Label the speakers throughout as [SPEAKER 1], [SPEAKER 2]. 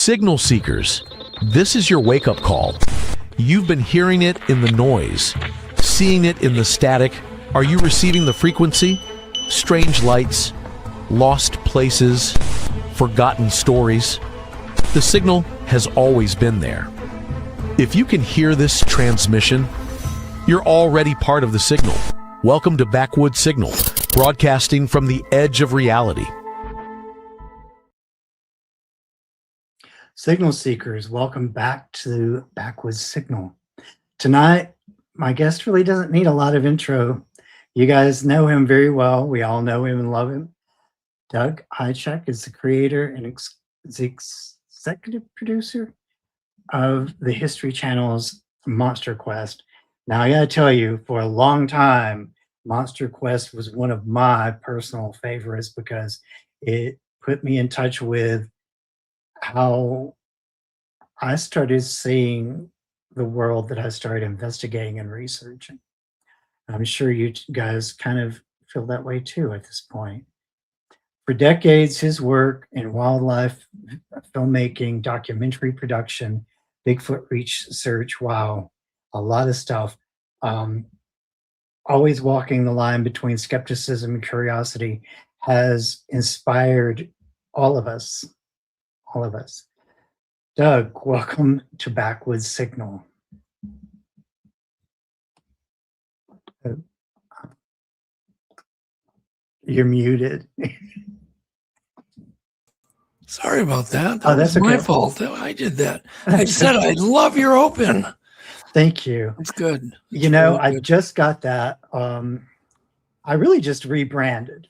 [SPEAKER 1] Signal seekers, this is your wake-up call. You've been hearing it in the noise, seeing it in the static. Are you receiving the frequency? Strange lights, lost places, forgotten stories. The signal has always been there. If you can hear this transmission, you're already part of the signal. Welcome to Backwoods Signal, broadcasting from the edge of reality.
[SPEAKER 2] Signal seekers, welcome back to Backwoods Signal. Tonight, my guest really doesn't need a lot of intro. You guys know him very well. We all know him and love him. Doug Hychek is the creator and executive producer of the History Channel's MonsterQuest. Now, I gotta tell you, for a long time, MonsterQuest was one of my personal favorites because it put me in touch with how I started seeing the world that I started investigating and researching. I'm sure you guys kind of feel that way too at this point. For decades, his work in wildlife filmmaking, documentary production, Bigfoot research, wow, a lot of stuff. Always walking the line between skepticism and curiosity has inspired all of us. Doug, welcome to Backwoods Signal. You're muted.
[SPEAKER 3] Sorry about that.
[SPEAKER 2] Oh, that's okay.
[SPEAKER 3] My fault. I did that. I said I love your open.
[SPEAKER 2] Thank you.
[SPEAKER 3] It's good.
[SPEAKER 2] You know, I just got that. I really just rebranded,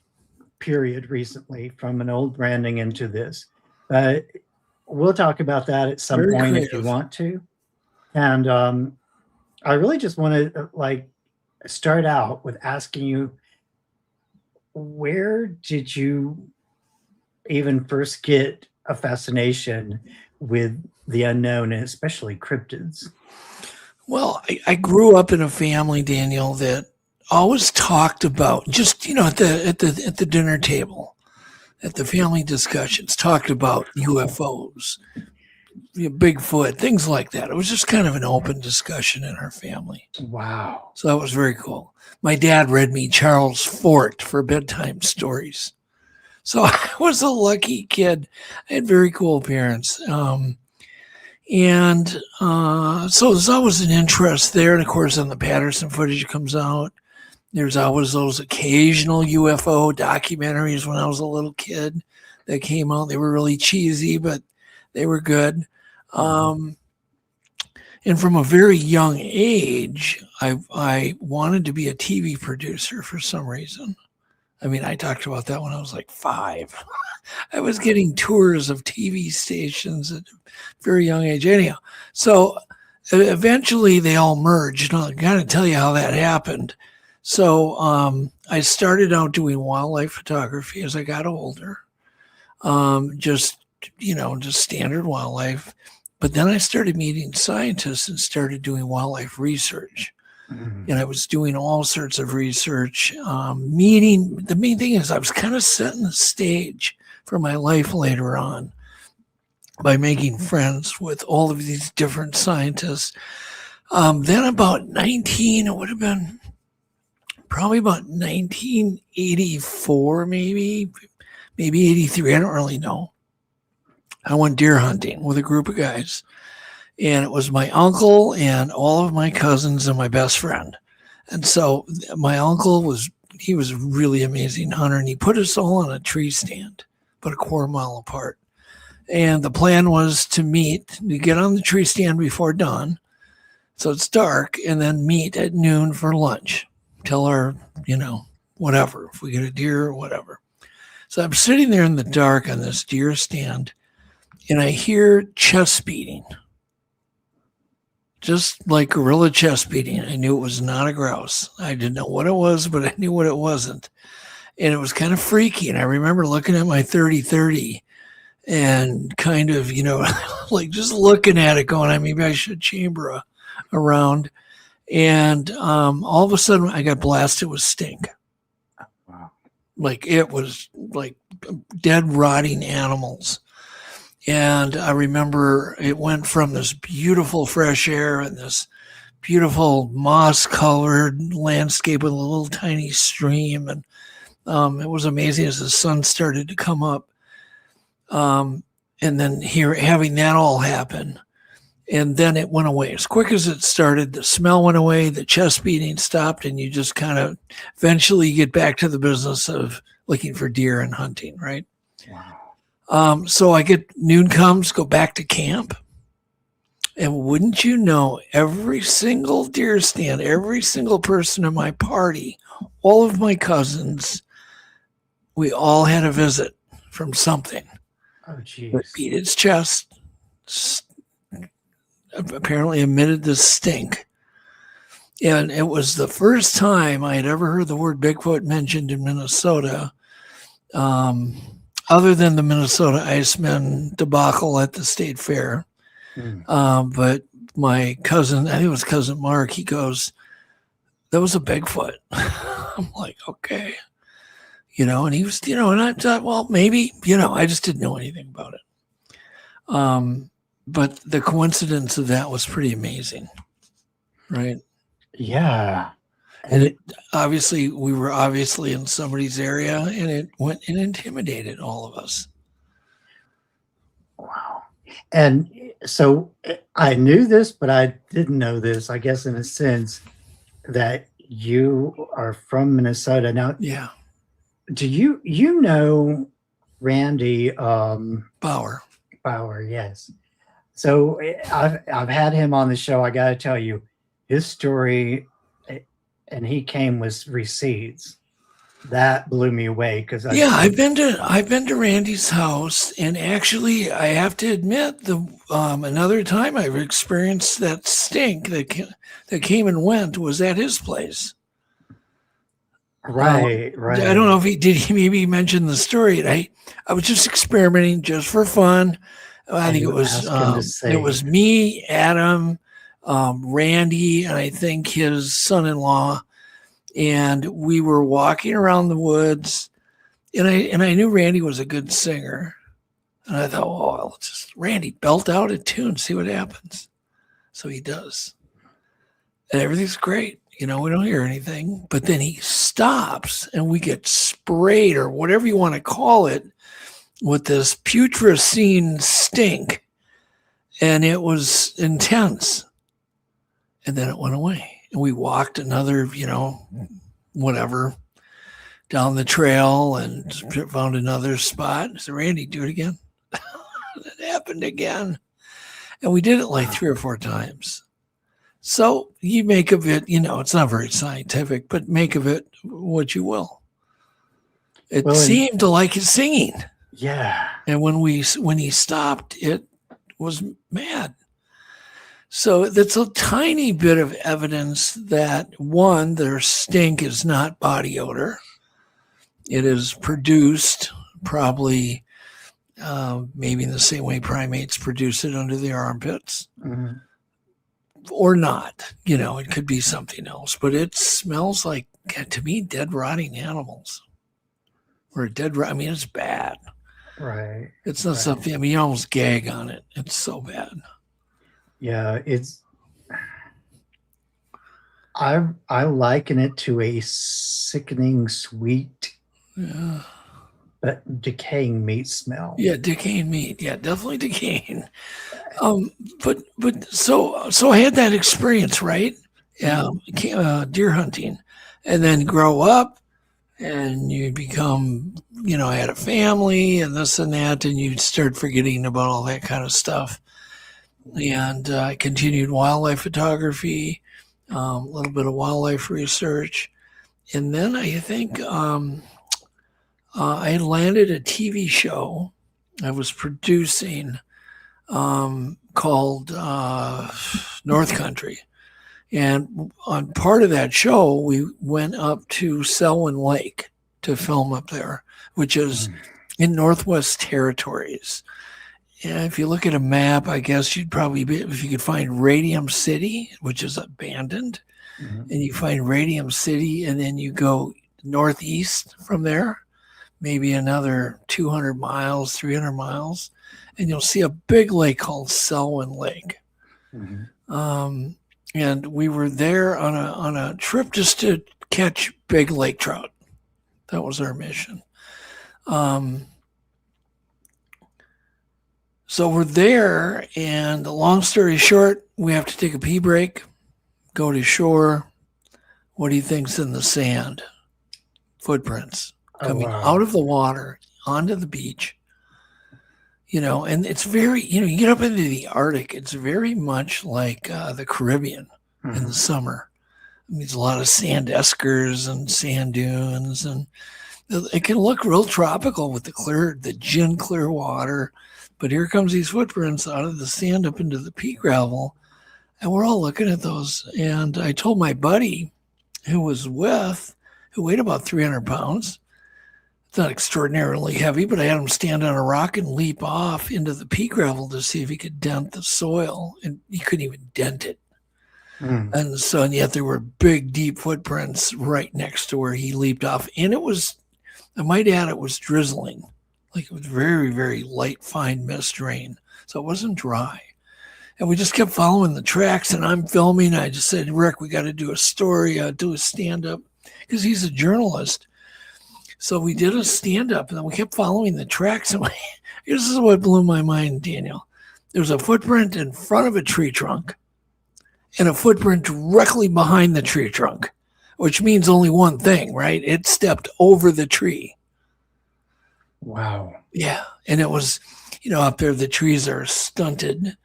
[SPEAKER 2] period, recently from an old branding into this. But we'll talk about that at some point if you want to. And I really just want to start out with asking you, where did you even first get a fascination with the unknown and especially cryptids?
[SPEAKER 3] Well, I grew up in a family, Daniel, that always talked about just, at the dinner table, at the family discussions, talked about UFOs, Bigfoot, things like that. It was just kind of an open discussion in our family.
[SPEAKER 2] Wow.
[SPEAKER 3] So that was very cool. My dad read me Charles Fort for bedtime stories. So I was a lucky kid. I had very cool parents. So there's always an interest there. And of course, when the Patterson footage comes out, there's always those occasional UFO documentaries when I was a little kid that came out. They were really cheesy, but they were good. And from a very young age, I wanted to be a TV producer for some reason. I mean, I talked about that when I was like 5. I was getting tours of TV stations at a very young age. Anyhow, so eventually they all merged. I got to tell you how that happened. So I started out doing wildlife photography as I got older, just standard wildlife. But then I started meeting scientists and started doing wildlife research. And I was doing all sorts of research, the main thing is I was kind of setting the stage for my life later on by making friends with all of these different scientists. Then about 19, it would have been probably about 1984, maybe 83. I don't really know. I went deer hunting with a group of guys. And it was my uncle and all of my cousins and my best friend. And so my uncle was a really amazing hunter, and he put us all on a tree stand, about a quarter mile apart. And the plan was to get on the tree stand before dawn, so it's dark, and then meet at noon for lunch till our, whatever, if we get a deer or whatever. So I'm sitting there in the dark on this deer stand, and I hear chest beating. Just like gorilla chest beating. I knew it was not a grouse. I didn't know what it was, but I knew what it wasn't. And it was kind of freaky. And I remember looking at my 30-30 and kind of, like just looking at it going, maybe I should chamber around. And all of a sudden I got blasted with stink. Wow. Like it was like dead rotting animals. And I remember it went from this beautiful fresh air and this beautiful moss-colored landscape with a little tiny stream, and it was amazing as the sun started to come up. And then having that all happen, and then it went away as quick as it started. The smell went away, the chest beating stopped, and you just kind of eventually get back to the business of looking for deer and hunting, right?
[SPEAKER 2] Wow.
[SPEAKER 3] So I get noon comes, go back to camp. And wouldn't you know, every single deer stand, every single person in my party, all of my cousins, we all had a visit from something.
[SPEAKER 2] Oh, geez.
[SPEAKER 3] It beat its chest, apparently emitted this stink. And it was the first time I had ever heard the word Bigfoot mentioned in Minnesota, other than the Minnesota Iceman debacle at the state fair. But my cousin, I think it was cousin Mark, he goes, "That was a Bigfoot." I'm like, okay. And he was, and I thought, well, maybe, I just didn't know anything about it. But the coincidence of that was pretty amazing. Right.
[SPEAKER 2] Yeah.
[SPEAKER 3] And we were obviously in somebody's area, and it went and intimidated all of us.
[SPEAKER 2] Wow. And so I knew this, but I didn't know this, I guess, in a sense, that you are from Minnesota. Now,
[SPEAKER 3] Yeah.
[SPEAKER 2] do you know Randy
[SPEAKER 3] Bauer?
[SPEAKER 2] Yes. So I've had him on the show. I got to tell you, his story, and he came with receipts. That blew me away because
[SPEAKER 3] I've been to Randy's house, and actually, I have to admit, another time I've experienced that stink that came and went was at his place.
[SPEAKER 2] Right.
[SPEAKER 3] I don't know if he maybe mentioned the story. I was just experimenting just for fun. I think it was me, Adam, Randy, and I think his son-in-law, and we were walking around the woods, and I knew Randy was a good singer, and I thought, oh, I'll just Randy belt out a tune, see what happens. So he does, and everything's great. We don't hear anything, but then he stops, and we get sprayed, or whatever you want to call it, with this putrescine stink, and it was intense. And then it went away, and we walked another, whatever, down the trail and found another spot. I said, "Randy, do it again." It happened again, and we did it like 3 or 4 times. So you make of it, it's not very scientific, but make of it what you will. It seemed to like his singing.
[SPEAKER 2] Yeah.
[SPEAKER 3] And when he stopped, it was mad. So that's a tiny bit of evidence that, one, their stink is not body odor. It is produced probably maybe in the same way primates produce it under the armpits.
[SPEAKER 2] Mm-hmm.
[SPEAKER 3] Or not. It could be something else. But it smells like, to me, dead, rotting animals. Or it's bad.
[SPEAKER 2] Right.
[SPEAKER 3] It's not something, you almost gag on it. It's so bad.
[SPEAKER 2] Yeah, I liken it to a sickening sweet, but decaying meat smell.
[SPEAKER 3] Yeah, decaying meat. Yeah, definitely decaying. But so I had that experience, right? Yeah, deer hunting, and then grow up, and you become, I had a family and this and that, and you start forgetting about all that kind of stuff. And I continued wildlife photography, a little bit of wildlife research. And then I think I landed a TV show I was producing called North Country. And on part of that show, we went up to Selwyn Lake to film up there, which is in Northwest Territories. And if you look at a map, I guess you'd probably be, if you could find Radium City, which is abandoned, and you find Radium City, and then you go northeast from there, maybe another 200 miles, 300 miles, and you'll see a big lake called Selwyn Lake.
[SPEAKER 2] Mhm.
[SPEAKER 3] And we were there on a trip just to catch big lake trout. That was our mission. So we're there, and long story short, we have to take a pee break, go to shore. What do you think's in the sand? Footprints coming out of the water onto the beach. And it's very, you get up into the Arctic, it's very much like the Caribbean in the summer. I mean, there's a lot of sand eskers and sand dunes, and it can look real tropical with the gin clear water. But here comes these footprints out of the sand up into the pea gravel, and we're all looking at those. And I told my buddy who weighed about 300 pounds. It's not extraordinarily heavy, but I had him stand on a rock and leap off into the pea gravel to see if he could dent the soil, and he couldn't even dent it. And yet there were big, deep footprints right next to where he leaped off. And I might add, it was drizzling. Like it was very, very light, fine mist rain. So it wasn't dry. And we just kept following the tracks, and I'm filming. I just said, Rick, we got to do a story, do a stand-up, because he's a journalist. So we did a stand-up, and then we kept following the tracks. And this is what blew my mind, Daniel. There was a footprint in front of a tree trunk and a footprint directly behind the tree trunk, which means only one thing, right? It stepped over the tree.
[SPEAKER 2] Wow.
[SPEAKER 3] Yeah. And it was, up there, the trees are stunted,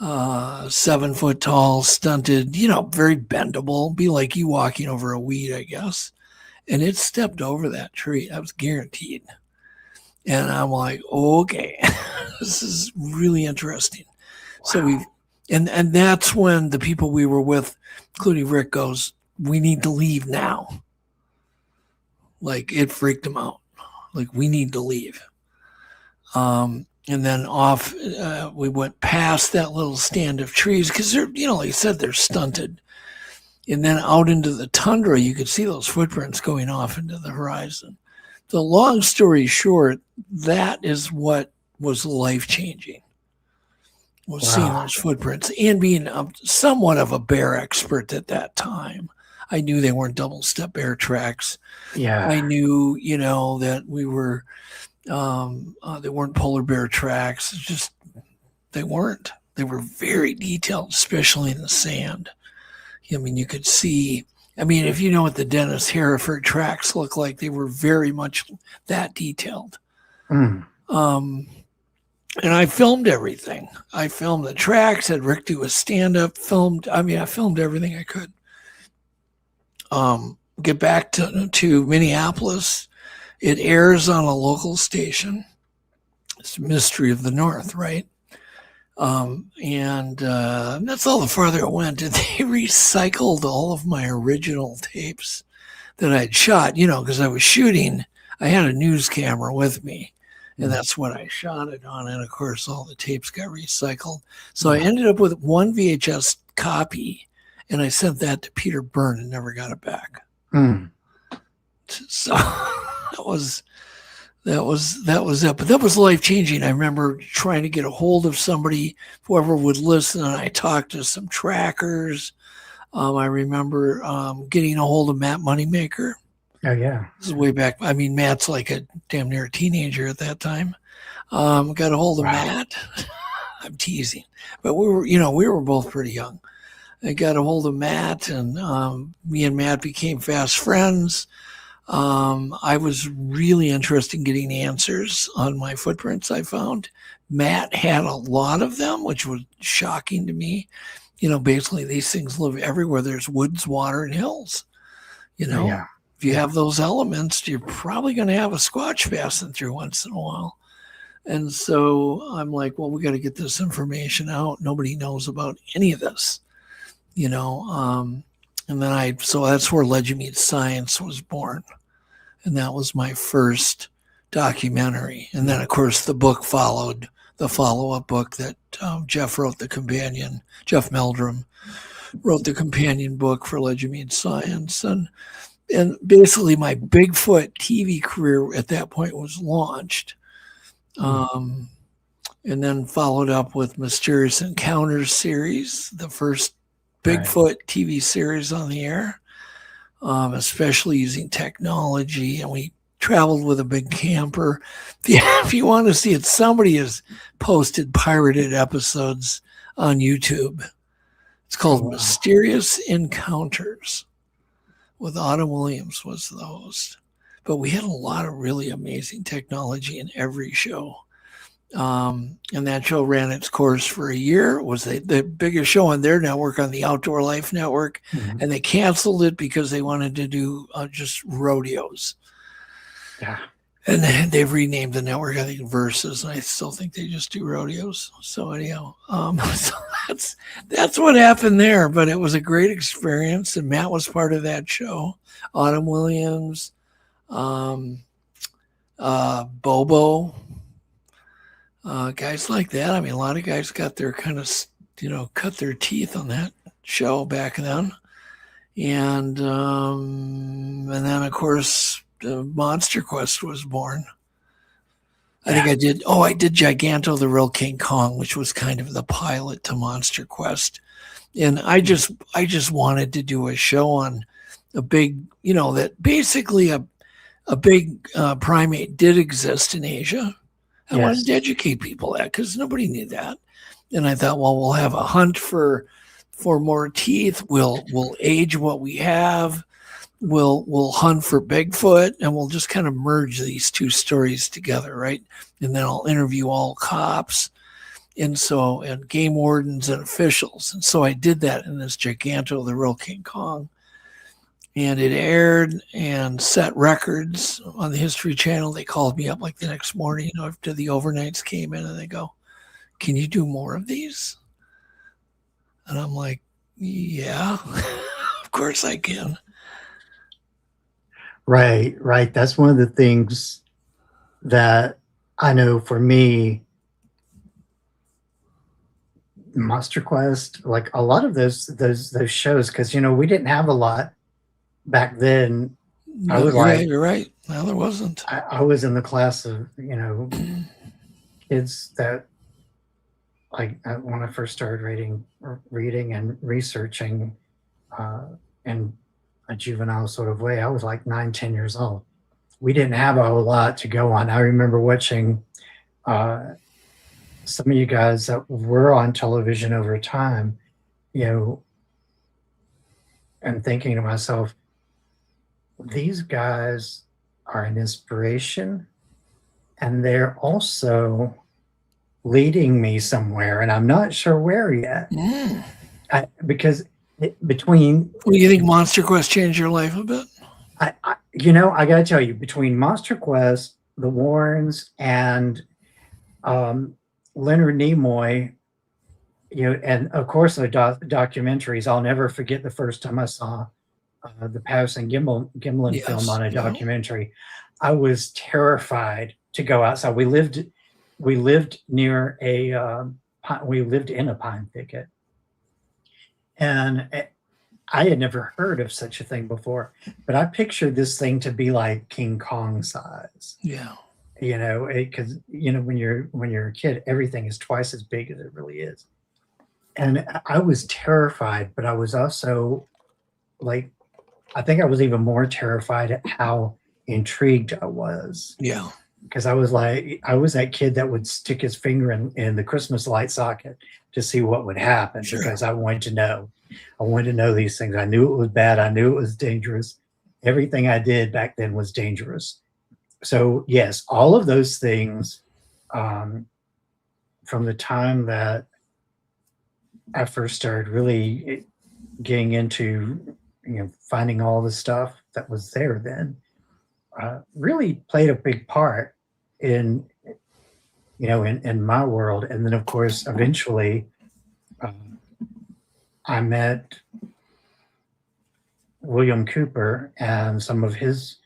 [SPEAKER 3] 7 foot tall, stunted, very bendable, be like you walking over a weed, I guess. And it stepped over that tree. That was guaranteed. And I'm like, okay, this is really interesting. Wow. So and that's when the people we were with, including Rick, goes, we need to leave now. Like, it freaked him out. Like, we need to leave. And then off, we went past that little stand of trees because they're, like I said, they're stunted. And then out into the tundra, you could see those footprints going off into the horizon. The long story short, that is what was life-changing, was seeing those footprints and being somewhat of a bear expert at that time. I knew they weren't double-step bear tracks.
[SPEAKER 2] Yeah.
[SPEAKER 3] I knew, that we were, they weren't polar bear tracks. It's just, they weren't. They were very detailed, especially in the sand. I mean, you could see, if you know what the Dennis Hereford tracks look like, they were very much that detailed. And I filmed everything. I filmed the tracks, had Rick do a stand-up, I filmed everything I could. Get back to Minneapolis. It airs on a local station. It's Mystery of the North, right? And that's all the farther it went. And they recycled all of my original tapes that I'd shot, because I was shooting. I had a news camera with me, and that's what I shot it on. And of course, all the tapes got recycled. So I ended up with one VHS copy, and I sent that to Peter Byrne and never got it back. So that was it. But that was life-changing. I remember trying to get a hold of somebody, whoever would listen, and I talked to some trackers. I remember getting a hold of Matt Moneymaker.
[SPEAKER 2] Oh, yeah.
[SPEAKER 3] This is way back. Matt's like a damn near teenager at that time. Got a hold of Matt. I'm teasing. But we were both pretty young. I got a hold of Matt, and me and Matt became fast friends. I was really interested in getting answers on my footprints I found. Matt had a lot of them, which was shocking to me. Basically these things live everywhere. There's woods, water, and hills.
[SPEAKER 2] Yeah.
[SPEAKER 3] If you have those elements, you're probably going to have a squatch passing through once in a while. And so I'm like, well, we got to get this information out. Nobody knows about any of this, and then so that's where Legend Meets Science was born. And that was my first documentary. And then, of course, the book followed, the follow-up book that Jeff wrote, Jeff Meldrum wrote the companion book for Legend Meets Science. And basically my Bigfoot TV career at that point was launched. and then followed up with Mysterious Encounters series, the first
[SPEAKER 2] Right.
[SPEAKER 3] Bigfoot TV series on the air, especially using technology. And we traveled with a big camper. If you want to see it, somebody has posted pirated episodes on YouTube. It's called
[SPEAKER 2] Oh, wow.
[SPEAKER 3] Mysterious Encounters, with Autumn Williams was the host. But we had a lot of really amazing technology in every show. And that show ran its course for a year. It was the biggest show on their network, on the Outdoor Life Network.
[SPEAKER 2] Mhm.
[SPEAKER 3] And they canceled it because they wanted to do just rodeos.
[SPEAKER 2] Yeah.
[SPEAKER 3] And they've renamed the network, I think, Versus, and I still think they just do rodeos. So anyhow, so that's what happened there. But it was a great experience, and Matt was part of that show. Autumn Williams, Bobo, guys like that. I mean, a lot of guys got their kind of, cut their teeth on that show back then. And then, of course, MonsterQuest was born. I think I did Giganto, the Real King Kong, which was kind of the pilot to MonsterQuest. And I just wanted to do a show on a big, that basically a big primate did exist in Asia. I wanted to educate people that, because nobody knew that. And I thought, well, we'll have a hunt for more teeth. We'll age what we have. We'll hunt for Bigfoot, and we'll just kind of merge these two stories together, right? And then I'll interview all cops and game wardens and officials. And so I did that in this Giganto, the Real King Kong. And it aired and set records on the History Channel. They called me up like the next morning, after the overnights came in, and they go, "Can you do more of these?" And I'm like, "Yeah, of course I can."
[SPEAKER 2] Right. That's one of the things that I know for me, MonsterQuest, like a lot of those shows, because we didn't have a lot back then.
[SPEAKER 3] No, you're right. No, there wasn't.
[SPEAKER 2] I was in the class of kids that, like, when I first started reading and researching in a juvenile sort of way, I was like 9-10 years old. We didn't have a whole lot to go on. I remember watching some of you guys that were on television over time, and thinking to myself, these guys are an inspiration, and they're also leading me somewhere, and I'm not sure where yet. Because between...
[SPEAKER 3] Well, you think MonsterQuest changed your life a bit?
[SPEAKER 2] I got to tell you, between MonsterQuest, the Warrens, and Leonard Nimoy, and of course the documentaries. I'll never forget the first time I saw the Patterson Gimlin film on a documentary. I was terrified to go outside. We lived near we lived in a pine thicket, and I had never heard of such a thing before, but I pictured this thing to be like King Kong size.
[SPEAKER 3] Yeah.
[SPEAKER 2] Because when you're a kid, everything is twice as big as it really is. And I was terrified, but I was also like, I think I was even more terrified at how intrigued I was.
[SPEAKER 3] Yeah.
[SPEAKER 2] Because I was that kid that would stick his finger in the Christmas light socket to see what would happen. Sure. Because I wanted to know. I wanted to know these things. I knew it was bad. I knew it was dangerous. Everything I did back then was dangerous. So yes, all of those things, from the time that I first started really getting into, finding all the stuff that was there then, really played a big part in my world. And then of course, eventually, I met William Cooper and some of his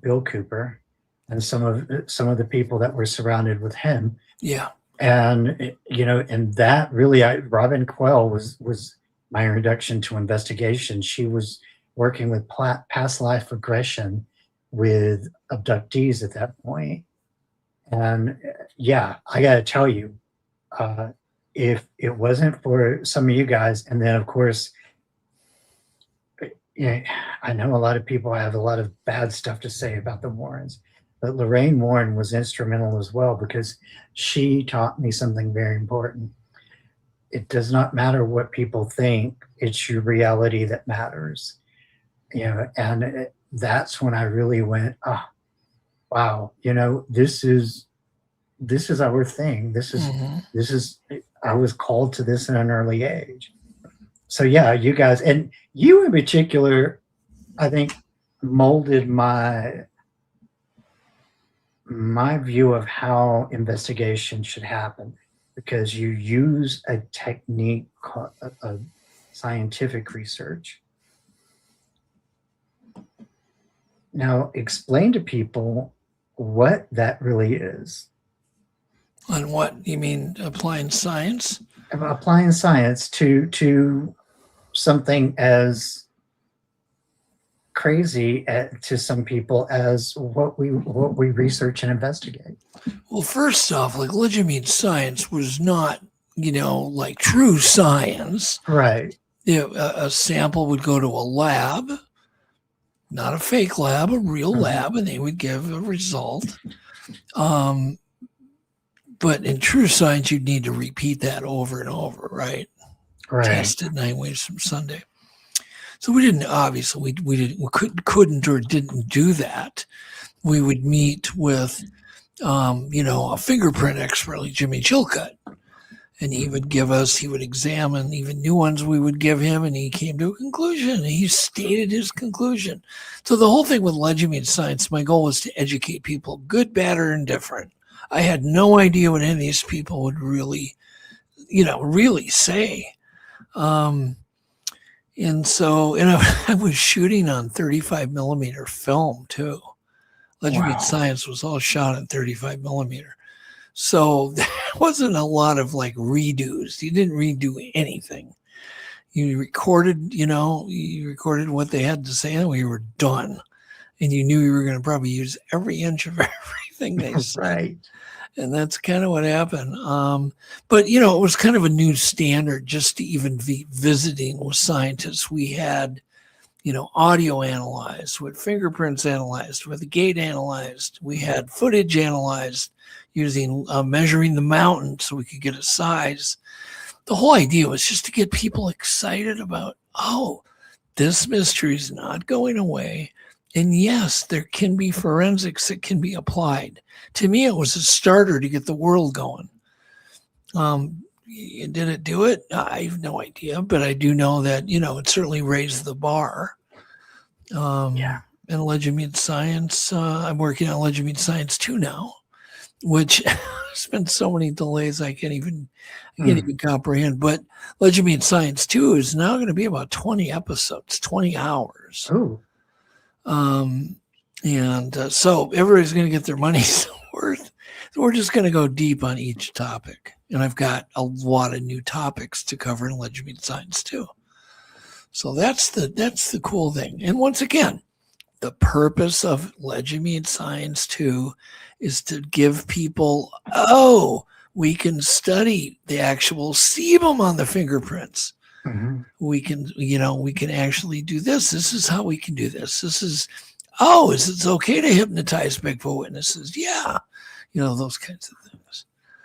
[SPEAKER 2] Bill Cooper and some of the people that were surrounded with him.
[SPEAKER 3] Yeah.
[SPEAKER 2] And and that really, Robin Quell was my introduction to investigation. She was working with past life regression with abductees at that point. And yeah, I got to tell you, if it wasn't for some of you guys, and then of course, yeah, I know a lot of people have a lot of bad stuff to say about the Warrens, but Lorraine Warren was instrumental as well because she taught me something very important. It does not matter what people think; it's your reality that matters. And that's when I really went, oh, wow, this is our thing. This is I was called to this in an early age. So yeah, you guys, and you in particular, I think molded my view of how investigation should happen because you use a technique called scientific research. Now explain to people what that really is.
[SPEAKER 3] On what you mean, applying science?
[SPEAKER 2] Applying science to something as crazy to some people as what we research and investigate.
[SPEAKER 3] Well, first off, like legitimate science was not, like true science.
[SPEAKER 2] Right.
[SPEAKER 3] A sample would go to a lab, not a fake lab, a real lab, and they would give a result. But in true science, you'd need to repeat that over and over, right?
[SPEAKER 2] Right.
[SPEAKER 3] Tested 9 ways from Sunday. So we didn't, obviously, we couldn't or didn't do that. We would meet with, a fingerprint expert like Jimmy Chilcutt. And he would examine even new ones we would give him, and he came to a conclusion. And he stated his conclusion. So the whole thing with legitimate science, my goal was to educate people, good, bad, or indifferent. I had no idea what any of these people would really say. And so, I was shooting on 35 millimeter film too. Legitimate Science was all shot on 35 millimeter. So there wasn't a lot of like redos. You didn't redo anything. You recorded what they had to say and we were done. And you knew you were going to probably use every inch of everything they said.
[SPEAKER 2] Right.
[SPEAKER 3] And that's kind of what happened. But, it was kind of a new standard just to even be visiting with scientists. We had, audio analyzed, with fingerprints analyzed, with the gait analyzed. We had footage analyzed using measuring the mountain so we could get a size. The whole idea was just to get people excited about, this mystery is not going away. And yes, there can be forensics that can be applied. To me, it was a starter to get the world going. Did it do it? I have no idea, but I do know that, it certainly raised the bar. And legitimate science, I'm working on legitimate science 2 now, which has been so many delays I can't even comprehend. But legitimate science 2 is now going to be about 20 episodes, 20 hours.
[SPEAKER 2] Oh.
[SPEAKER 3] So everybody's going to get their money's worth. So we're just going to go deep on each topic. And I've got a lot of new topics to cover in legitimate science too. So that's the cool thing. And once again, the purpose of legitimate science 2 is to give people, we can study the actual sebum on the fingerprints.
[SPEAKER 2] Mm-hmm.
[SPEAKER 3] We can actually do this. This is how we can do this. This is, it's okay to hypnotize Bigfoot witnesses. Yeah. Those kinds of things.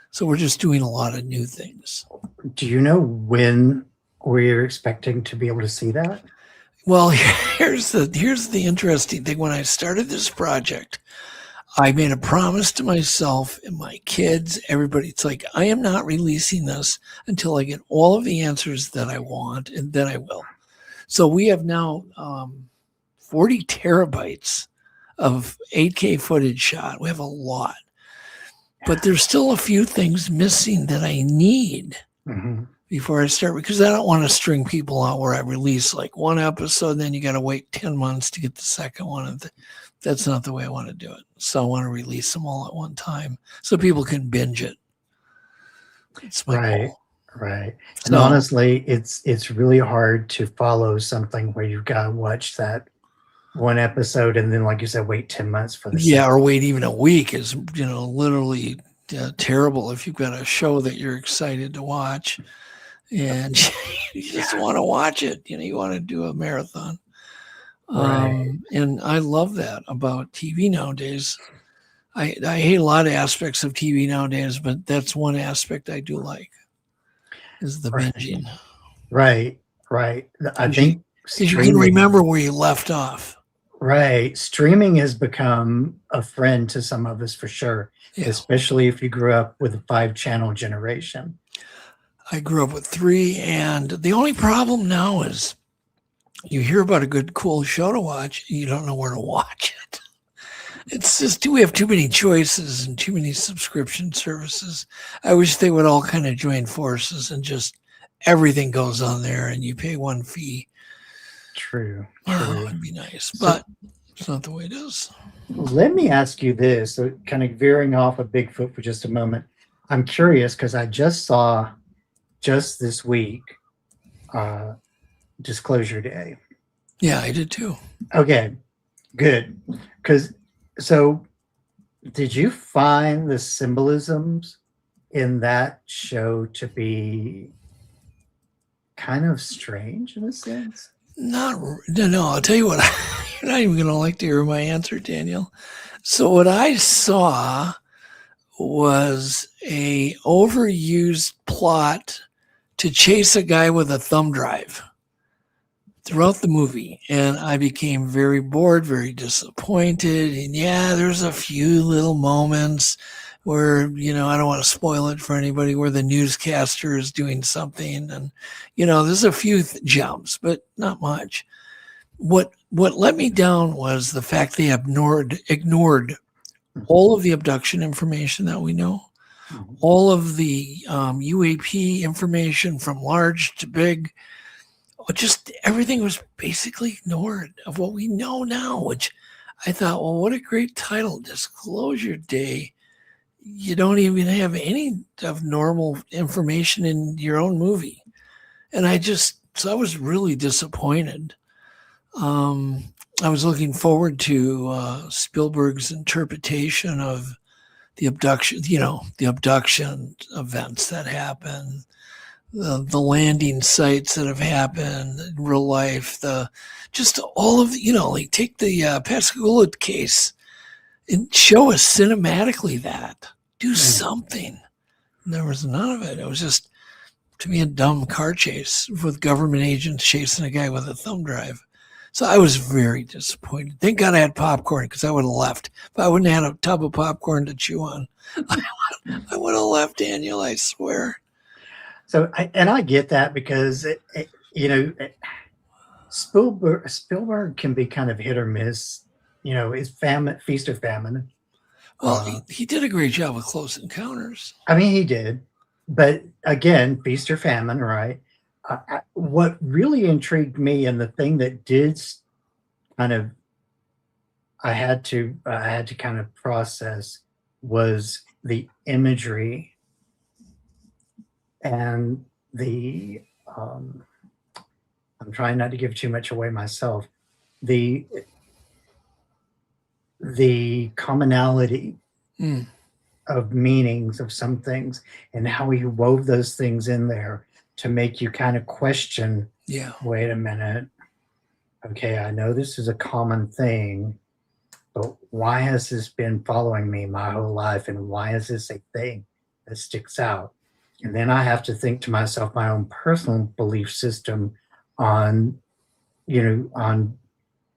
[SPEAKER 3] So we're just doing a lot of new things.
[SPEAKER 2] Do you know when we're expecting to be able to see that?
[SPEAKER 3] Well, here's the interesting thing. When I started this project, I made a promise to myself and my kids, everybody. It's like, I am not releasing this until I get all of the answers that I want, and then I will. So we have now 40 terabytes of 8K footage shot. We have a lot. But there's still a few things missing that I need before I start, because I don't want to string people out where I release like one episode, then you got to wait 10 months to get the second one. And that's not the way I want to do it. So I want to release them all at one time so people can binge it. It's my goal.
[SPEAKER 2] Right. And honestly, it's really hard to follow something where you've got to watch that one episode and then, like you said, wait 10 months for the
[SPEAKER 3] or wait even a week is, literally terrible if you've got a show that you're excited to watch and you just want to watch it. You want to do a marathon.
[SPEAKER 2] Right.
[SPEAKER 3] And I love that about TV nowadays. I hate a lot of aspects of TV nowadays, but that's one aspect I do like is the
[SPEAKER 2] Right.
[SPEAKER 3] binging.
[SPEAKER 2] Right. I think
[SPEAKER 3] Because you can remember where you left off.
[SPEAKER 2] Right. Streaming has become a friend to some of us for sure, especially if you grew up with a 5-channel generation.
[SPEAKER 3] I grew up with 3, and the only problem now is you hear about a good, cool show to watch, and you don't know where to watch it. It's just we have too many choices and too many subscription services. I wish they would all kind of join forces and just everything goes on there and you pay one fee.
[SPEAKER 2] True.
[SPEAKER 3] Oh, it'd be nice, but it's not the way it is.
[SPEAKER 2] Let me ask you this, so kind of veering off of Bigfoot for just a moment. I'm curious because I just saw just this week Disclosure Day.
[SPEAKER 3] Yeah, I did too.
[SPEAKER 2] Okay, good. So did you find the symbolisms in that show to be kind of strange in a sense?
[SPEAKER 3] No, I'll tell you what, you're not even going to like to hear my answer, Daniel. So what I saw was a overused plot to chase a guy with a thumb drive throughout the movie. And I became very bored, very disappointed. And yeah, there's a few little moments where, I don't want to spoil it for anybody, where the newscaster is doing something. And, there's a few jumps, but not much. What let me down was the fact they ignored all of the abduction information that we know, all of the UAP information from large to big. Just everything was basically ignored of what we know now, which I thought, well, what a great title, Disclosure Day. You don't even have any of normal information in your own movie. And I was really disappointed. I was looking forward to Spielberg's interpretation of the abduction, the abduction events that happen, the landing sites that have happened in real life, just all of like take the Pascagoula case and show us cinematically that. Do something. And there was none of it. It was just, to me, a dumb car chase with government agents chasing a guy with a thumb drive. So I was very disappointed. Thank God I had popcorn because I would have left. If I wouldn't have had a tub of popcorn to chew on, I would have left, Daniel, I swear.
[SPEAKER 2] So, I get that because, Spielberg can be kind of hit or miss. It's feast or famine.
[SPEAKER 3] Well, he did a great job with Close Encounters.
[SPEAKER 2] I mean, he did. But again, feast or famine, right? What really intrigued me, and the thing that did kind of I had to kind of process, was the imagery and the I'm trying not to give too much away myself. The commonality of meanings of some things and how he wove those things in there to make you kind of question, wait a minute, okay, I know this is a common thing, but why has this been following me my whole life, and why is this a thing that sticks out? And then I have to think to myself my own personal belief system on on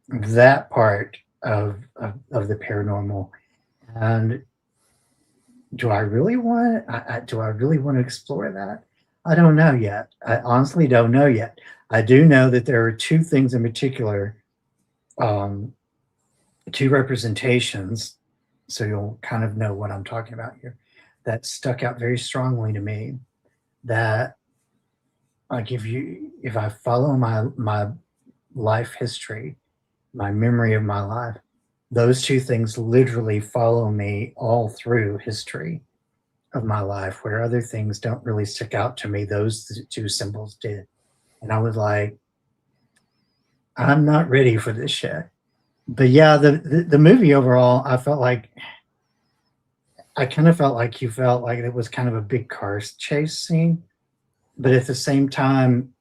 [SPEAKER 2] that part of the paranormal. And do I really want to explore that? I don't know yet. I honestly don't know yet. I do know that there are 2 things in particular, 2 representations, so you'll kind of know what I'm talking about here, that stuck out very strongly to me. That, like, if I follow my life history, my memory of my life, those 2 things literally follow me all through history of my life, where other things don't really stick out to me. Those 2 symbols did. And I was like, I'm not ready for this yet. But yeah, the movie overall, I felt like I kind of felt like you felt like it was kind of a big car chase scene, but at the same time,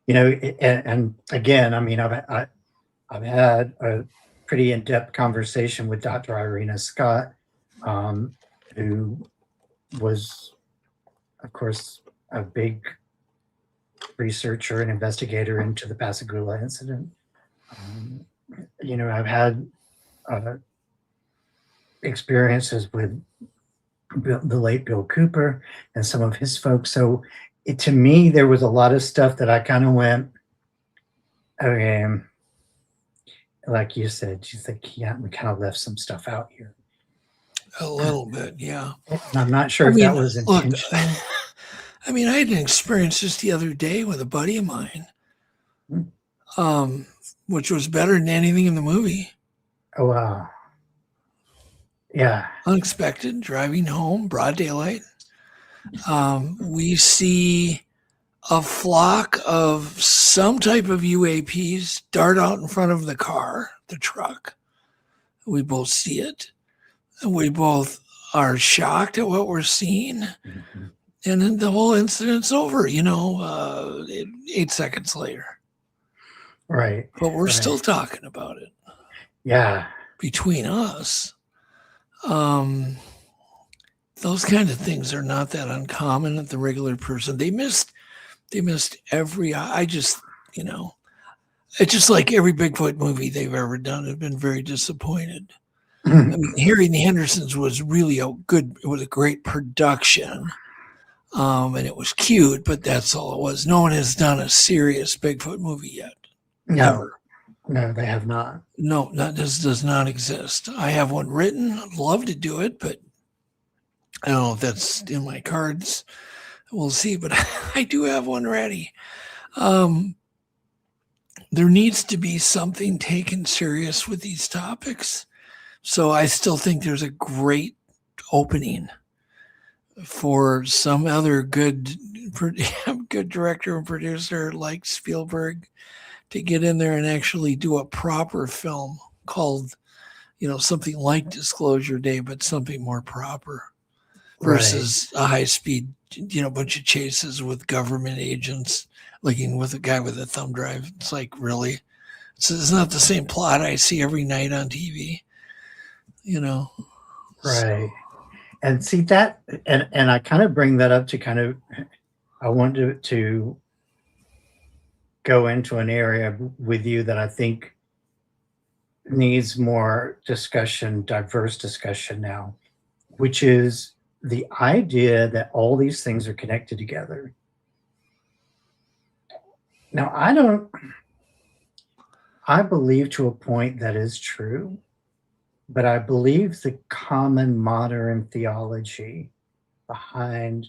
[SPEAKER 2] and again, I mean, I've had a pretty in-depth conversation with Dr. Irina Scott, who was, of course, a big researcher and investigator into the Pascagoula incident. I've had experiences with the late Bill Cooper and some of his folks. So to me, there was a lot of stuff that I kind of went, okay, like you said, you think, yeah, we kind of left some stuff out here.
[SPEAKER 3] A little bit, yeah.
[SPEAKER 2] And I'm not sure if that was intentional.
[SPEAKER 3] Look, I mean, I had an experience just the other day with a buddy of mine, which was better than anything in the movie.
[SPEAKER 2] Oh, wow. Yeah.
[SPEAKER 3] Unexpected, driving home, broad daylight. We see a flock of some type of UAPs dart out in front of the car, the truck. We both see it. We both are shocked at what we're seeing.
[SPEAKER 2] Mm-hmm.
[SPEAKER 3] And then the whole incident's over, 8 seconds later.
[SPEAKER 2] Right.
[SPEAKER 3] But we're still talking about it.
[SPEAKER 2] Yeah.
[SPEAKER 3] Between us. Those kind of things are not that uncommon at the regular person. They missed every, it's just like every Bigfoot movie they've ever done. I've been very disappointed. I mean, Harry and the Hendersons was really it was a great production. And it was cute, but that's all it was. No one has done a serious Bigfoot movie yet.
[SPEAKER 2] No, they have not.
[SPEAKER 3] No, this does not exist. I have one written. I'd love to do it, but I don't know if that's in my cards. We'll see, but I do have one ready. There needs to be something taken serious with these topics. So I still think there's a great opening for some other good director and producer like Spielberg to get in there and actually do a proper film called, something like Disclosure Day, but something more proper versus a high speed, bunch of chases with government agents looking with a guy with a thumb drive. It's like, really? It's not the same plot I see every night on TV, Right.
[SPEAKER 2] So. And see that, and I kind of bring that up to I want to go into an area with you that I think needs more discussion, diverse discussion now, which is the idea that all these things are connected together. Now, I believe to a point that is true, but I believe the common modern theology behind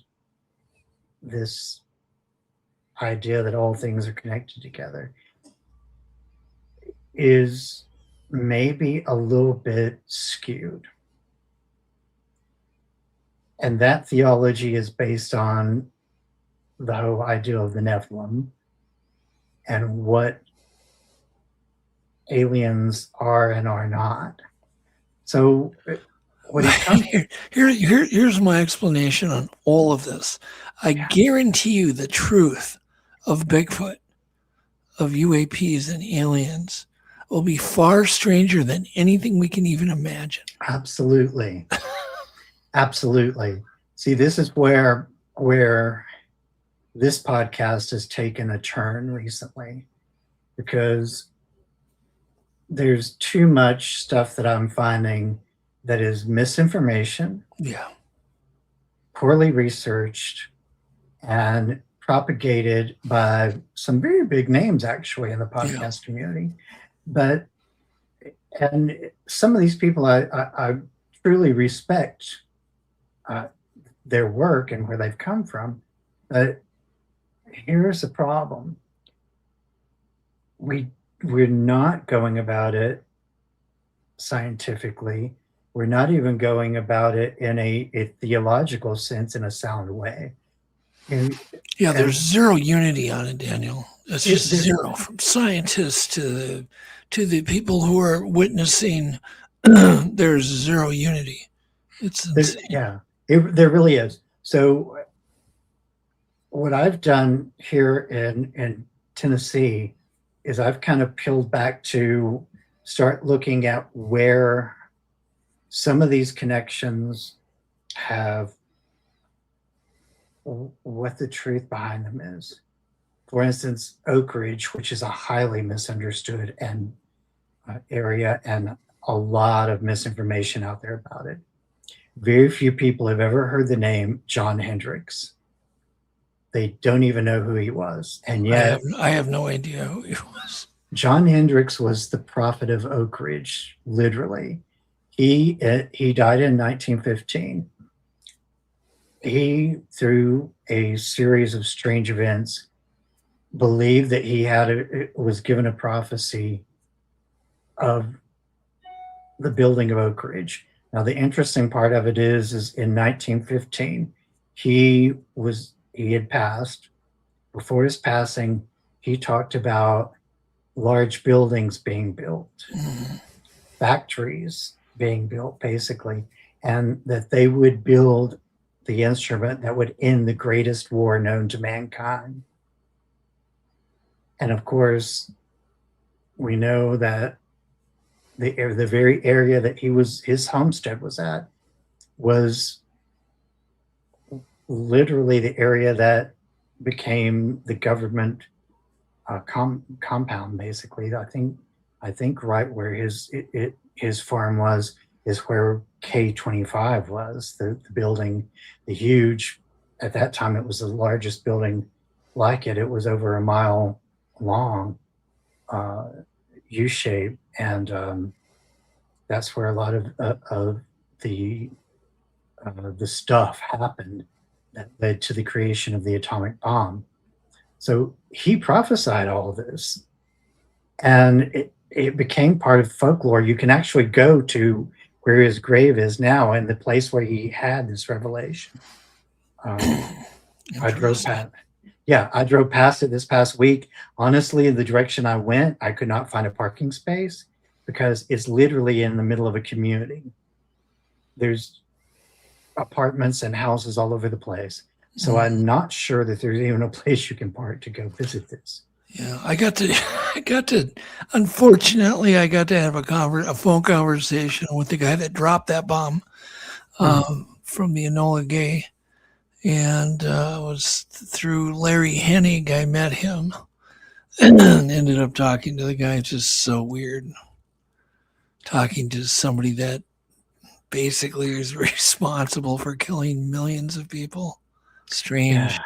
[SPEAKER 2] this idea that all things are connected together is maybe a little bit skewed. And that theology is based on the whole idea of the Nephilim and what aliens are and are not. So when it comes
[SPEAKER 3] here's my explanation on all of this. I guarantee you the truth of Bigfoot, of UAPs and aliens will be far stranger than anything we can even imagine.
[SPEAKER 2] Absolutely. Absolutely. See, this is where this podcast has taken a turn recently, because there's too much stuff that I'm finding that is misinformation, poorly researched, and propagated by some very big names actually in the podcast community. And some of these people I truly respect their work and where they've come from. But here's the problem. We're not going about it scientifically. We're not even going about it in a theological sense, in a sound way.
[SPEAKER 3] There's zero unity on it, Daniel. It's just zero, from scientists to the people who are witnessing. There's zero unity. It's insane.
[SPEAKER 2] Yeah, there really is. So what I've done here in Tennessee is I've kind of peeled back to start looking at where some of these connections have what the truth behind them is. For instance, Oak Ridge, which is a highly misunderstood and area, and a lot of misinformation out there about it. Very few people have ever heard the name John Hendricks. They don't even know who he was, and yet
[SPEAKER 3] I have no idea who he was.
[SPEAKER 2] John Hendricks was the prophet of Oak Ridge, literally. He died in 1915. He, through a series of strange events, believed that he was given a prophecy of the building of Oak Ridge. Now, the interesting part of it is in 1915, he had passed. Before his passing, he talked about large buildings being built, factories being built, basically, and that they would build the instrument that would end the greatest war known to mankind. And of course, we know that the very area that his homestead was at was literally the area that became the government compound, basically. I think right where his farm was is where K-25 was, the building, the huge, at that time it was the largest building like it. It was over a mile long, U-shape, and that's where a lot of the stuff happened that led to the creation of the atomic bomb. So he prophesied all of this, and it became part of folklore. You can actually go to where his grave is now and the place where he had this revelation. I drove past. Yeah, I drove past it this past week. Honestly, in the direction I went, I could not find a parking space because it's literally in the middle of a community. There's apartments and houses all over the place. So I'm not sure that there's even a place you can park to go visit this.
[SPEAKER 3] Yeah, unfortunately, I got to have a phone conversation with the guy that dropped that bomb from the Enola Gay. And it was through Larry Hennig I met him and ended up talking to the guy. It's just so weird. Talking to somebody that basically is responsible for killing millions of people. Strange.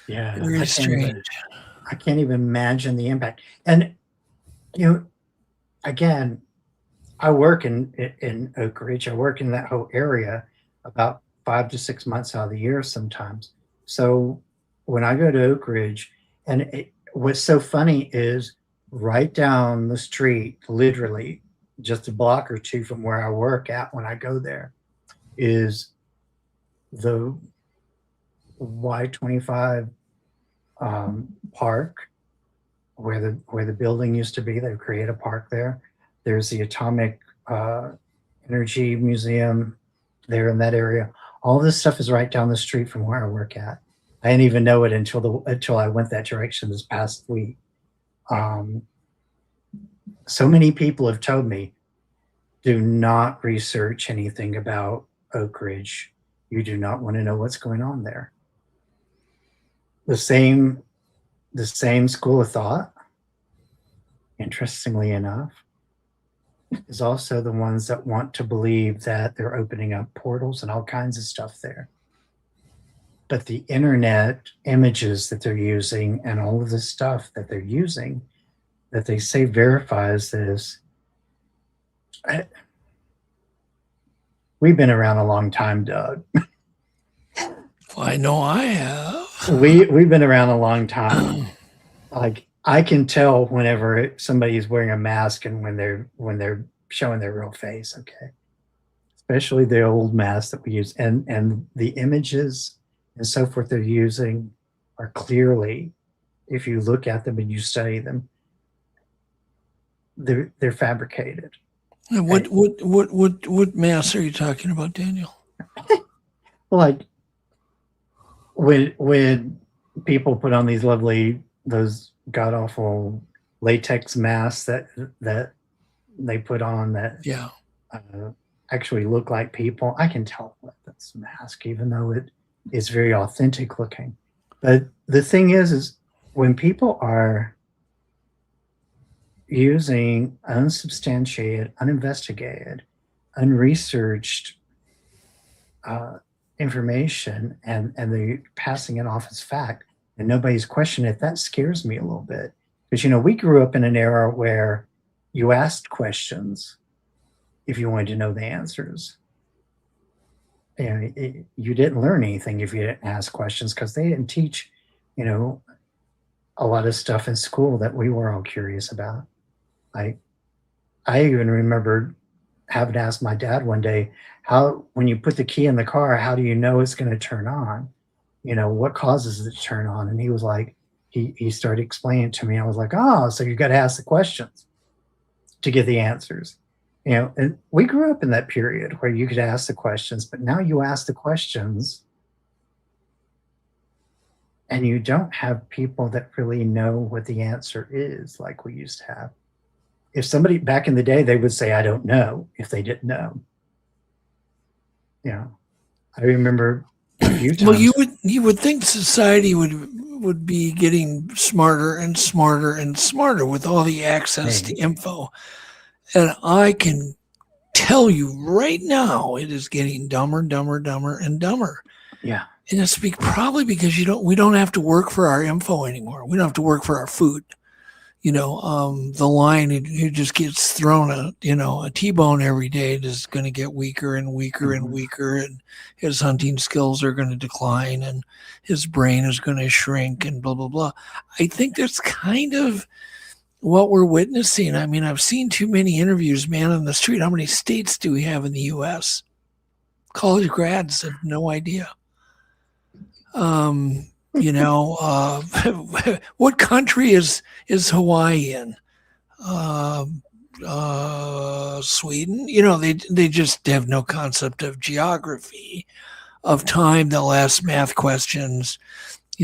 [SPEAKER 2] Yeah.
[SPEAKER 3] Very strange.
[SPEAKER 2] I can't even imagine the impact. And, again, I work in Oak Ridge. I work in that whole area about 5 to 6 months out of the year sometimes. So when I go to Oak Ridge, and what's so funny is right down the street, literally just a block or two from where I work at when I go there, is the Y-25 park where the building used to be. They've created a park there. There's the Atomic Energy Museum there in that area. All this stuff is right down the street from where I work at. I didn't even know it until I went that direction this past week. So many people have told me, do not research anything about Oak Ridge. You do not want to know what's going on there. The same school of thought, interestingly enough, is also the ones that want to believe that they're opening up portals and all kinds of stuff there. But the internet images that they're using and all of the stuff that they're using that they say verifies this. We've been around a long time, Doug.
[SPEAKER 3] Well, I know I have.
[SPEAKER 2] We've been around a long time. Like, I can tell whenever somebody's wearing a mask and when they're showing their real face. Okay, especially the old masks that we use, and the images and so forth they're using are clearly, if you look at them and you study them, they're fabricated.
[SPEAKER 3] And what mass are you talking about, Daniel?
[SPEAKER 2] Like when people put on those god awful latex masks that they put on that
[SPEAKER 3] Yeah.
[SPEAKER 2] actually look like people, I can tell that that's a mask, even though it is very authentic looking. But the thing is when people are using unsubstantiated, uninvestigated, unresearched information and they're passing it off as fact and nobody's questioning it, that scares me a little bit. Because, we grew up in an era where you asked questions if you wanted to know the answers. And you didn't learn anything if you didn't ask questions, because they didn't teach, a lot of stuff in school that we were all curious about. I even remember having to ask my dad one day, when you put the key in the car, how do you know it's going to turn on? What causes it to turn on? And he was like, he started explaining it to me. I was like, oh, so you got to ask the questions to get the answers. And we grew up in that period where you could ask the questions, but now you ask the questions and you don't have people that really know what the answer is like we used to have. If somebody back in the day, they would say, I don't know, if they didn't know. I remember a few times.
[SPEAKER 3] Well, you would think society would be getting smarter and smarter and smarter with all the access to info. And I can tell you right now, it is getting dumber, dumber, dumber, and dumber.
[SPEAKER 2] Yeah.
[SPEAKER 3] And it's probably because we don't have to work for our info anymore. We don't have to work for our food. The line who just gets thrown a T-bone every day is going to get weaker and weaker and weaker, and his hunting skills are going to decline, and his brain is going to shrink, and blah blah blah. I think that's kind of what we're witnessing. I mean, I've seen too many interviews, man, on the street. How many states do we have in the U.S.? College grads have no idea. What country is Hawaii in? Sweden. They just have no concept of geography, of time. They'll ask math questions.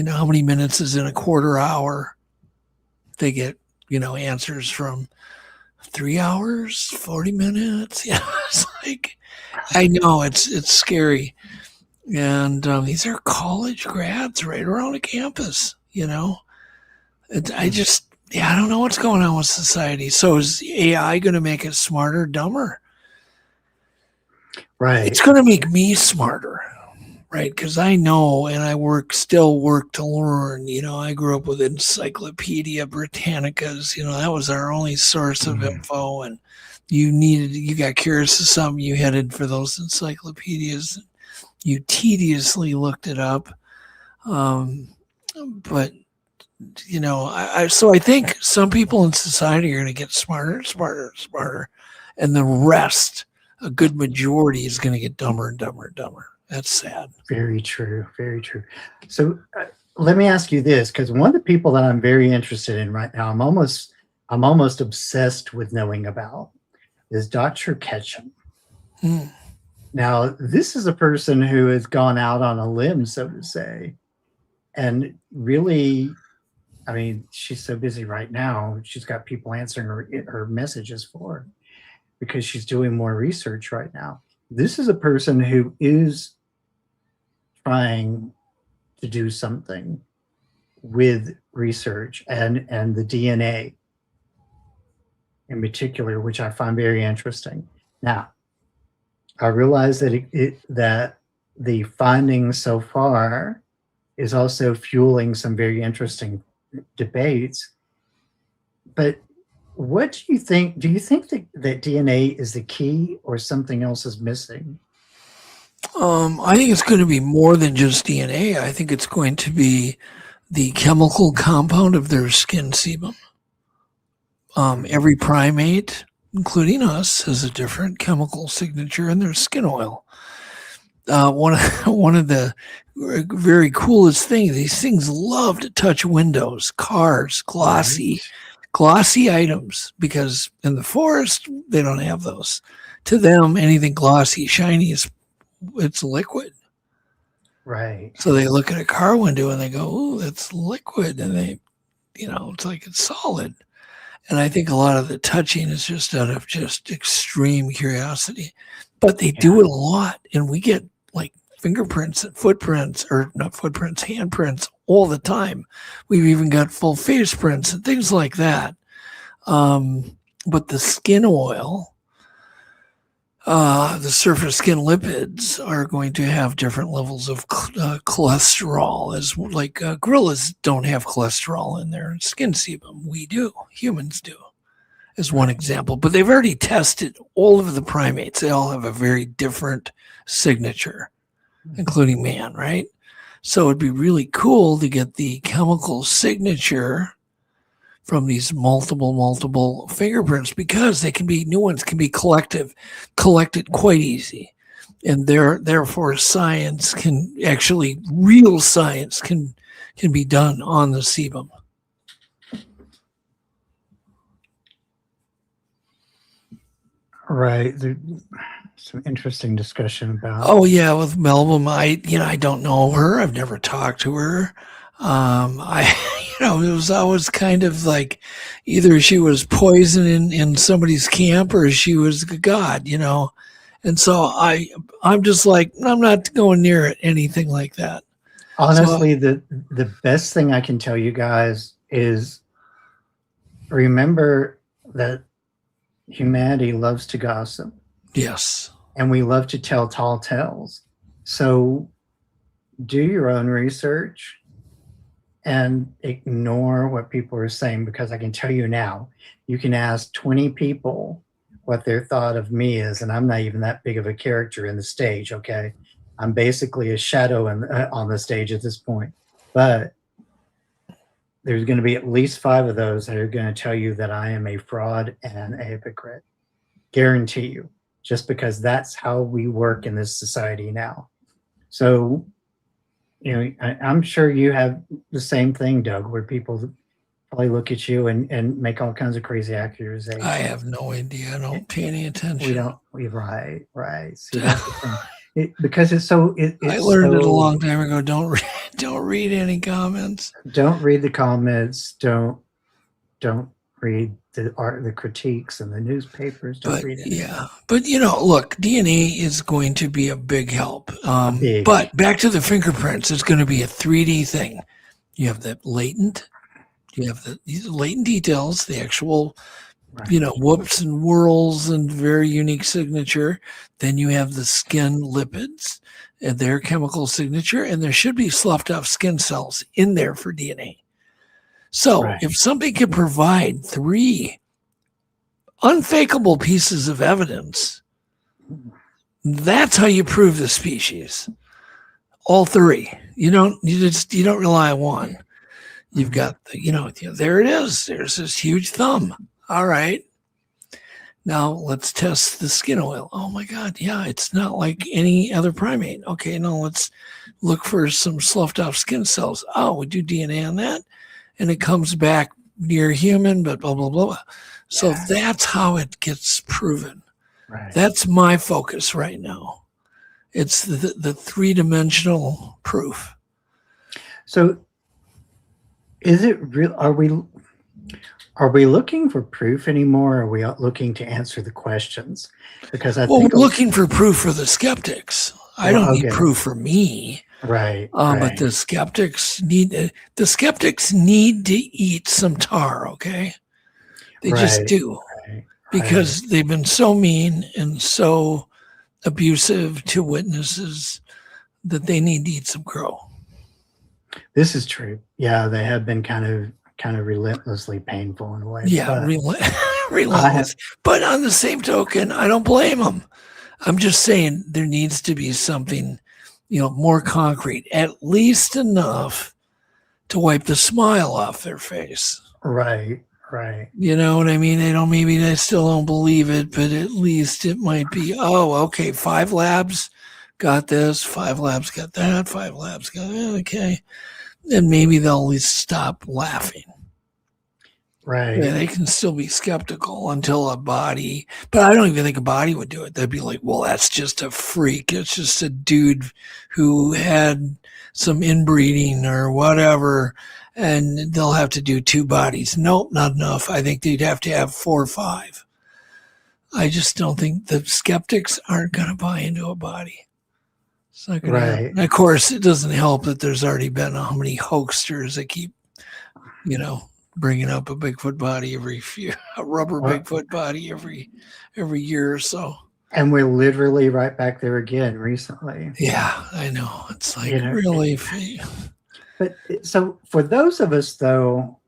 [SPEAKER 3] How many minutes is in a quarter hour? They get answers from 3 hours, 40 minutes. It's like, I know it's scary. And these are college grads right around a campus, I don't know what's going on with society. So is AI going to make us smarter, dumber?
[SPEAKER 2] Right.
[SPEAKER 3] It's going to make me smarter, right? Because I know, and I still work to learn. I grew up with Encyclopedia Britannicas. That was our only source of info. And you got curious of something, you headed for those encyclopedias. You tediously looked it up. But, so I think some people in society are going to get smarter, smarter, smarter. And the rest, a good majority, is going to get dumber and dumber and dumber. That's sad.
[SPEAKER 2] Very true. Very true. So let me ask you this, because one of the people that I'm very interested in right now, I'm almost obsessed with knowing about, is Dr. Ketchum. Now, this is a person who has gone out on a limb, so to say, and really, I mean, she's so busy right now. She's got people answering her messages for her because she's doing more research right now. This is a person who is trying to do something with research and the DNA in particular, which I find very interesting. Now, I realize that that the findings so far is also fueling some very interesting debates. But what do you think? Do you think that DNA is the key, or something else is missing?
[SPEAKER 3] I think it's going to be more than just DNA. I think it's going to be the chemical compound of their skin sebum. Every primate, including us, has a different chemical signature in their skin oil. One of the very coolest things, these things love to touch windows, cars, glossy glossy items, because in the forest they don't have those. To them, anything glossy, shiny it's liquid.
[SPEAKER 2] Right.
[SPEAKER 3] So they look at a car window and they go, "Ooh, that's liquid," and they, it's like it's solid. And I think a lot of the touching is just out of just extreme curiosity, but they do it a lot, and we get like fingerprints and footprints, or not footprints, handprints all the time. We've even got full face prints and things like that. But the skin oil, the surface skin lipids are going to have different levels of cholesterol. As like gorillas don't have cholesterol in their skin sebum. We do. Humans do, as one example. But they've already tested all of the primates. They all have a very different signature, including man, right? So it'd be really cool to get the chemical signature from these multiple fingerprints, because they can be, new ones can be collected quite easy. And therefore science can actually, real science can be done on the sebum.
[SPEAKER 2] Right. There's some interesting discussion about.
[SPEAKER 3] Oh yeah, with Melba, I don't know her. I've never talked to her. It was always kind of like either she was poison in somebody's camp or she was a god, And so I'm just like, I'm not going near it, anything like that.
[SPEAKER 2] Honestly, the best thing I can tell you guys is remember that humanity loves to gossip.
[SPEAKER 3] Yes.
[SPEAKER 2] And we love to tell tall tales. So do your own research and ignore what people are saying, because I can tell you now, you can ask 20 people what their thought of me is, and I'm not even that big of a character in the stage, okay? I'm basically a shadow on the stage at this point. But there's going to be at least 5 of those that are going to tell you that I am a fraud and a hypocrite. Guarantee you, just because that's how we work in this society now. So, I'm sure you have the same thing, Doug, where people probably look at you and make all kinds of crazy accusations.
[SPEAKER 3] I have no idea. I don't pay any attention.
[SPEAKER 2] Right. See, that's the thing. Because it's so.
[SPEAKER 3] I learned it a long time ago. Don't read any comments.
[SPEAKER 2] Don't read the comments. Don't read the critiques and the newspapers. Don't read it.
[SPEAKER 3] Yeah, but look, DNA is going to be a big help. But back to the fingerprints, it's going to be a 3D thing. You have the latent. You have these latent details, the actual, whoops and whirls and very unique signature. Then you have the skin lipids and their chemical signature, and there should be sloughed off skin cells in there for DNA. So if somebody could provide 3 unfakeable pieces of evidence, that's how you prove the species. All 3. You don't rely on one. You've got there it is. There's this huge thumb. All right. Now let's test the skin oil. Oh my God. Yeah, it's not like any other primate. Okay, now let's look for some sloughed off skin cells. Oh, we do DNA on that, and it comes back near human, but blah, blah, blah. So that's how it gets proven. Right. That's my focus right now. It's the 3-dimensional proof.
[SPEAKER 2] So is it real? Are we looking for proof anymore? Or are we looking to answer the questions? Because
[SPEAKER 3] we're looking for proof for the skeptics. I don't need proof for me.
[SPEAKER 2] Right.
[SPEAKER 3] But the skeptics need to eat some tar. Okay, they just do, because they've been so mean and so abusive to witnesses that they need to eat some crow.
[SPEAKER 2] This is true. Yeah, they have been kind of relentlessly painful in a way.
[SPEAKER 3] Yeah, relentless. But on the same token, I don't blame them. I'm just saying there needs to be something, more concrete, at least enough to wipe the smile off their face.
[SPEAKER 2] Right.
[SPEAKER 3] You know what I mean? Maybe they still don't believe it, but at least it might be, 5 labs got this, 5 labs got that, 5 labs got that, okay. And maybe they'll at least stop laughing.
[SPEAKER 2] Right.
[SPEAKER 3] Yeah, they can still be skeptical until a body, but I don't even think a body would do it. They'd be like, well, that's just a freak. It's just a dude who had some inbreeding or whatever, and they'll have to do 2 bodies. Nope, not enough. I think they'd have to have 4 or 5. I just don't think the skeptics aren't going to buy into a body. It's not going to happen.
[SPEAKER 2] Right.
[SPEAKER 3] And of course, it doesn't help that there's already been how many hoaxsters that keep, bringing up a Bigfoot body a rubber
[SPEAKER 2] Well,
[SPEAKER 3] Bigfoot body every year or so.
[SPEAKER 2] and we're literally right back there again recently.
[SPEAKER 3] Yeah, I know. It's like
[SPEAKER 2] You know,
[SPEAKER 3] really.
[SPEAKER 2] But so for those of us though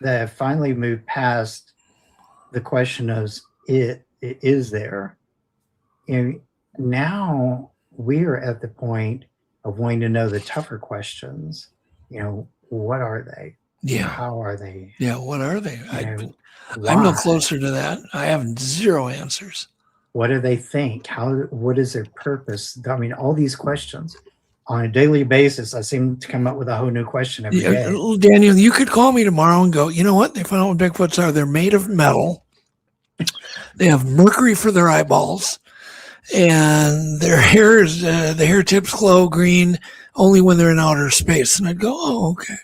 [SPEAKER 2] that have finally moved past the question of it is there, now we are at the point of wanting to know the tougher questions. What are they?
[SPEAKER 3] Yeah.
[SPEAKER 2] How are they?
[SPEAKER 3] Yeah. What are they?
[SPEAKER 2] You know,
[SPEAKER 3] I'm no
[SPEAKER 2] why?
[SPEAKER 3] closer to that. I have 0 answers.
[SPEAKER 2] What do they think? What is their purpose? I mean, all these questions on a daily basis. I seem to come up with a whole new question every day.
[SPEAKER 3] Daniel, you could call me tomorrow and go, you know what? They found out what Bigfoots are. They're made of metal. They have mercury for their eyeballs, and their hair is the hair tips glow green only when they're in outer space. And I'd go, oh, okay.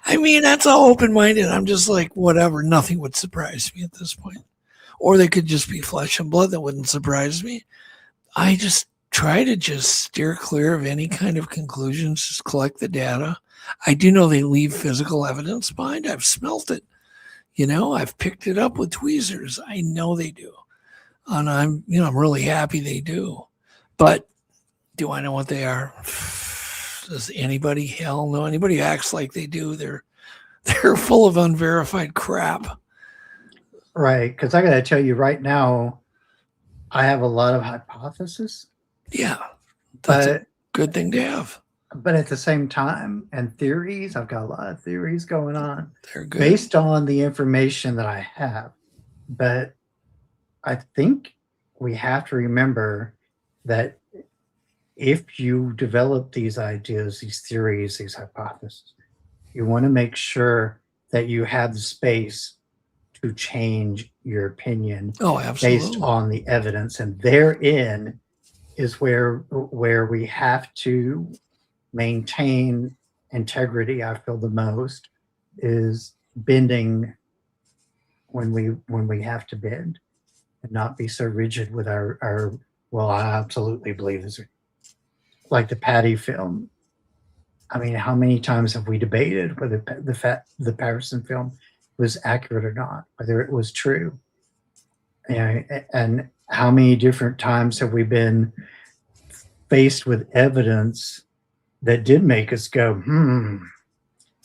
[SPEAKER 3] I mean, that's all open-minded. I'm just like, whatever. Nothing would surprise me at this point. Or they could just be flesh and blood. That wouldn't surprise me. I just try to just steer clear of any kind of conclusions, just collect the data. I do know they leave physical evidence behind. I've smelt it. I've picked it up with tweezers. I know they do. And I'm really happy they do. But do I know what they are? Does anybody? Hell no. Anybody who acts like they do, they're full of unverified crap.
[SPEAKER 2] Right. Because I got to tell you right now, I have a lot of hypotheses.
[SPEAKER 3] Yeah. That's a good thing to have.
[SPEAKER 2] But at the same time, and theories, I've got a lot of theories going on.
[SPEAKER 3] They're good.
[SPEAKER 2] Based on the information that I have. But I think we have to remember that if you develop these ideas, these theories, these hypotheses, you want to make sure that you have the space to change your opinion based on the evidence. And therein is where we have to maintain integrity. I feel the most is bending when we have to bend, and not be so rigid with our well, I absolutely believe this. Like the Patty film. I mean, how many times have we debated whether the Patterson film was accurate or not, whether it was true? And how many different times have we been faced with evidence that did make us go,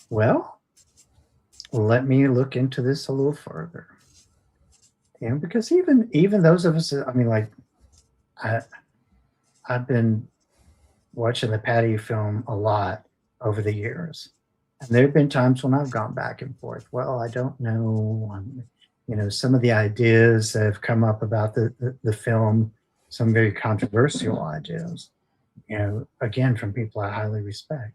[SPEAKER 2] well, let me look into this a little further. Because even those of us, I mean, like, I've been watching the Patty film a lot over the years. And there have been times when I've gone back and forth. Well, I don't know. Some of the ideas that have come up about the film, some very controversial ideas, again, from people I highly respect,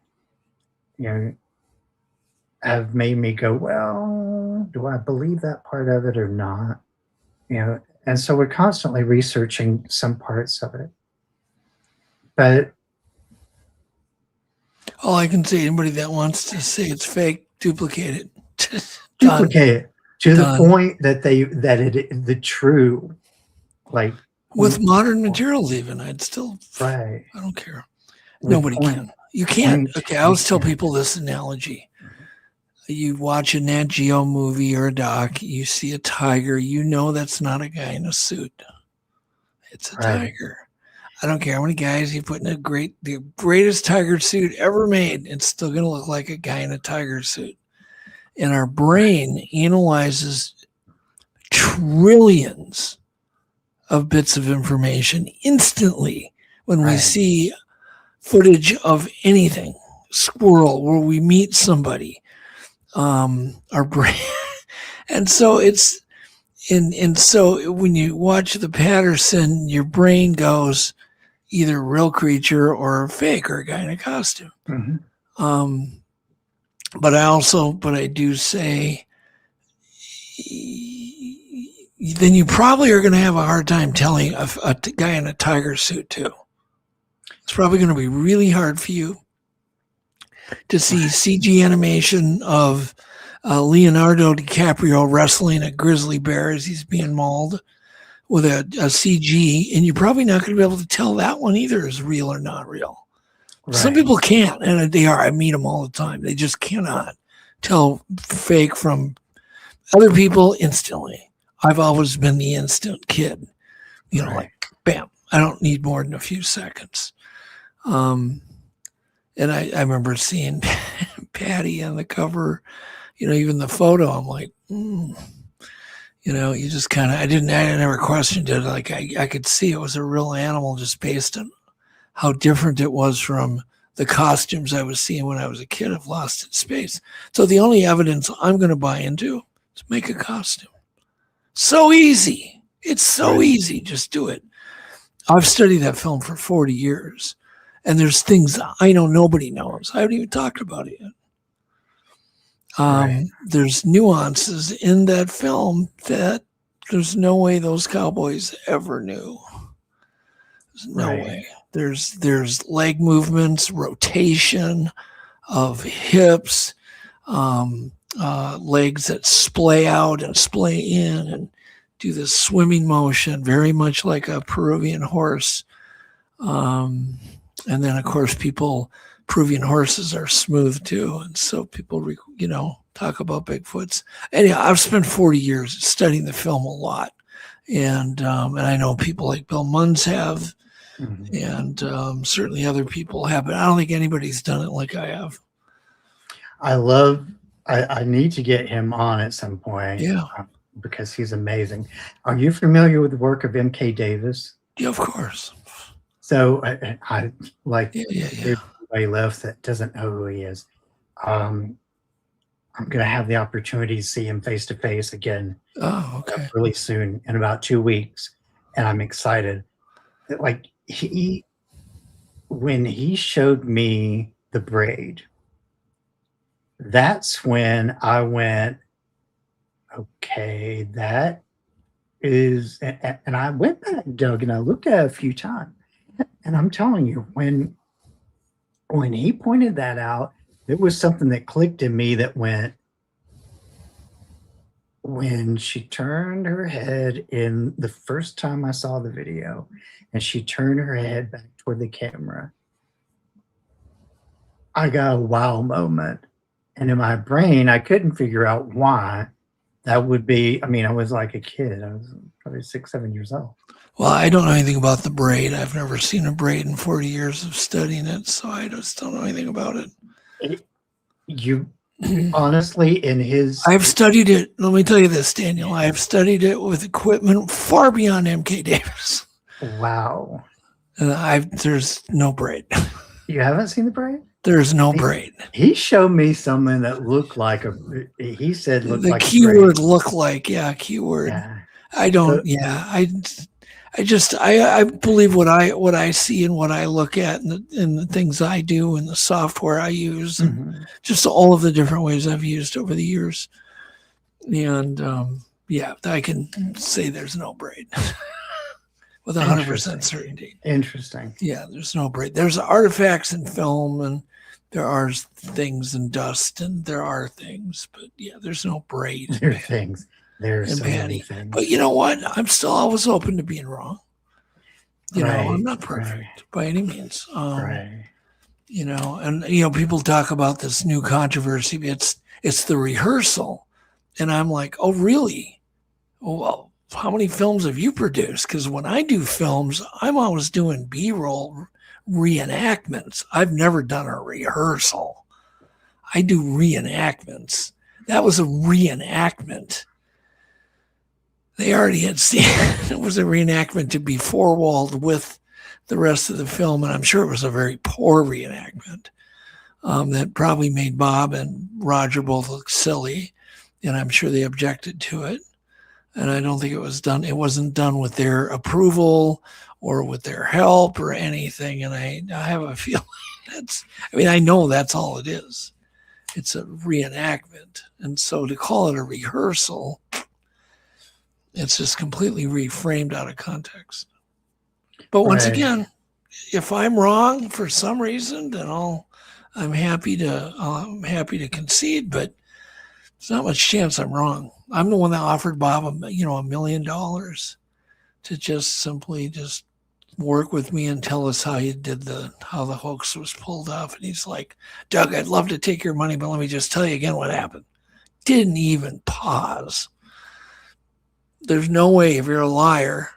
[SPEAKER 2] have made me go, well, do I believe that part of it or not? And so we're constantly researching some parts of it. But
[SPEAKER 3] all I can say, anybody that wants to say it's fake, duplicate it.
[SPEAKER 2] Duplicate it to the point that the true, like
[SPEAKER 3] with modern materials, even I'd still
[SPEAKER 2] right.
[SPEAKER 3] I don't care. Nobody can. You can't. Okay, I always tell people this analogy. You watch a Nat Geo movie or a doc, you see a tiger, that's not a guy in a suit. It's a tiger. I don't care how many guys you put in the greatest tiger suit ever made. It's still going to look like a guy in a tiger suit. And our brain analyzes trillions of bits of information instantly when we see footage of anything, squirrel, where we meet somebody, our brain. And so it's, and so when you watch the Patterson, your brain goes either real creature or fake or a guy in a costume.
[SPEAKER 2] Mm-hmm.
[SPEAKER 3] But I do say, then you probably are going to have a hard time telling a guy in a tiger suit too. It's probably going to be really hard for you to see CG animation of Leonardo DiCaprio wrestling a grizzly bear as he's being mauled with a CG, and you're probably not going to be able to tell that one either is real or not real. Right. Some people can't, and they are. I meet them all the time. They just cannot tell fake from other people instantly. I've always been the instant kid, like bam. I don't need more than a few seconds. And I remember seeing Patty on the cover, even the photo. I'm like, you just kind of. I never questioned it. Like I could see it was a real animal just based on how different it was from the costumes I was seeing when I was a kid of Lost in Space. So the only evidence I'm going to buy into is make a costume. So easy. It's so easy. Just do it. I've studied that film for 40 years, and there's things I know nobody knows. I haven't even talked about it yet. There's nuances in that film that there's no way those cowboys ever knew. There's no way. There's leg movements, rotation of hips, legs that splay out and splay in and do this swimming motion, very much like a Peruvian horse. And then, of course, Peruvian horses are smooth too. And so people, talk about Bigfoots. Anyhow, I've spent 40 years studying the film a lot. And I know people like Bill Munns have, and certainly other people have, but I don't think anybody's done it like I have.
[SPEAKER 2] I need to get him on at some point.
[SPEAKER 3] Yeah.
[SPEAKER 2] Because he's amazing. Are you familiar with the work of M.K. Davis?
[SPEAKER 3] Yeah, of course.
[SPEAKER 2] So I like everybody left that doesn't know who he is. I'm going to have the opportunity to see him face to face again.
[SPEAKER 3] Oh, okay.
[SPEAKER 2] Really soon, in about 2 weeks, and I'm excited. Like when he showed me the braid, that's when I went, okay, that is, and I went back, Doug, and I looked at it a few times, and I'm telling you, when he pointed that out, it was something that clicked in me that went, when she turned her head in the first time I saw the video, and she turned her head back toward the camera, I got a wow moment. And in my brain, I couldn't figure out why that would be. I mean, I was like a kid. I was probably 6, 7 years old.
[SPEAKER 3] Well, I don't know anything about the braid. I've never seen a braid in 40 years of studying it, so I just don't know anything about it.
[SPEAKER 2] You honestly, I've
[SPEAKER 3] studied it. Let me tell you this, Daniel. I have studied it with equipment far beyond M.K. Davis.
[SPEAKER 2] Wow.
[SPEAKER 3] And there's no braid.
[SPEAKER 2] You haven't seen the braid?
[SPEAKER 3] There's no braid.
[SPEAKER 2] He showed me something that looked like he said looked like
[SPEAKER 3] the keyword look like, keyword.
[SPEAKER 2] Yeah.
[SPEAKER 3] I don't, I believe what I see and what I look at and the things I do and the software I use and just all of the different ways I've used over the years. And I can say there's no braid with 100% certainty.
[SPEAKER 2] Interesting.
[SPEAKER 3] Yeah, there's no braid. There's artifacts in film and there are things in dust and there are things, but there's no braid.
[SPEAKER 2] There are things. There's so many things.
[SPEAKER 3] But you know what? I'm still always open to being wrong. You know, I'm not perfect by any means. You know, and people talk about this new controversy. It's the rehearsal, and I'm like, oh, really? Well, how many films have you produced? Because when I do films, I'm always doing B-roll reenactments. I've never done a rehearsal. I do reenactments. That was a reenactment. They already had seen it was a reenactment to be four-walled with the rest of the film, and I'm sure it was a very poor reenactment that probably made Bob and Roger both look silly, and I'm sure they objected to it. And I don't think it was done. It wasn't done with their approval or with their help or anything. And I have a feeling I know that's all it is. It's a reenactment. And so to call it a rehearsal, it's just completely reframed out of context. But once
[SPEAKER 2] Right.
[SPEAKER 3] again, if I'm wrong for some reason, then I'm happy to concede, but there's not much chance I'm wrong. I'm the one that offered Bob $1 million to just simply work with me and tell us how how the hoax was pulled off. And he's like, Doug, I'd love to take your money, but let me just tell you again what happened. Didn't even pause. There's no way, if you're a liar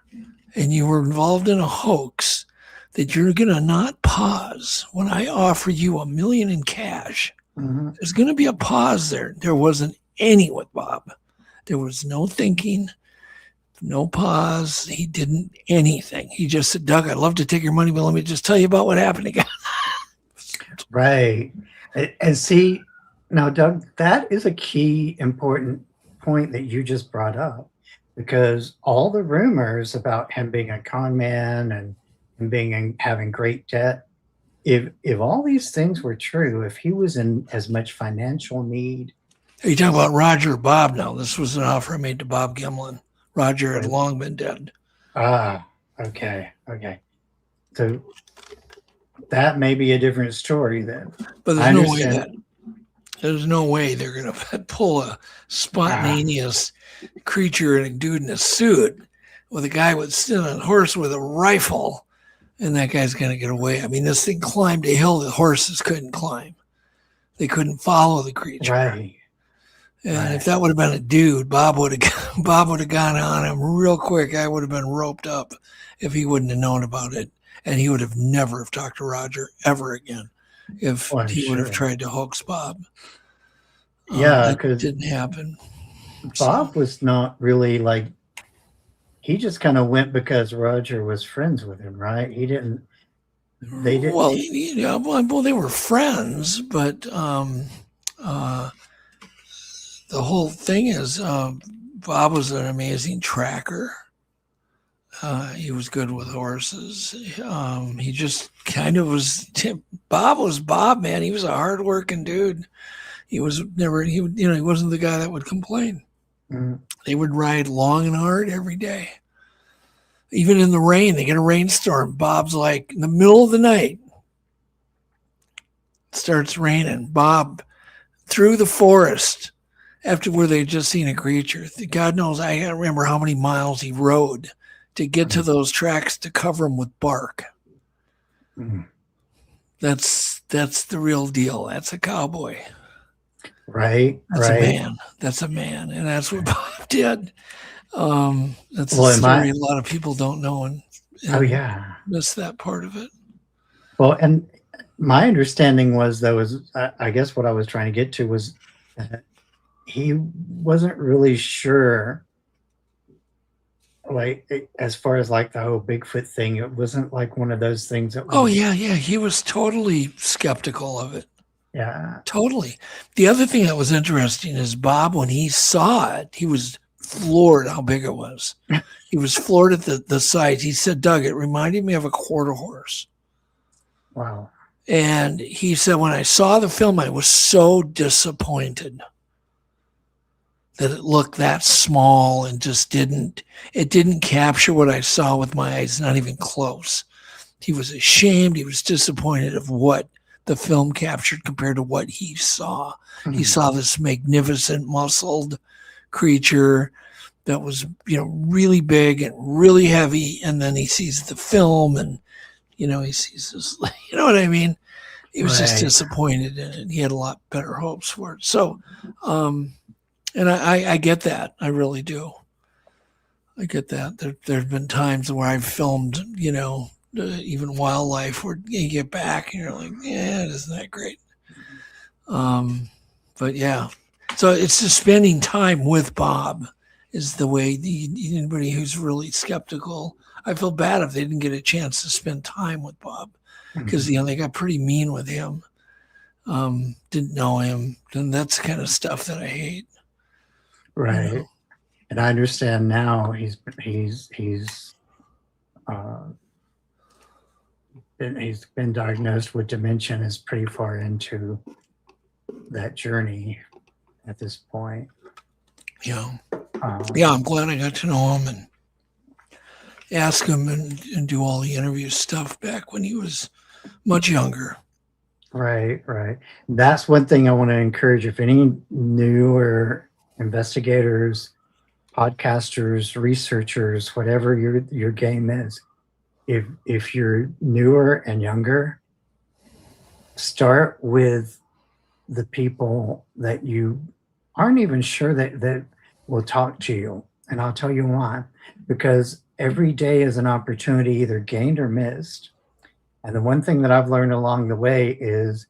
[SPEAKER 3] and you were involved in a hoax, that you're going to not pause when I offer you $1 million in cash.
[SPEAKER 2] Mm-hmm.
[SPEAKER 3] There's going to be a pause there. There wasn't any with Bob. There was no thinking, no pause. He didn't anything. He just said, Doug, I'd love to take your money, but let me just tell you about what happened again.
[SPEAKER 2] Right. And see, now, Doug, that is a key important point that you just brought up, because all the rumors about him being a con man and having great debt, if all these things were true, if he was in as much financial need.
[SPEAKER 3] Are you talking about Roger or Bob now? This was an offer I made to Bob Gimlin. Roger had long been dead.
[SPEAKER 2] Okay. So that may be a different story then.
[SPEAKER 3] But there's no way they're going to pull a spontaneous creature and a dude in a suit with a guy sitting on a horse with a rifle, and that guy's going to get away. I mean, this thing climbed a hill that horses couldn't climb. They couldn't follow the creature.
[SPEAKER 2] Right.
[SPEAKER 3] And if that would have been a dude, Bob would have gone on him real quick. I would have been roped up if he wouldn't have known about it. And he would have never have talked to Roger ever again if he would have tried to hoax Bob.
[SPEAKER 2] Yeah,
[SPEAKER 3] because it didn't happen.
[SPEAKER 2] Bob was not really like, he just kind of went because Roger was friends with him, right? They didn't.
[SPEAKER 3] Well, they were friends, but the whole thing is Bob was an amazing tracker. He was good with horses. He just kind of was. Bob was Bob, man. He was a hardworking dude. He wasn't the guy that would complain.
[SPEAKER 2] Mm-hmm.
[SPEAKER 3] They would ride long and hard every day. Even in the rain, they get a rainstorm. Bob's like, in the middle of the night, it starts raining. Bob, through the forest, after where they'd just seen a creature. God knows, I can't remember how many miles he rode to get to those tracks to cover them with bark.
[SPEAKER 2] Mm-hmm.
[SPEAKER 3] That's the real deal. That's a cowboy.
[SPEAKER 2] Right.
[SPEAKER 3] That's a man. That's a man. And that's what Bob did. That's a story a lot of people don't know and miss that part of it.
[SPEAKER 2] Well, and my understanding was I guess what I was trying to get to was he wasn't really sure, like, as far as like the whole Bigfoot thing. It wasn't like one of those things that was,
[SPEAKER 3] he was totally skeptical of it.
[SPEAKER 2] Yeah,
[SPEAKER 3] totally. The other thing that was interesting is Bob, when he saw it, he was floored how big it was. He was floored at the size. He said, Doug, it reminded me of a quarter horse.
[SPEAKER 2] Wow.
[SPEAKER 3] And he said, when I saw the film, I was so disappointed that it looked that small and just didn't capture what I saw with my eyes, not even close. He was ashamed. He was disappointed of what the film captured compared to what he saw. Mm-hmm. He saw this magnificent muscled creature that was, really big and really heavy. And then he sees the film and, he sees this, you know what I mean? He was just disappointed in it. He had a lot better hopes for it. So, and I get that. I really do. I get that. There's been times where I've filmed, even wildlife where you get back and you're like, yeah, isn't that great? But yeah, so it's just spending time with Bob is the way anybody who's really skeptical. I feel bad if they didn't get a chance to spend time with Bob because, they got pretty mean with him. Didn't know him. And that's the kind of stuff that I hate.
[SPEAKER 2] Right. And I understand now he's been diagnosed with dementia and is pretty far into that journey at this point.
[SPEAKER 3] Yeah. Yeah, I'm glad I got to know him and ask him and do all the interview stuff back when he was much younger.
[SPEAKER 2] Right. That's one thing I want to encourage. If any newer investigators, podcasters, researchers, whatever your game is, if you're newer and younger, start with the people that you aren't even sure that will talk to you. And I'll tell you why. Because every day is an opportunity either gained or missed. And the one thing that I've learned along the way is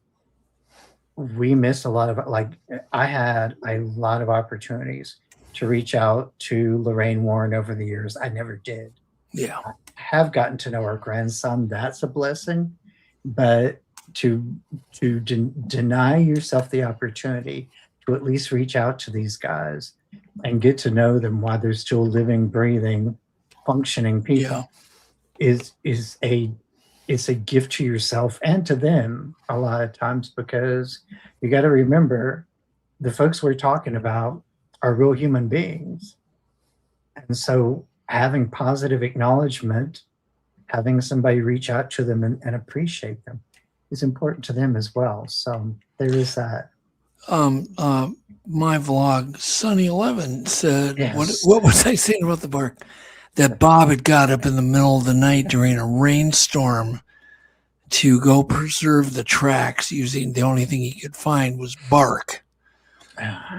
[SPEAKER 2] we miss a lot of, like, I had a lot of opportunities to reach out to Lorraine Warren over the years. I never did.
[SPEAKER 3] Yeah.
[SPEAKER 2] I have gotten to know her grandson. That's a blessing. But to deny yourself the opportunity to at least reach out to these guys and get to know them while they're still living, breathing, functioning people is it's a gift to yourself and to them a lot of times, because you got to remember the folks we're talking about are real human beings. And so having positive acknowledgement, having somebody reach out to them and appreciate them is important to them as well. So there is that.
[SPEAKER 3] My vlog, Sunny11, said,
[SPEAKER 2] Yes.
[SPEAKER 3] what was I saying about the bark? That Bob had got up in the middle of the night during a rainstorm to go preserve the tracks using the only thing he could find was bark,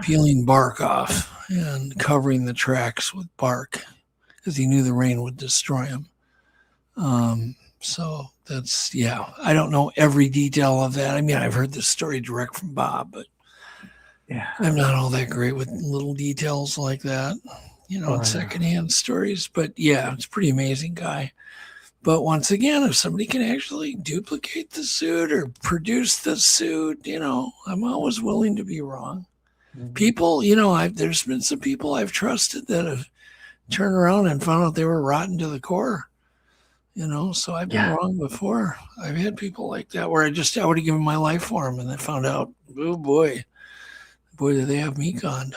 [SPEAKER 3] peeling bark off and covering the tracks with bark because he knew the rain would destroy them. So that's, I don't know every detail of that. I mean, I've heard this story direct from Bob, but I'm not all that great with little details like that, secondhand stories. But it's a pretty amazing guy. But once again, if somebody can actually duplicate the suit or produce the suit, I'm always willing to be wrong. Mm-hmm. People, there's been some people I've trusted that have turned around and found out they were rotten to the core. So I've been wrong before. I've had people like that where I would have given my life for them, and they found out, oh boy, did they have me conned.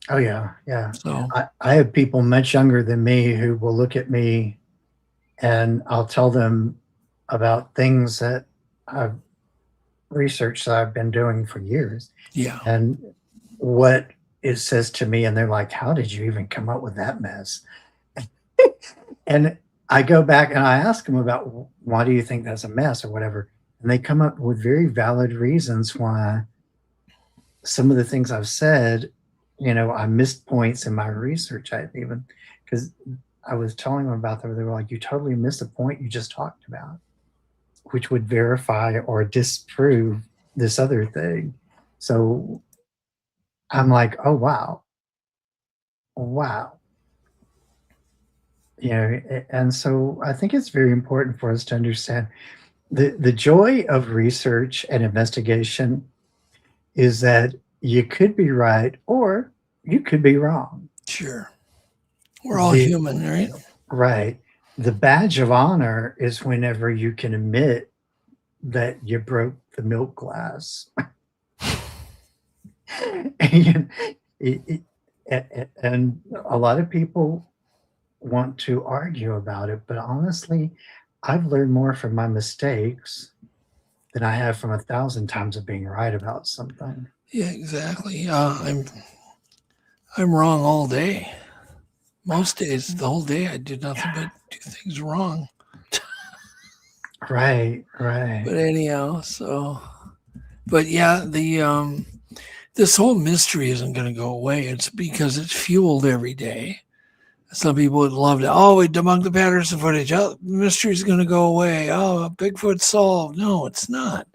[SPEAKER 2] Oh yeah.
[SPEAKER 3] So
[SPEAKER 2] I have people much younger than me who will look at me, and I'll tell them about things that I've researched that I've been doing for years.
[SPEAKER 3] Yeah.
[SPEAKER 2] And what it says to me, and they're like, "How did you even come up with that mess?" And I go back and I ask them about, why do you think that's a mess or whatever? And they come up with very valid reasons why some of the things I've said, I missed points in my research. Because I was telling them about them. They were like, you totally missed a point you just talked about, which would verify or disprove this other thing. So I'm like, oh, wow. And so I think it's very important for us to understand the joy of research and investigation is that you could be right or you could be wrong.
[SPEAKER 3] Sure. We're all human, right?
[SPEAKER 2] Right. The badge of honor is whenever you can admit that you broke the milk glass. And a lot of people want to argue about it, but honestly, I've learned more from my mistakes than I have from 1,000 times of being right about something.
[SPEAKER 3] Yeah, exactly. I'm wrong all day. Most days, the whole day, I do nothing but do things wrong.
[SPEAKER 2] Right.
[SPEAKER 3] But anyhow, this whole mystery isn't going to go away. It's because it's fueled every day. Some people would love to, we debunked the Patterson footage. Oh, the mystery's going to go away. Oh, Bigfoot solved. No, it's not.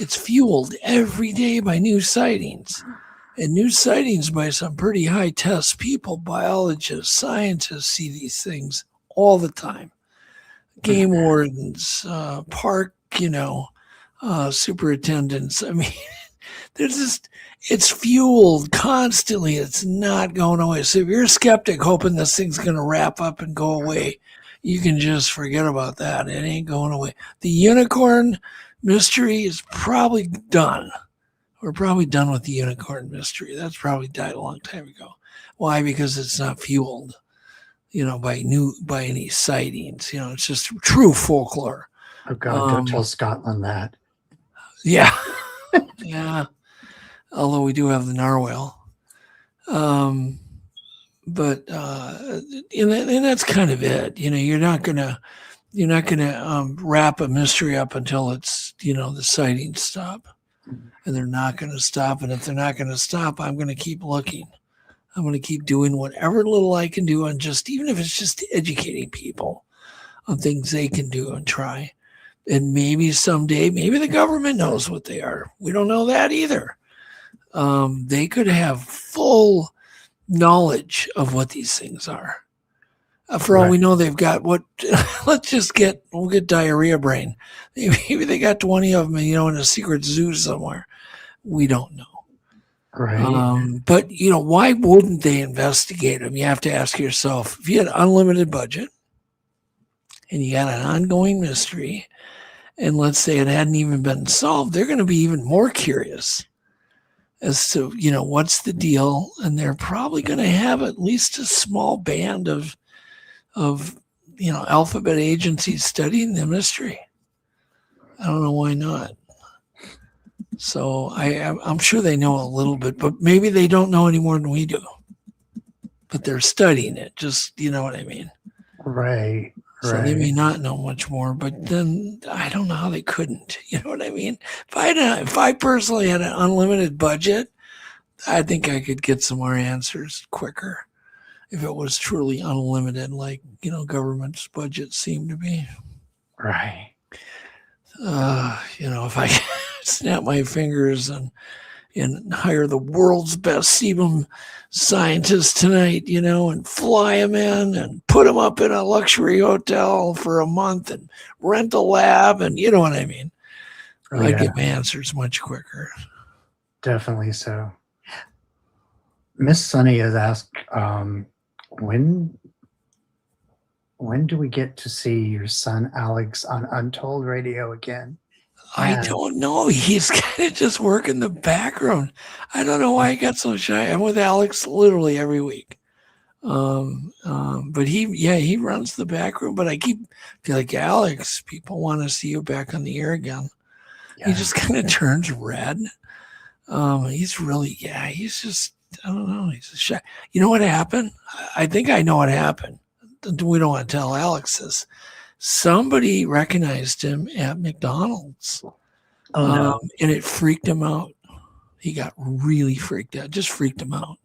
[SPEAKER 3] It's fueled every day by new sightings. And new sightings by some pretty high-test people, biologists, scientists see these things all the time. Game wardens, park, superintendents. I mean, it's fueled constantly. It's not going away. So if you're a skeptic hoping this thing's going to wrap up and go away, you can just forget about that. It ain't going away. The unicorn mystery is probably done, We're probably done with the unicorn mystery. That's probably died a long time ago. Why? Because it's not fueled, by any sightings. It's just true folklore.
[SPEAKER 2] Oh God, don't tell Scotland that.
[SPEAKER 3] Yeah. Yeah. Although we do have the narwhal. But and that's kind of it. You're not gonna wrap a mystery up until it's the sightings stop, and they're not gonna stop. And if they're not gonna stop, I'm gonna keep looking. I'm gonna keep doing whatever little I can do on even if it's just educating people on things they can do and try. And maybe someday, maybe the government knows what they are. We don't know that either. They could have full knowledge of what these things are. For all we know, they've got what? we'll get diarrhea brain. Maybe they got 20 of them, in a secret zoo somewhere. We don't know.
[SPEAKER 2] Right.
[SPEAKER 3] But why wouldn't they investigate them? You have to ask yourself, if you had unlimited budget and you got an ongoing mystery, and let's say it hadn't even been solved, they're going to be even more curious as to, what's the deal. And they're probably going to have at least a small band of alphabet agencies studying the mystery. I don't know why not. So I'm sure they know a little bit, but maybe they don't know any more than we do. But they're studying it, just, you know what I mean?
[SPEAKER 2] Right.
[SPEAKER 3] So they may not know much more, but then I don't know how they couldn't. You know what I mean? If I personally had an unlimited budget, I think I could get some more answers quicker if it was truly unlimited, like, government's budgets seem to be.
[SPEAKER 2] Right.
[SPEAKER 3] If I snap my fingers and hire the world's best sebum scientists tonight, and fly them in and put them up in a luxury hotel for a month and rent a lab, and you know what I mean? I'd get my answers much quicker.
[SPEAKER 2] Definitely so. Miss Sunny has asked, when do we get to see your son Alex on Untold Radio again?
[SPEAKER 3] I don't know. He's kind of just working the background. I don't know why he got so shy. I'm with Alex literally every week. But he runs the background. But I feel like, Alex, people want to see you back on the air again. Yeah. He just kind of turns red. He's just, I don't know. He's shy. You know what happened? I think I know what happened. We don't want to tell Alex this. Somebody recognized him at McDonald's.
[SPEAKER 2] Oh, no.
[SPEAKER 3] And it freaked him out. He got really freaked out. Just freaked him out.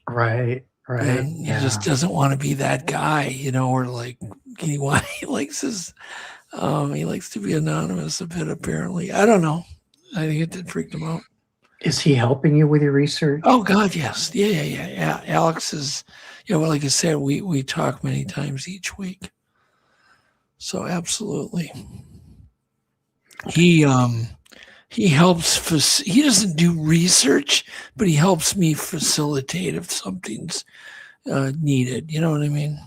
[SPEAKER 2] Right.
[SPEAKER 3] And he just doesn't want to be that guy, or like he likes he likes to be anonymous a bit, apparently. I don't know. I think it did freak him out.
[SPEAKER 2] Is he helping you with your research?
[SPEAKER 3] Oh God, yes. Yeah. Alex is, like I said, we talk many times each week. So absolutely. He helps, he doesn't do research, but he helps me facilitate if something's needed. You know what I mean?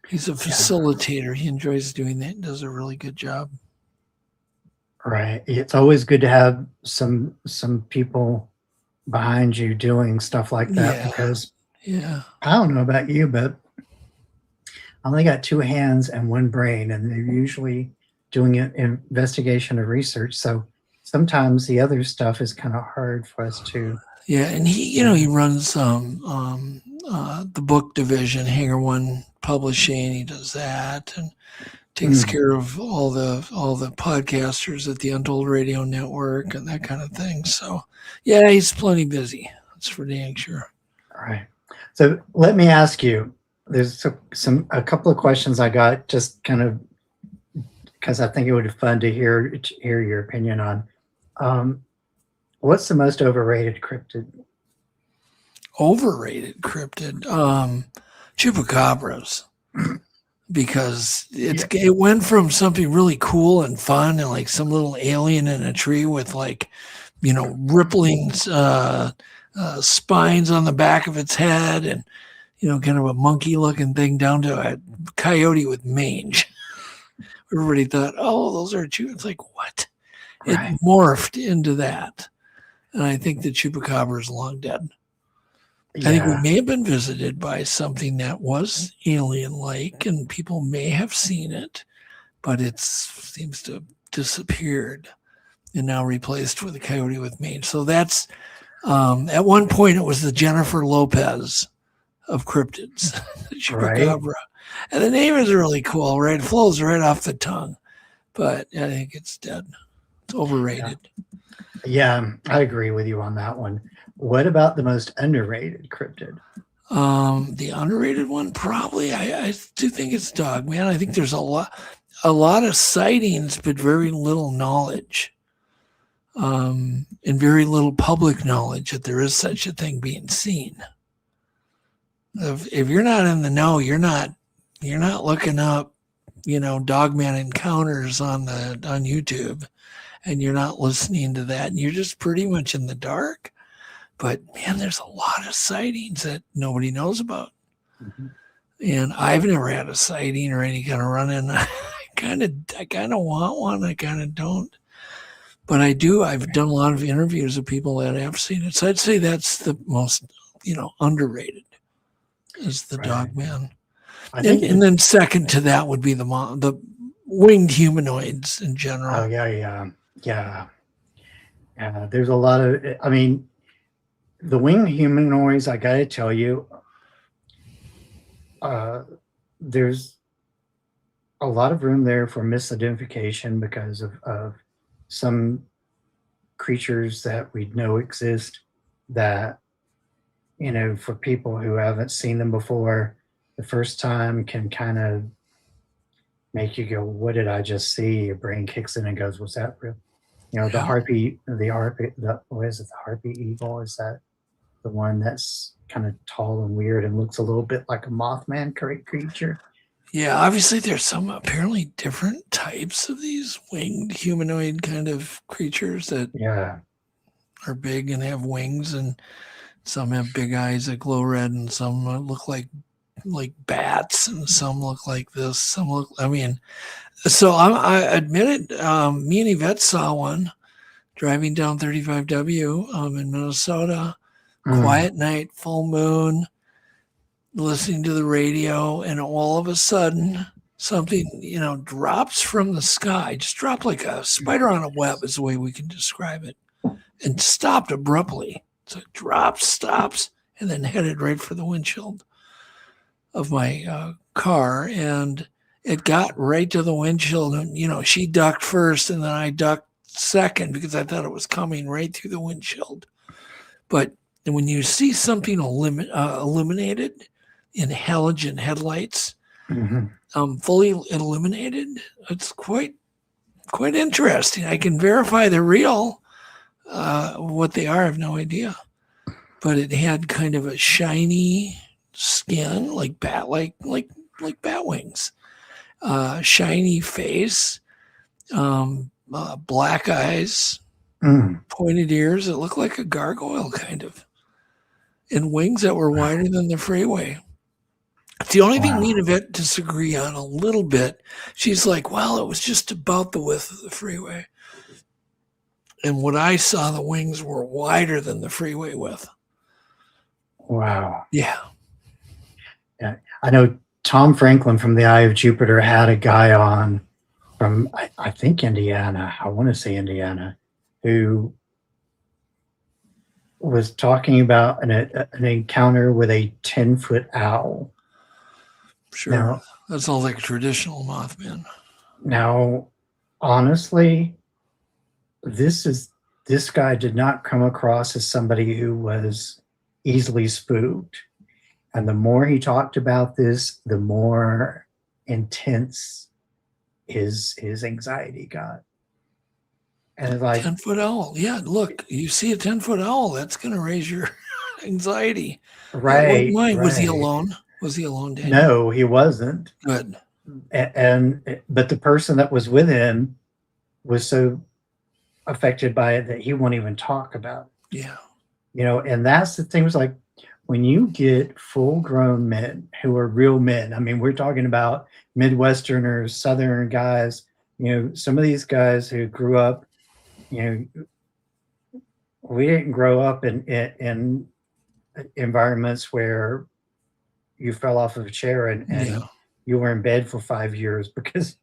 [SPEAKER 3] He's a facilitator. He enjoys doing that and does a really good job.
[SPEAKER 2] Right. It's always good to have some people behind you doing stuff like that, because I don't know about you, but I only got two hands and one brain, and they're usually doing an investigation or research. So sometimes the other stuff is kind of hard for us to.
[SPEAKER 3] Yeah, and he runs the book division, Hanger One Publishing. He does that and takes care of all the podcasters at the Untold Radio Network and that kind of thing. So yeah, he's plenty busy. That's for dang sure.
[SPEAKER 2] All right. So let me ask you. There's a couple of questions I got, just kind of because I think it would be fun to hear your opinion on. What's the most overrated cryptid?
[SPEAKER 3] Overrated cryptid, chupacabras, because it went from something really cool and fun and like some little alien in a tree with rippling spines on the back of its head and kind of a monkey looking thing, down to a coyote with mange. Everybody thought, oh, those are chupacabras. It's like, what? It
[SPEAKER 2] Right.
[SPEAKER 3] morphed into that. And I think the chupacabra is long dead. I think we
[SPEAKER 2] Yeah.
[SPEAKER 3] may have been visited by something that was alien-like, and people may have seen it, but it seems to have disappeared and now replaced with a coyote with mange. So that's at one point it was the Jennifer Lopez of cryptids, the
[SPEAKER 2] Right.
[SPEAKER 3] chupacabra, and the name is really cool. Right, it flows right off the tongue, but I think it's dead. It's overrated.
[SPEAKER 2] Yeah, I agree with you on that one. What about the most underrated cryptid?
[SPEAKER 3] The underrated one, probably. I do think it's Dogman. I think there's a lot of sightings, but very little knowledge, and very little public knowledge that there is such a thing being seen. If you're not in the know, you're not looking up, Dogman encounters on YouTube, and you're not listening to that, and you're just pretty much in the dark. But man, there's a lot of sightings that nobody knows about.
[SPEAKER 2] Mm-hmm.
[SPEAKER 3] And I've never had a sighting or any kind of run-in. I kind of want one. I kind of don't. But I do. I've done a lot of interviews with people that have seen it. So I'd say that's the most, underrated, is the
[SPEAKER 2] Right.
[SPEAKER 3] Dogman.
[SPEAKER 2] And
[SPEAKER 3] then second to that would be the winged humanoids in general.
[SPEAKER 2] oh yeah. There's a lot of. I mean, the winged humanoids. I got to tell you, there's a lot of room there for misidentification because of some creatures that we know exist that, for people who haven't seen them before, the first time can kind of make you go, what did I just see? Your brain kicks in and goes, was that real? The harpy, what is it? The harpy eagle? Is that the one that's kind of tall and weird and looks a little bit like a Mothman creature?
[SPEAKER 3] Yeah, obviously there's some apparently different types of these winged humanoid kind of creatures that are big and have wings, and some have big eyes that glow red, and some look like bats, and some look like this. So I admit it. Me and Yvette saw one driving down 35W in Minnesota. Quiet night, full moon, listening to the radio, and all of a sudden something, drops from the sky, just dropped like a spider on a web is the way we can describe it, and stopped abruptly. So it drops, stops, and then headed right for the windshield of my car. And it got right to the windshield, and, she ducked first, and then I ducked second because I thought it was coming right through the windshield. But when you see something illuminated in halogen headlights, fully illuminated, it's quite interesting. I can verify they're real. What they are, I have no idea. But it had kind of a shiny skin, like bat wings, shiny face, black eyes, pointed ears. It looked like a gargoyle kind of, and wings that were wider than the freeway. It's the only thing me and Yvette disagree on a little bit. She's like, well, it was just about the width of the freeway. And what I saw, the wings were wider than the freeway width.
[SPEAKER 2] Wow.
[SPEAKER 3] Yeah.
[SPEAKER 2] I know Tom Franklin from the Eye of Jupiter had a guy on from, I think, Indiana. I want to say Indiana, who was talking about an encounter with a 10-foot owl.
[SPEAKER 3] Sure.
[SPEAKER 2] Now,
[SPEAKER 3] that sounds like a traditional Mothman.
[SPEAKER 2] Now, honestly, this guy did not come across as somebody who was easily spooked. And the more he talked about this, the more intense his anxiety got. And it's like
[SPEAKER 3] 10-foot owl. Yeah, look, you see a 10-foot owl, that's going to raise your anxiety.
[SPEAKER 2] right.
[SPEAKER 3] Was he alone? Was he alone, Daniel?
[SPEAKER 2] No, he wasn't.
[SPEAKER 3] Good.
[SPEAKER 2] But the person that was with him was so affected by it that he won't even talk about it.
[SPEAKER 3] Yeah.
[SPEAKER 2] And that's the thing. Was like, when you get full-grown men who are real men, I mean, we're talking about Midwesterners, Southern guys, some of these guys who grew up you know, we didn't grow up in environments where you fell off of a chair and you were in bed for 5 years because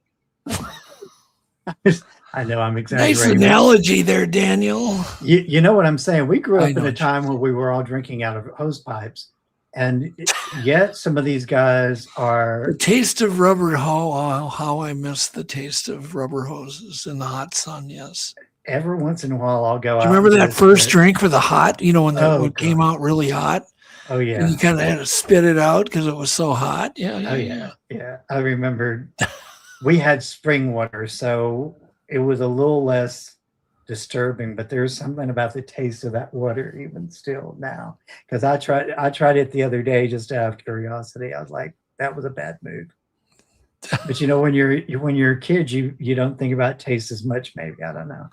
[SPEAKER 2] I know I'm
[SPEAKER 3] Nice
[SPEAKER 2] exaggerating.
[SPEAKER 3] analogy there, Daniel.
[SPEAKER 2] You know what I'm saying? We grew
[SPEAKER 3] I
[SPEAKER 2] up
[SPEAKER 3] know
[SPEAKER 2] in a
[SPEAKER 3] what you're
[SPEAKER 2] time where we were all drinking out of hose pipes, and yet some of these guys are.
[SPEAKER 3] The taste of rubber, how I miss the taste of rubber hoses in the hot sun. Yes.
[SPEAKER 2] Every once in a while, I'll go
[SPEAKER 3] Do you
[SPEAKER 2] out.
[SPEAKER 3] remember
[SPEAKER 2] and
[SPEAKER 3] that
[SPEAKER 2] visit
[SPEAKER 3] first
[SPEAKER 2] it.
[SPEAKER 3] drink for the hot? You know, when
[SPEAKER 2] Oh,
[SPEAKER 3] it came
[SPEAKER 2] God.
[SPEAKER 3] out really hot,
[SPEAKER 2] Oh
[SPEAKER 3] and
[SPEAKER 2] yeah.
[SPEAKER 3] you kind of had to spit it out because it was so hot. Yeah,
[SPEAKER 2] Oh yeah. Yeah. I remember we had spring water, so it was a little less disturbing, but there's something about the taste of that water even still now. Because I tried it the other day just out of curiosity. I was like, that was a bad move. But you know, when you're a kid, you don't think about taste as much. Maybe I don't know.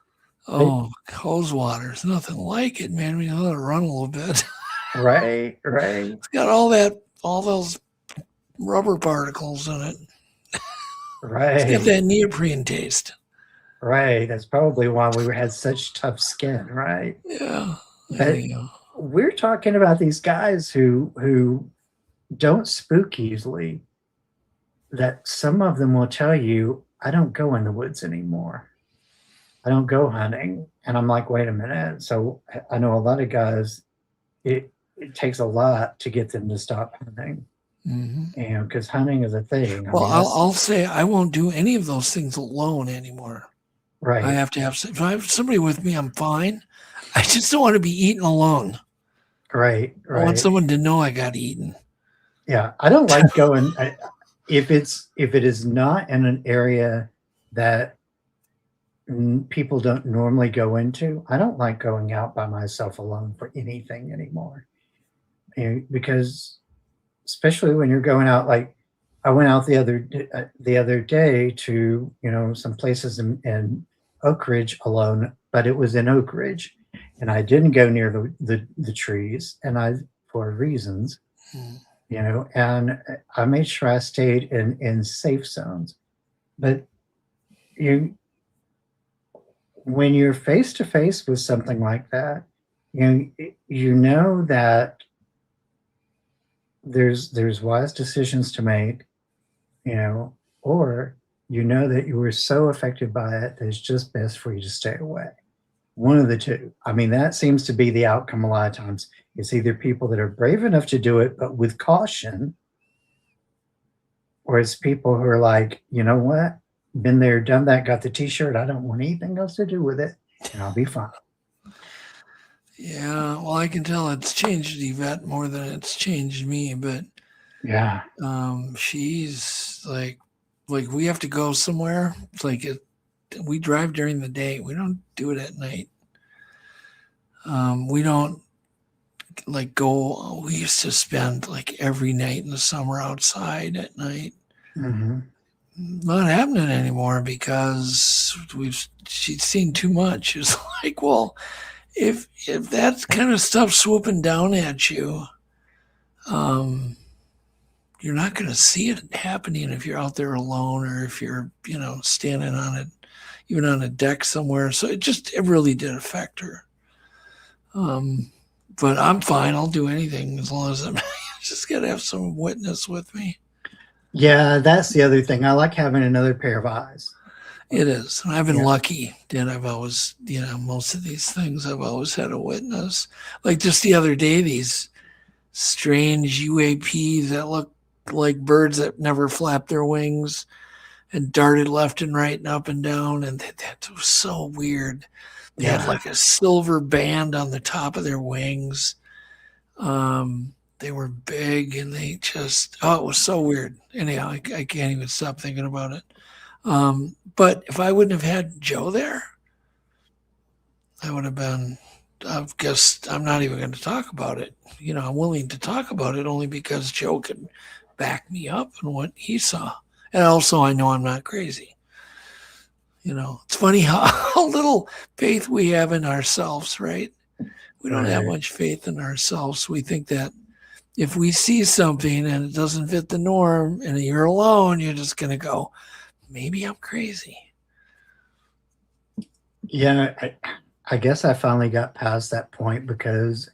[SPEAKER 3] Oh, hose water is nothing like it, man. We let it run a little bit.
[SPEAKER 2] Right.
[SPEAKER 3] It's got all those rubber particles in it. It's got
[SPEAKER 2] Right.
[SPEAKER 3] that neoprene taste.
[SPEAKER 2] Right. That's probably why we had such tough skin, right?
[SPEAKER 3] Yeah.
[SPEAKER 2] But we're talking about these guys who don't spook easily. That some of them will tell you, I don't go in the woods anymore. I don't go hunting. And I'm like, wait a minute. So I know a lot of guys, it takes a lot to get them to stop hunting.
[SPEAKER 3] Mm-hmm.
[SPEAKER 2] You know, because hunting is a thing.
[SPEAKER 3] Well, I'll say I won't do any of those things alone anymore.
[SPEAKER 2] Right.
[SPEAKER 3] I have to have, if I have somebody with me, I'm fine. I just don't want to be eaten alone.
[SPEAKER 2] Right.
[SPEAKER 3] I want someone to know I got eaten.
[SPEAKER 2] Yeah. I don't like going, if it is not in an area that people don't normally go into, I don't like going out by myself alone for anything anymore. Because especially when you're going out, like I went out the other day to, you know, some places in Oak Ridge alone, but it was in Oak Ridge, and I didn't go near the trees, and for reasons, you know, and I made sure I stayed in safe zones. But when you're face to face with something like that, you know that there's wise decisions to make, you know, or you know that you were so affected by it that it's just best for you to stay away. One of the two. I mean, that seems to be the outcome a lot of times. It's either people that are brave enough to do it, but with caution, or it's people who are like, you know what, been there, done that, got the t-shirt, I don't want anything else to do with it, and I'll be fine.
[SPEAKER 3] Yeah, well, I can tell it's changed Yvette more than it's changed me, but
[SPEAKER 2] yeah,
[SPEAKER 3] she's like we have to go somewhere. It's like we drive during the day. We don't do it at night. We don't like go. We used to spend like every night in the summer outside at night.
[SPEAKER 2] mm-hmm.
[SPEAKER 3] Not happening anymore because she'd seen too much. It's like, well, if that kind of stuff swooping down at you, you're not going to see it happening if you're out there alone, or if you're, you know, standing on it, even on a deck somewhere. So it really did affect her. But I'm fine. I'll do anything as long as I'm just got to have some witness with me.
[SPEAKER 2] Yeah, that's the other thing. I like having another pair of eyes.
[SPEAKER 3] It is. And I've been lucky that I've always, you know, most of these things I've always had a witness. Like just the other day, these strange UAPs that look like birds that never flap their wings and darted left and right and up and down. And that was so weird. They had like a silver band on the top of their wings. They were big, and they just, it was so weird. Anyhow, I can't even stop thinking about it. But if I wouldn't have had Joe there, I would have been, I guess I'm not even going to talk about it. You know, I'm willing to talk about it only because Joe can back me up in what he saw. And also I know I'm not crazy. You know, it's funny how little faith we have in ourselves, right? We don't have much faith in ourselves. We think that if we see something and it doesn't fit the norm and you're alone, you're just going to go, maybe I'm crazy.
[SPEAKER 2] Yeah, I guess I finally got past that point because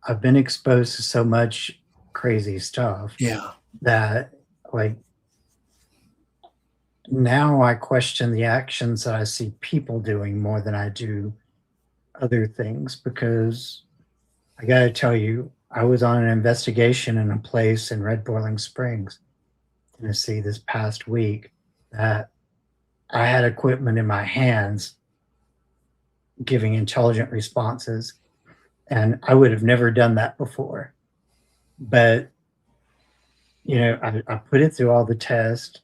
[SPEAKER 2] I've been exposed to so much crazy stuff
[SPEAKER 3] Yeah.
[SPEAKER 2] that, like, now I question the actions that I see people doing more than I do other things. Because I got to tell you, I was on an investigation in a place in Red Boiling Springs, Tennessee, this past week that I had equipment in my hands giving intelligent responses, and I would have never done that before. But I put it through all the tests.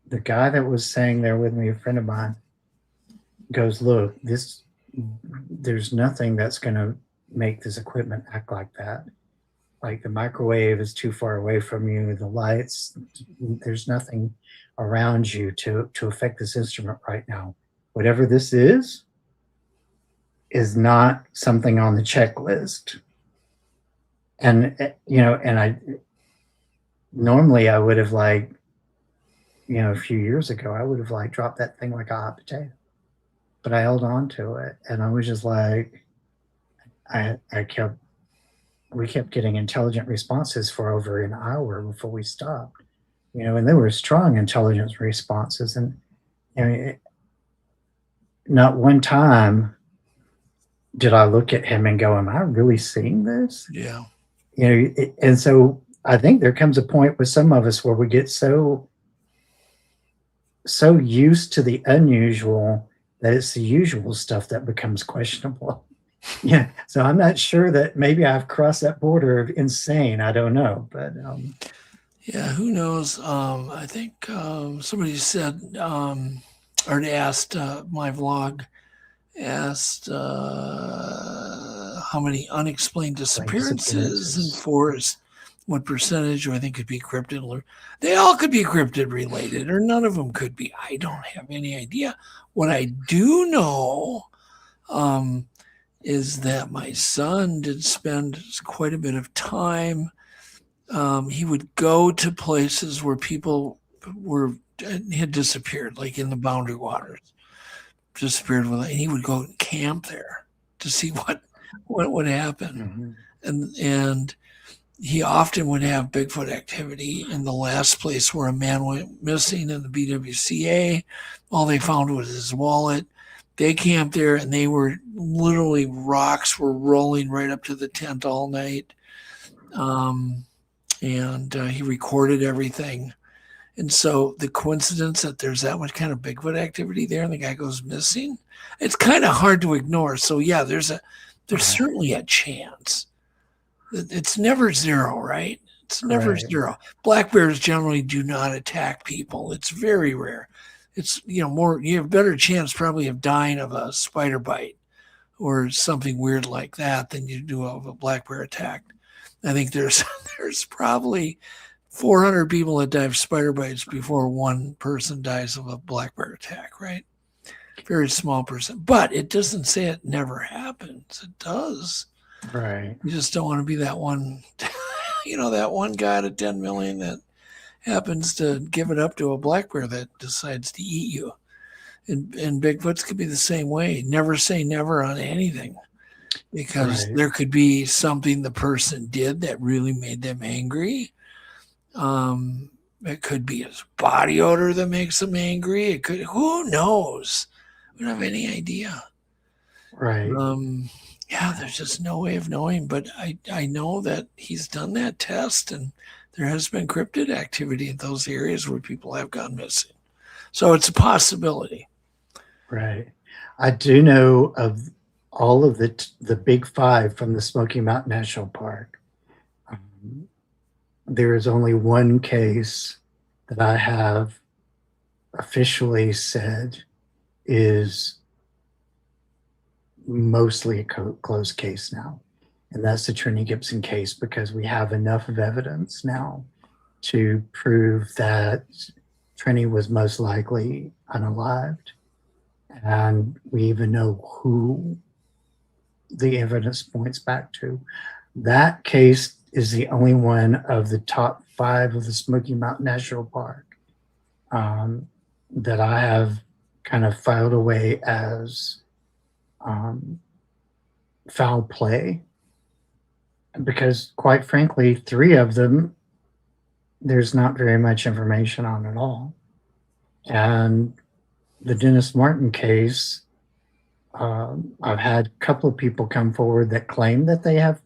[SPEAKER 2] The guy that was staying there with me, a friend of mine, goes, "Look, there's nothing that's going to make this equipment act like that. Like, the microwave is too far away from you, the lights, there's nothing around you to affect this instrument right now. Whatever this is not something on the checklist." And and I normally I would have, like, a few years ago, I would have, like, dropped that thing like a hot potato. But I held on to it, and I was just like, I kept we kept getting intelligent responses for over an hour before we stopped. And they were strong intelligence responses, and I mean, not one time did I look at him and go, "Am I really seeing this?"
[SPEAKER 3] Yeah.
[SPEAKER 2] And so I think there comes a point with some of us where we get so used to the unusual that it's the usual stuff that becomes questionable. Yeah. So I'm not sure that maybe I've crossed that border of insane. I don't know, but
[SPEAKER 3] Yeah, who knows? I think somebody said, or they asked my vlog, asked how many unexplained disappearances in forests, what percentage, or I think could be cryptid. They all could be cryptid related, or none of them could be. I don't have any idea. What I do know is that my son did spend quite a bit of time. He would go to places where people had disappeared, like in the boundary waters, disappeared with, and he would go and camp there to see what would happen. And he often would have Bigfoot activity. In the last place where a man went missing in the BWCA, all they found was his wallet. They camped there, and they were literally, rocks were rolling right up to the tent all night. And he recorded everything. And so the coincidence that there's that much kind of Bigfoot activity there and the guy goes missing, it's kind of hard to ignore. So yeah, there's certainly a chance. It's never zero, right? It's never zero. Black bears generally do not attack people. It's very rare. It's, more, you have a better chance probably of dying of a spider bite or something weird like that than you do of a black bear attack. I think there's probably 400 people that die of spider bites before one person dies of a black bear attack, right? Very small percent. But it doesn't say it never happens. It does.
[SPEAKER 2] Right.
[SPEAKER 3] You just don't want to be that one, that one guy out of 10 million that happens to give it up to a black bear that decides to eat you. And Bigfoots could be the same way. Never say never on anything. Because there could be something the person did that really made them angry. It could be his body odor that makes them angry. It could, who knows? We don't have any idea.
[SPEAKER 2] Right.
[SPEAKER 3] Yeah, there's just no way of knowing. But I know that he's done that test, and there has been cryptid activity in those areas where people have gone missing. So it's a possibility.
[SPEAKER 2] Right. I do know of all of the big five from the Smoky Mountain National Park. There is only one case that I have officially said is mostly a closed case now. And that's the Trini Gibson case, because we have enough of evidence now to prove that Trini was most likely unalived. And we even know who the evidence points back to. That case is the only one of the top 5 of the Smoky Mountain National Park that I have kind of filed away as foul play, because quite frankly, 3 of them, there's not very much information on at all. And the Dennis Martin case, I've had a couple of people come forward that claim that they have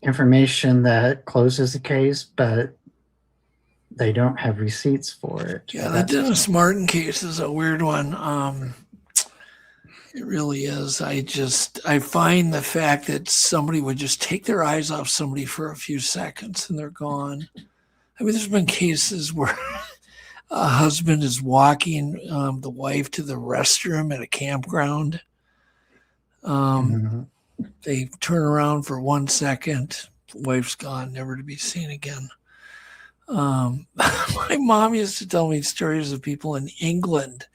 [SPEAKER 2] information that closes the case, but they don't have receipts for it.
[SPEAKER 3] Yeah, the Dennis Martin case is a weird one. It really is. I find the fact that somebody would just take their eyes off somebody for a few seconds and they're gone. I mean, there's been cases where a husband is walking the wife to the restroom at a campground. They turn around for 1 second, the wife's gone, never to be seen again. My mom used to tell me stories of people in England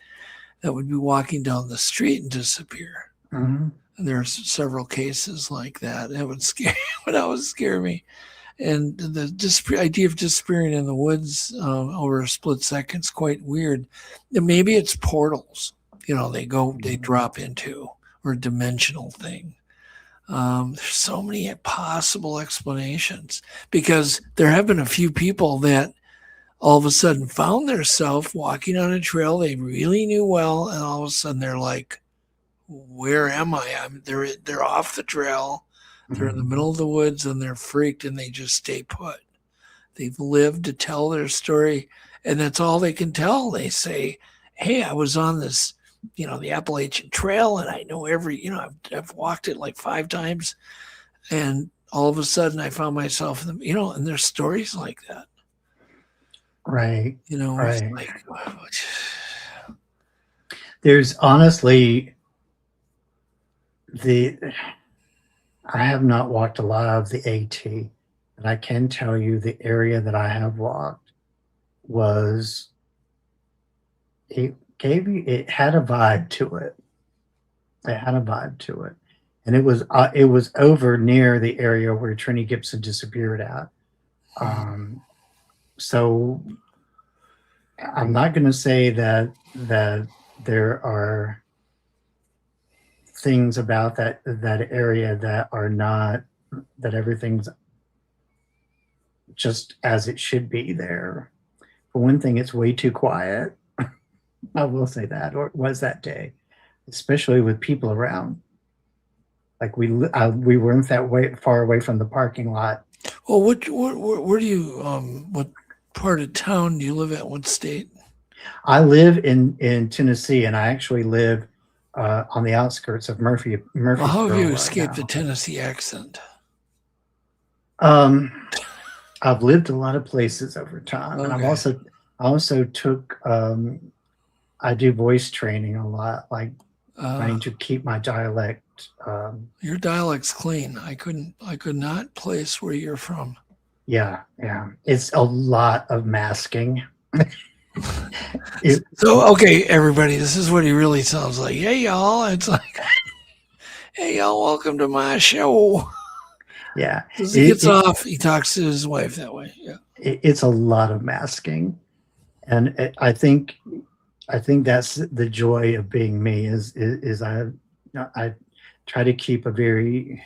[SPEAKER 3] that would be walking down the street and disappear. And there's several cases like that. It would scare me. And the idea of disappearing in the woods over a split second is quite weird. And maybe it's portals, they drop into, or a dimensional thing. There's so many possible explanations, because there have been a few people that all of a sudden found themselves walking on a trail they really knew well, and all of a sudden they're like, "Where am I?" They're off the trail, they're in the middle of the woods, and they're freaked, and they just stay put. They've lived to tell their story, and that's all they can tell. They say, "Hey, I was on this, the Appalachian Trail, and I know I've walked it like 5 times, and all of a sudden I found myself in the, and there's stories like that."
[SPEAKER 2] Right. Right.
[SPEAKER 3] Like,
[SPEAKER 2] there's honestly I have not walked a lot of the AT, but I can tell you the area that I have walked it had a vibe to it. It had a vibe to it. And it was over near the area where Trini Gibson disappeared at. So I'm not going to say that there are things about that area that are not, that everything's just as it should be there. For one thing, it's way too quiet. I will say that, or it was that day, especially with people around. Like we weren't that far away from the parking lot.
[SPEAKER 3] Well, where do you what part of town do you live at? What state?
[SPEAKER 2] I live in Tennessee, and I actually live on the outskirts of Murphy.
[SPEAKER 3] Well, how have you escaped the Tennessee accent?
[SPEAKER 2] I've lived a lot of places over time, and I also took I do voice training a lot, like trying to keep my dialect.
[SPEAKER 3] Your dialect's clean. I could not place where you're from.
[SPEAKER 2] Yeah. It's a lot of masking.
[SPEAKER 3] So, okay, everybody, this is what he really sounds like. Hey, y'all. It's like, hey, y'all, welcome to my show.
[SPEAKER 2] Yeah.
[SPEAKER 3] As he gets off, he talks to his wife that way. Yeah.
[SPEAKER 2] It's a lot of masking. And I think that's the joy of being me is I try to keep a very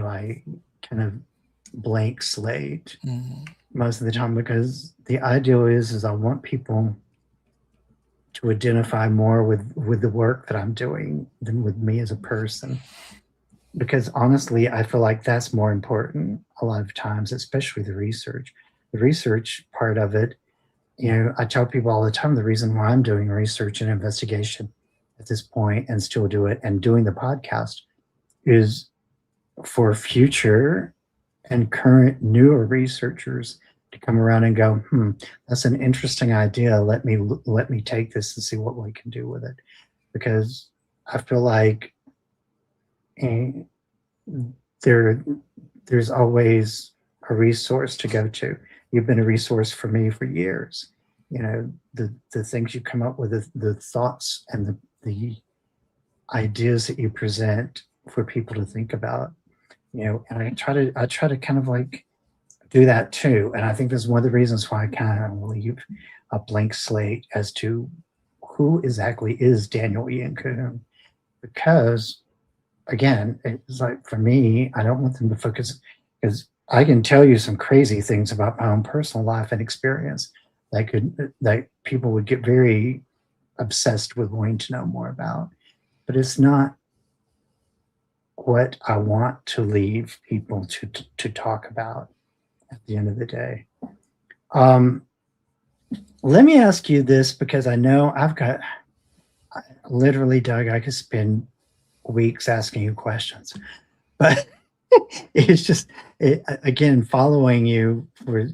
[SPEAKER 2] like kind of blank slate most of the time, because the ideal is I want people to identify more with the work that I'm doing than with me as a person. Because honestly, I feel like that's more important a lot of times, especially the research. The research part of it, I tell people all the time, the reason why I'm doing research and investigation at this point and still do it and doing the podcast is for future and current newer researchers to come around and go, that's an interesting idea. Let me take this and see what we can do with it. Because I feel like there's always a resource to go to. You've been a resource for me for years. The things you come up with, the thoughts and the ideas that you present for people to think about. And I try to kind of like do that too. And I think that's one of the reasons why I kind of leave a blank slate as to who exactly is Daniel Ian Cahoon? Because again, it's like for me, I don't want them to focus because I can tell you some crazy things about my own personal life and experience that people would get very obsessed with wanting to know more about. But it's not what I want to leave people to talk about at the end of the day. Let me ask you this because I know literally, Doug, I could spend weeks asking you questions, but it's just again following you for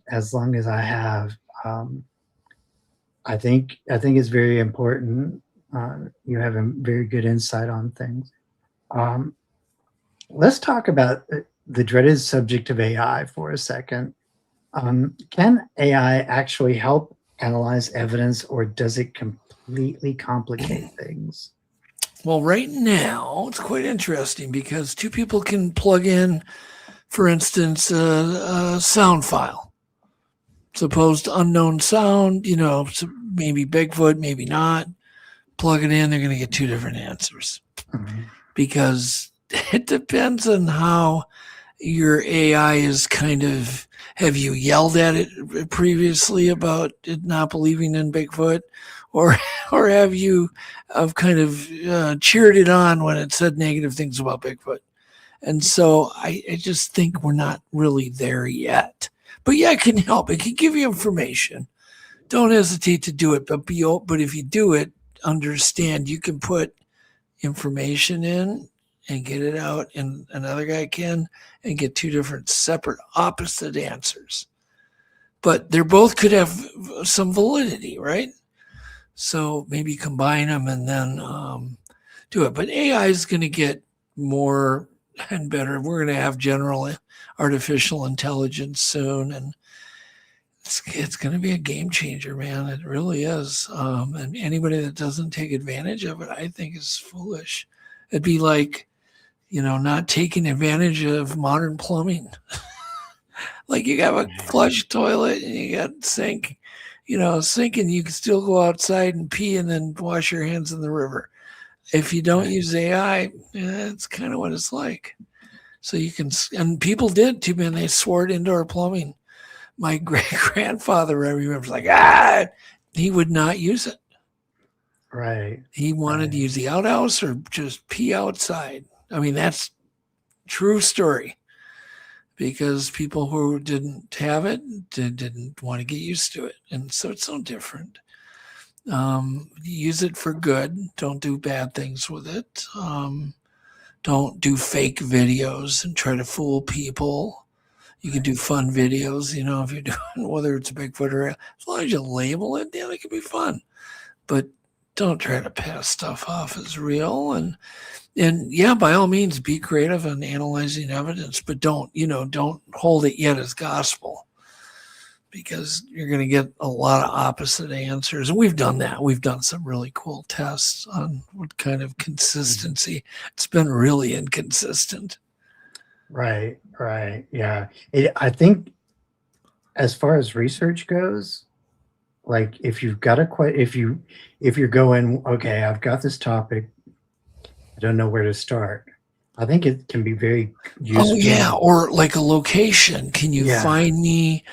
[SPEAKER 2] as long as I have. I think it's very important. You have a very good insight on things. Let's talk about the dreaded subject of AI for a second. Can AI actually help analyze evidence, or does it completely complicate things?
[SPEAKER 3] Well, right now it's quite interesting because two people can plug in, for instance, a sound file, supposed unknown sound, maybe Bigfoot, maybe not. Plug it in, they're going to get two different answers because it depends on how your AI is kind of. Have you yelled at it previously about it not believing in Bigfoot, or have you kind of cheered it on when it said negative things about Bigfoot? And so I just think we're not really there yet. But yeah, it can help. It can give you information. Don't hesitate to do it. But if you do it, understand you can put information in and get it out, and another guy can, and get two different separate opposite answers. But they both could have some validity, right? So maybe combine them and then do it. But AI is going to get more and better. We're going to have general artificial intelligence soon, and it's going to be a game changer, man. It really is. And anybody that doesn't take advantage of it, I think, is foolish. It'd be like, not taking advantage of modern plumbing. Like you got a flush toilet and you got sink, sink, and you can still go outside and pee and then wash your hands in the river. If you don't use AI, it's kind of what it's like. So you can, and people did too, man. They swore at indoor plumbing. My great grandfather, I remember, was like, he would not use it.
[SPEAKER 2] Right.
[SPEAKER 3] He wanted to use the outhouse or just pee outside. I mean, that's true story, because people who didn't have it didn't want to get used to it. And so it's so different. Use it for good. Don't do bad things with it. Don't do fake videos and try to fool people. You can do fun videos, if you're doing, whether it's Bigfoot or, as long as you label it, it can be fun. But don't try to pass stuff off as real. And yeah, by all means, be creative in analyzing evidence, but don't hold it yet as gospel, because you're going to get a lot of opposite answers. And we've done that. We've done some really cool tests on what kind of consistency. It's been really inconsistent.
[SPEAKER 2] Right. Yeah. I think as far as research goes, like if you've got if you're going, okay, I've got this topic, I don't know where to start. I think it can be very useful.
[SPEAKER 3] Oh yeah, or like a location. Can you find me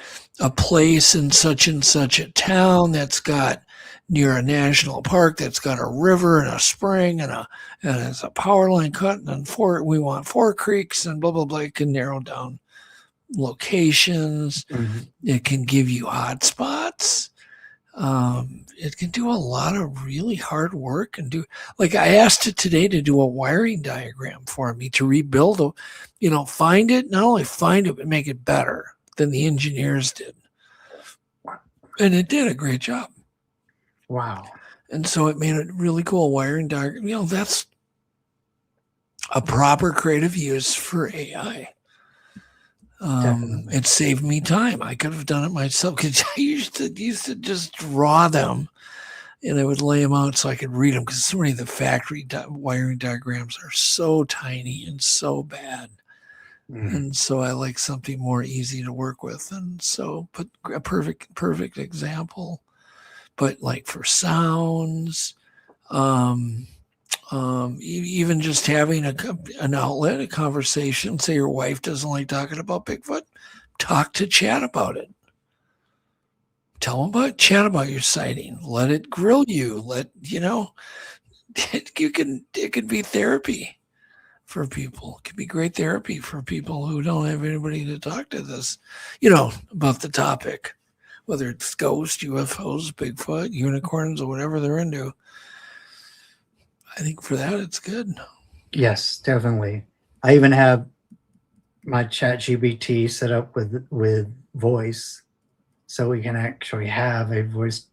[SPEAKER 3] a place in such and such a town that's got near a national park that's got a river and a spring and it's a power line cut, and we want 4 creeks and blah blah blah. It can narrow down locations.
[SPEAKER 2] Mm-hmm.
[SPEAKER 3] It can give you hot spots. It can do a lot of really hard work and like I asked it today to do a wiring diagram for me to rebuild find it, not only find it, but make it better than the engineers did. And it did a great job.
[SPEAKER 2] Wow.
[SPEAKER 3] And so it made a really cool wiring diagram. That's a proper creative use for AI. It saved me time. I could have done it myself, because I used to just draw them, and I would lay them out so I could read them, because so many of the factory wiring diagrams are so tiny and so bad. And so I like something more easy to work with. And so, but a perfect example. but like for sounds, even just having an outlet, a conversation. Say your wife doesn't like talking about Bigfoot, talk to Chad about it. Tell him chat about your sighting. Let it grill you. It can be therapy for people. It can be great therapy for people who don't have anybody to talk to about the topic, whether it's ghosts, UFOs, Bigfoot, unicorns, or whatever they're into. I think for that, it's good.
[SPEAKER 2] Yes, definitely. I even have my ChatGPT set up with voice, so we can actually have a voice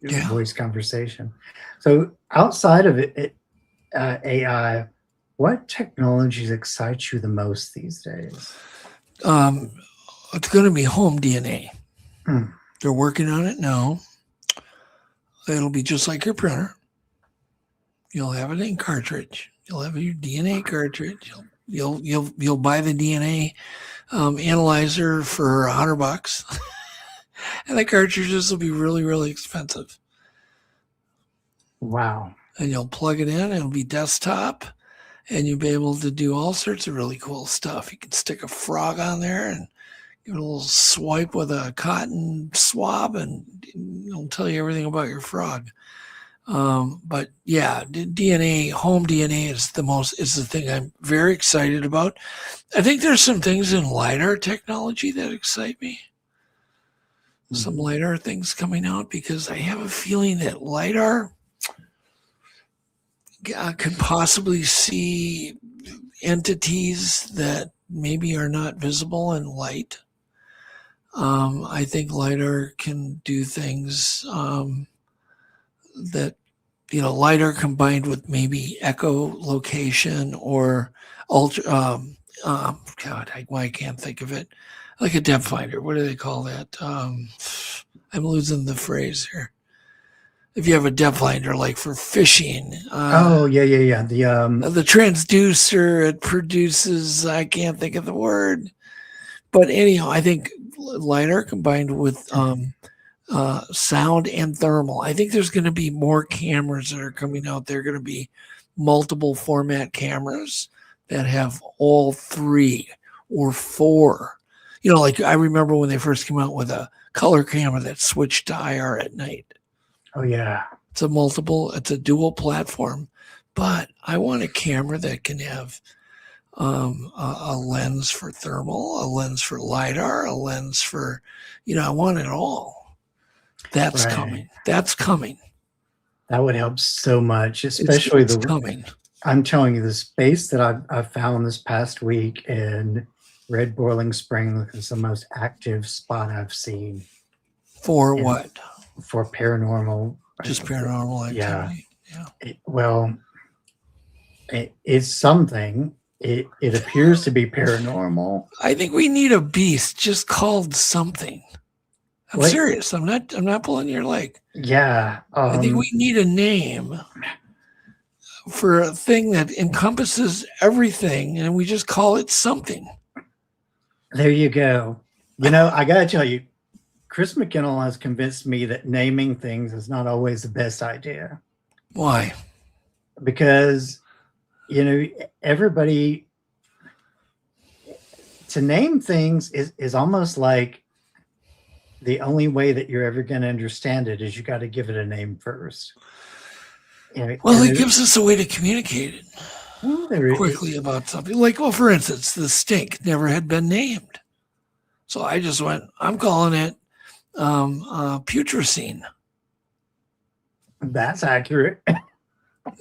[SPEAKER 2] conversation. So outside of AI, what technologies excite you the most these days?
[SPEAKER 3] It's going to be home DNA.
[SPEAKER 2] Hmm.
[SPEAKER 3] They're working on it now. It'll be just like your printer. You'll have it in cartridge. You'll have your DNA cartridge. You'll buy the DNA analyzer for $100, and the cartridges will be really, really expensive.
[SPEAKER 2] Wow!
[SPEAKER 3] And you'll plug it in. It'll be desktop, and you'll be able to do all sorts of really cool stuff. You can stick a frog on there and give it a little swipe with a cotton swab, and it'll tell you everything about your frog. But yeah, DNA, home DNA is the thing I'm very excited about. I think there's some things in LiDAR technology that excite me. Some LiDAR things coming out, because I have a feeling that LiDAR could possibly see entities that maybe are not visible in light. I think LiDAR can do things that, LiDAR combined with maybe echolocation or ultra, I can't think of it. Like a depth finder. What do they call that? I'm losing the phrase here. If you have a depth finder, like for fishing.
[SPEAKER 2] Yeah.
[SPEAKER 3] The transducer, it produces, I can't think of the word. But anyhow, I think LiDAR combined with sound and thermal. I think there's going to be more cameras that are coming out. There are going to be multiple format cameras that have all 3 or 4. Like I remember when they first came out with a color camera that switched to IR at night.
[SPEAKER 2] Oh yeah.
[SPEAKER 3] It's a dual platform, but I want a camera that can have a lens for thermal, a lens for LiDAR, a lens for, I want it all. That's coming. That's coming.
[SPEAKER 2] That would help so much, especially
[SPEAKER 3] it's coming.
[SPEAKER 2] I'm telling you, the space that I've found this past week in Red Boiling Spring is the most active spot I've seen.
[SPEAKER 3] For what?
[SPEAKER 2] For paranormal.
[SPEAKER 3] Just paranormal activity.
[SPEAKER 2] It's something. It appears to be paranormal.
[SPEAKER 3] I think we need a beast just called something. I'm serious. I'm not pulling your leg.
[SPEAKER 2] Yeah.
[SPEAKER 3] I think we need a name for a thing that encompasses everything, and we just call it something.
[SPEAKER 2] There you go. I got to tell you, Chris McKinnell has convinced me that naming things is not always the best idea.
[SPEAKER 3] Why?
[SPEAKER 2] Because, everybody, to name things is almost like the only way that you're ever going to understand it is you got to give it a name first.
[SPEAKER 3] It gives us a way to communicate it quickly about something. Like, for instance, the stink never had been named. So I just went, I'm calling it putrescine.
[SPEAKER 2] That's accurate.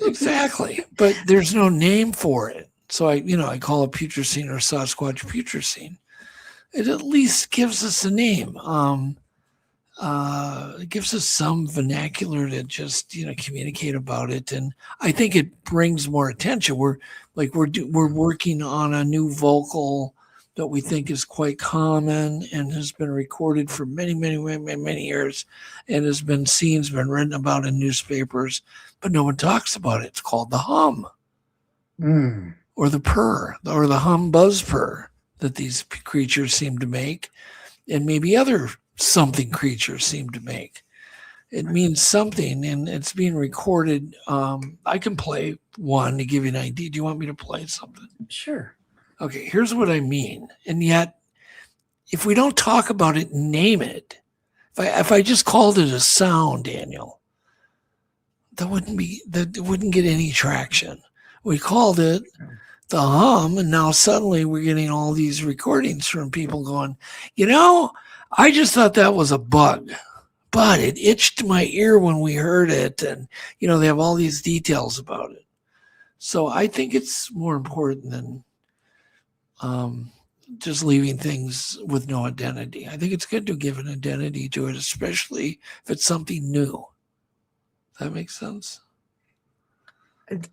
[SPEAKER 3] Exactly. But there's no name for it. So I call it putrescine or Sasquatch putrescine. It at least gives us a name. It gives us some vernacular to just communicate about it, and I think it brings more attention. We're working on a new vocal that we think is quite common and has been recorded for many, many, many, many years, and has been written about in newspapers, but no one talks about it. It's called the hum, or the purr, or the hum buzz purr that these creatures seem to make, and maybe other something creatures seem to make. It means something, and it's being recorded. I can play one to give you an idea. Do you want me to play something?
[SPEAKER 2] Sure.
[SPEAKER 3] Okay, here's what I mean. And yet, if we don't talk about it, name it. If I just called it a sound, Daniel, that it wouldn't get any traction. We called it the hum, and now suddenly we're getting all these recordings from people going, I just thought that was a bug, but it itched my ear when we heard it, and they have all these details about it. So I think it's more important than just leaving things with no identity. I think it's good to give an identity to it, especially if it's something new. That makes sense?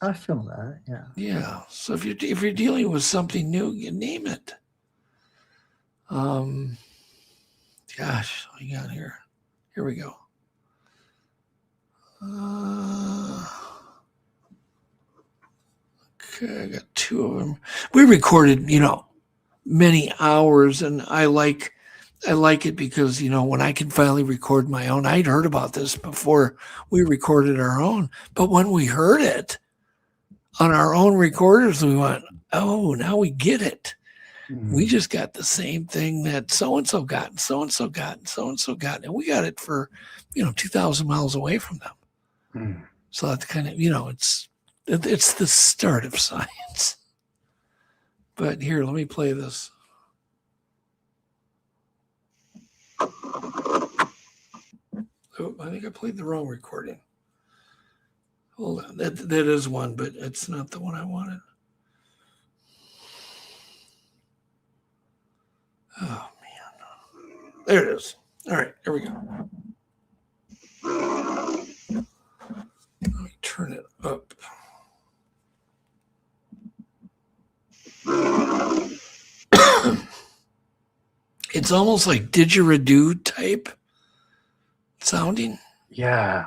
[SPEAKER 2] I feel that, yeah.
[SPEAKER 3] Yeah. So if you're dealing with something new, you name it. Gosh, hang on here. Here we go. Okay, I got two of them. We recorded, many hours, and I like it because when I can finally record my own. I'd heard about this before we recorded our own, but when we heard it on our own recorders, we went, oh, now we get it. We just got the same thing that so-and-so got, and so-and-so got, and so-and-so got, and we got it for 2,000 miles away from them. So that's kind of it's the start of science. But here, let me play this. Oh, I think I played the wrong recording. Hold on. That is one, but it's not the one I wanted. Oh, man. There it is. All right, here we go. Let me turn it up. It's almost like didgeridoo type sounding.
[SPEAKER 2] Yeah.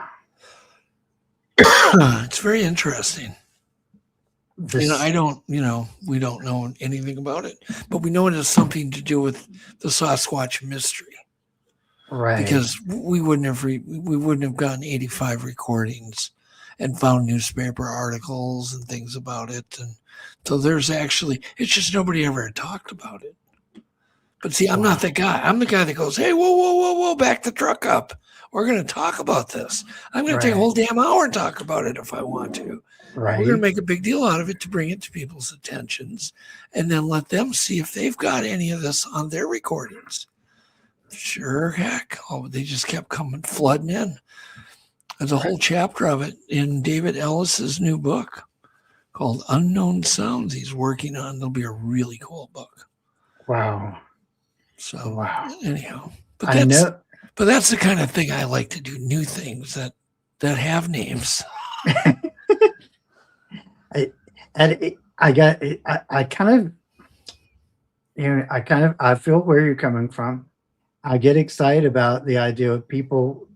[SPEAKER 3] It's very interesting.
[SPEAKER 2] This,
[SPEAKER 3] we don't know anything about it, but we know it has something to do with the Sasquatch mystery.
[SPEAKER 2] right.
[SPEAKER 3] Because we wouldn't have gotten 85 recordings and found newspaper articles and things about it. And so it's just nobody ever talked about it. But see, I'm not that guy. I'm the guy that goes, hey, whoa, back the truck up. We're going to talk about this. I'm going to take a whole damn hour and talk about it if I want to.
[SPEAKER 2] Right.
[SPEAKER 3] We're going to make a big deal out of it to bring it to people's attentions and then let them see if they've got any of this on their recordings. Sure, heck. Oh, they just kept flooding in. There's a whole chapter of it in David Ellis's new book called Unknown Sounds he's working on. It'll be a really cool book.
[SPEAKER 2] Wow.
[SPEAKER 3] So anyhow,
[SPEAKER 2] but
[SPEAKER 3] that's the kind of thing I like to do, new things that have names.
[SPEAKER 2] I feel where you're coming from. I get excited about the idea of people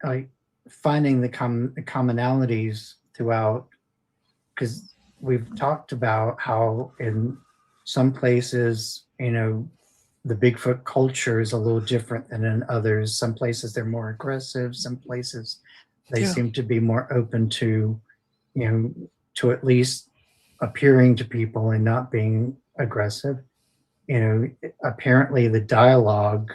[SPEAKER 2] like finding the commonalities throughout, because we've talked about how in some places, the Bigfoot culture is a little different than in others. Some places they're more aggressive. Some places they seem to be more open to, to at least appearing to people and not being aggressive. Apparently the dialogue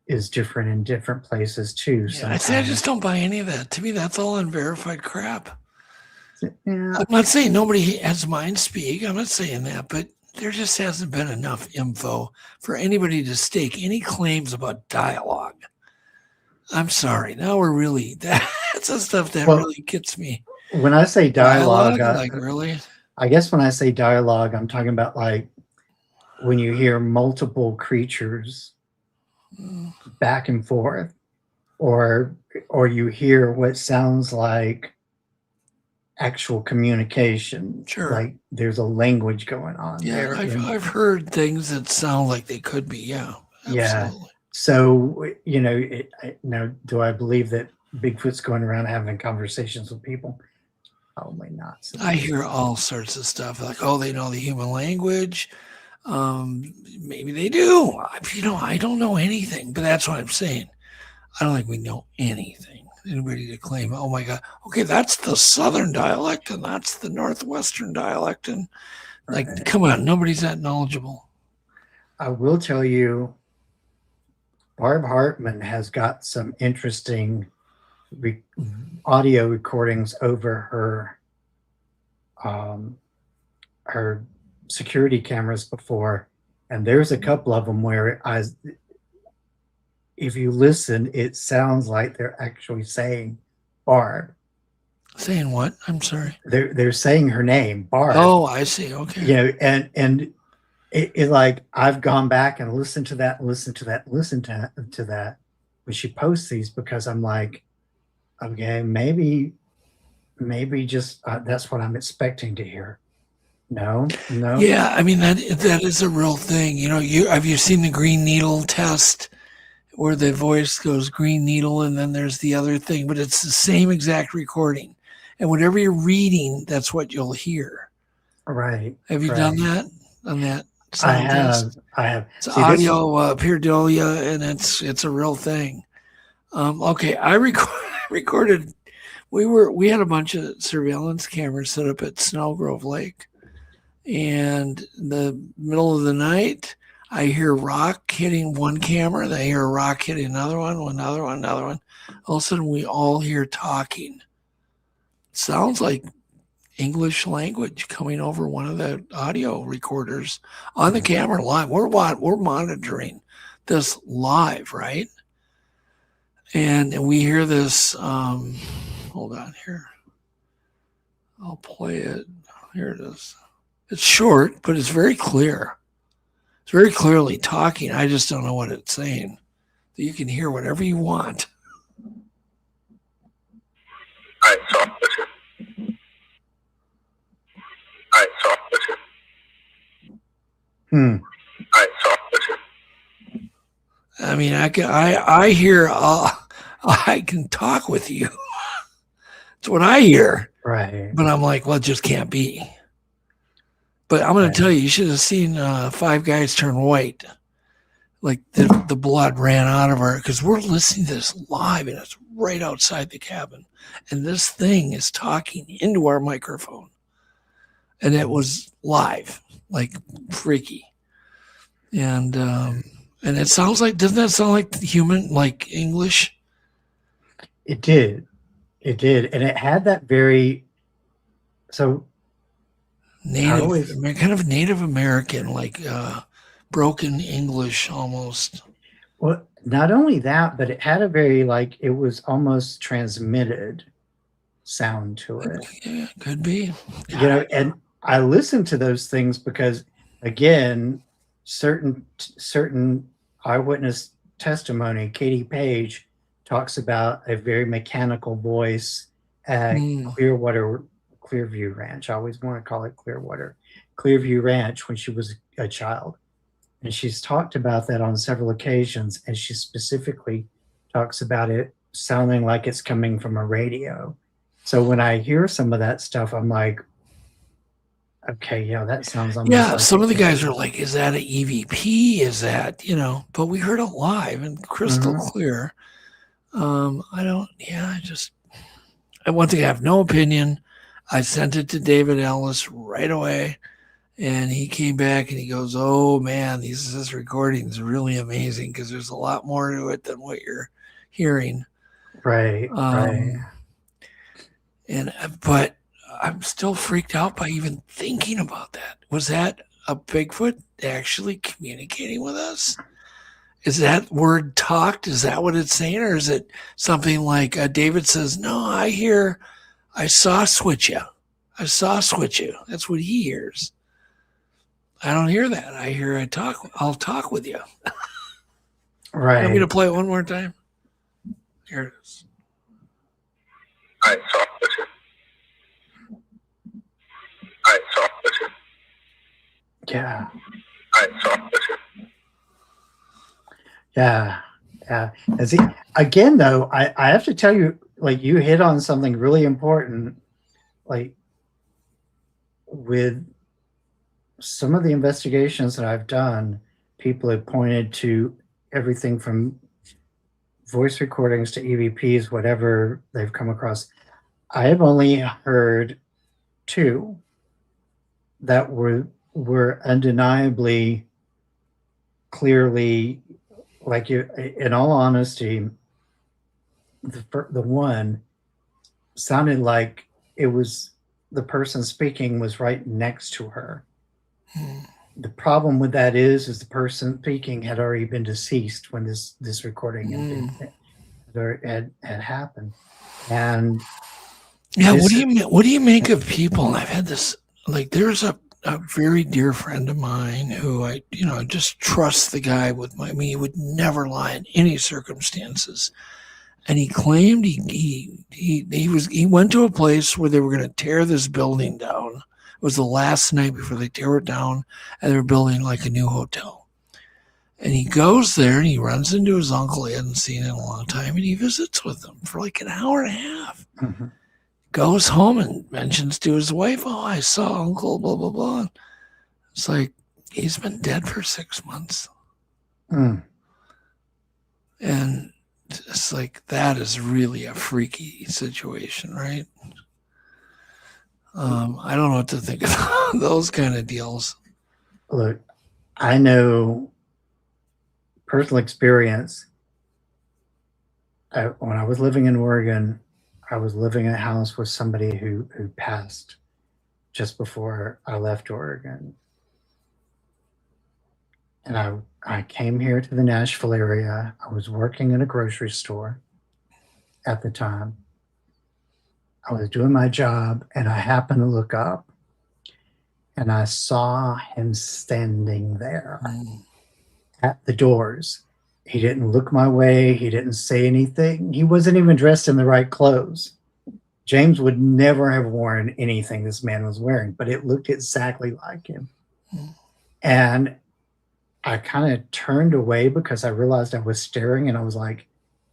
[SPEAKER 2] is different in different places too.
[SPEAKER 3] I just don't buy any of that. To me, that's all unverified crap.
[SPEAKER 2] Yeah.
[SPEAKER 3] I'm not saying nobody has mind speak. I'm not saying that, but there just hasn't been enough info for anybody to stake any claims about dialogue. I'm sorry. Now we're really, that's the stuff that really gets me.
[SPEAKER 2] When I say dialogue,
[SPEAKER 3] really?
[SPEAKER 2] I guess when I say dialogue, I'm talking about like when you hear multiple creatures back and forth, or you hear what sounds like actual communication.
[SPEAKER 3] Sure.
[SPEAKER 2] Like there's a language going on there.
[SPEAKER 3] I've heard things that sound like they could be. Yeah. Absolutely.
[SPEAKER 2] Yeah. So, now, do I believe that Bigfoot's going around having conversations with people? Probably not. So
[SPEAKER 3] I hear all sorts of stuff like, they know the human language. Maybe they do. I don't know anything, but that's what I'm saying. I don't think we know anything. Anybody to claim, oh my God, okay, that's the southern dialect and that's the northwestern dialect. And like,
[SPEAKER 2] Right.
[SPEAKER 3] come on, nobody's that knowledgeable.
[SPEAKER 2] I will tell you, Barb Hartman has got some interesting audio recordings over her security cameras before, and there's a couple of them where if you listen, it sounds like they're actually saying Barb.
[SPEAKER 3] Saying what? I'm sorry.
[SPEAKER 2] They're saying her name, Barb.
[SPEAKER 3] Oh, I see. Okay.
[SPEAKER 2] You know, and it like I've gone back and listened to that when she posts these, because I'm like, okay, maybe just that's what I'm expecting to hear. No.
[SPEAKER 3] Yeah, I mean that is a real thing. You know, have you seen the green needle test where the voice goes green needle and then there's the other thing, but it's the same exact recording. And whatever you're reading, that's what you'll hear.
[SPEAKER 2] Right.
[SPEAKER 3] Have you done that on that?
[SPEAKER 2] I have.
[SPEAKER 3] It's audio pareidolia, and it's a real thing. Okay, I recorded. We had a bunch of surveillance cameras set up at Snowgrove Lake, and in the middle of the night, I hear rock hitting one camera, then I hear a rock hitting another one. All of a sudden, we all hear talking. Sounds like English language coming over one of the audio recorders on the camera live. We're monitoring this live, right? And we hear this. Hold on here. I'll play it. Here it is. It's short, but it's very clear. It's very clearly talking. I just don't know what it's saying. You can hear whatever you want.
[SPEAKER 4] All right, so listen. All right, so listen. All right, so listen.
[SPEAKER 3] I mean, I hear. I can talk with you. That's what I hear.
[SPEAKER 2] Right.
[SPEAKER 3] But I'm like, well, it just can't be. But I'm going to tell you, you should have seen Five Guys Turn White. Like the blood ran out of her, because we're listening to this live and it's right outside the cabin. And this thing is talking into our microphone. And it was live, like freaky. And it sounds like, doesn't that sound like human, like English?
[SPEAKER 2] It did. And it had that very, so
[SPEAKER 3] kind of Native American, like broken English almost.
[SPEAKER 2] Well, not only that, but it had a very, like, it was almost transmitted sound to it.
[SPEAKER 3] Yeah, could be.
[SPEAKER 2] You know, and I listened to those things because, again, certain eyewitness testimony, Katie Page talks about a very mechanical voice at Clearview Ranch. I always want to call it Clearview Ranch, when she was a child. And she's talked about that on several occasions. And she specifically talks about it sounding like it's coming from a radio. So when I hear some of that stuff, I'm like, okay, yeah, that sounds almost like
[SPEAKER 3] some of the guys are like, is that an EVP? Is that, but we heard it live and crystal clear. One thing, I have no opinion. I sent it to David Ellis right away, and he came back and he goes, oh man, this recording is really amazing, because there's a lot more to it than what you're hearing.
[SPEAKER 2] Right.
[SPEAKER 3] But I'm still freaked out by even thinking about that. Was that a Bigfoot actually communicating with us? Is that word talked? Is that what it's saying? Or is it something like David says, no, I saw switch you. That's what he hears. I don't hear that. I hear I'll talk with you.
[SPEAKER 2] Right.
[SPEAKER 3] Want me to play it one more time? Here it is.
[SPEAKER 4] All right, so listen. All right, so listen.
[SPEAKER 2] Yeah.
[SPEAKER 4] All right, so listen.
[SPEAKER 2] Yeah. And see, again, though, I have to tell you, like, you hit on something really important. Like, with some of the investigations that I've done, people have pointed to everything from voice recordings to EVPs, whatever they've come across, I have only heard 2 that were undeniably, clearly, like, you, in all honesty, the one sounded like it was the person speaking was right next to her. The problem with that is the person speaking had already been deceased when this recording had happened. And
[SPEAKER 3] yeah, what do you make of people? And I've had this, like, there's a very dear friend of mine who I just trust the guy with he would never lie in any circumstances. And he claimed he went to a place where they were going to tear this building down. It was the last night before they tear it down, and they were building like a new hotel. And he goes there and he runs into his uncle he hadn't seen in a long time, and he visits with him for like an hour and a half.
[SPEAKER 2] Mm-hmm.
[SPEAKER 3] Goes home and mentions to his wife, "Oh, I saw Uncle, blah, blah, blah." It's like, he's been dead for 6 months.
[SPEAKER 2] Mm.
[SPEAKER 3] And it's like, that is really a freaky situation, right? I don't know what to think of those kind of deals.
[SPEAKER 2] Look, I know personal experience. When I was living in Oregon, I was living in a house with somebody who passed just before I left Oregon. And I came here to the Nashville area. I was working in a grocery store at the time. I was doing my job, and I happened to look up, and I saw him standing there at the doors. He didn't look my way. He didn't say anything. He wasn't even dressed in the right clothes. James would never have worn anything this man was wearing, but it looked exactly like him. And I kind of turned away because I realized I was staring, and I was like,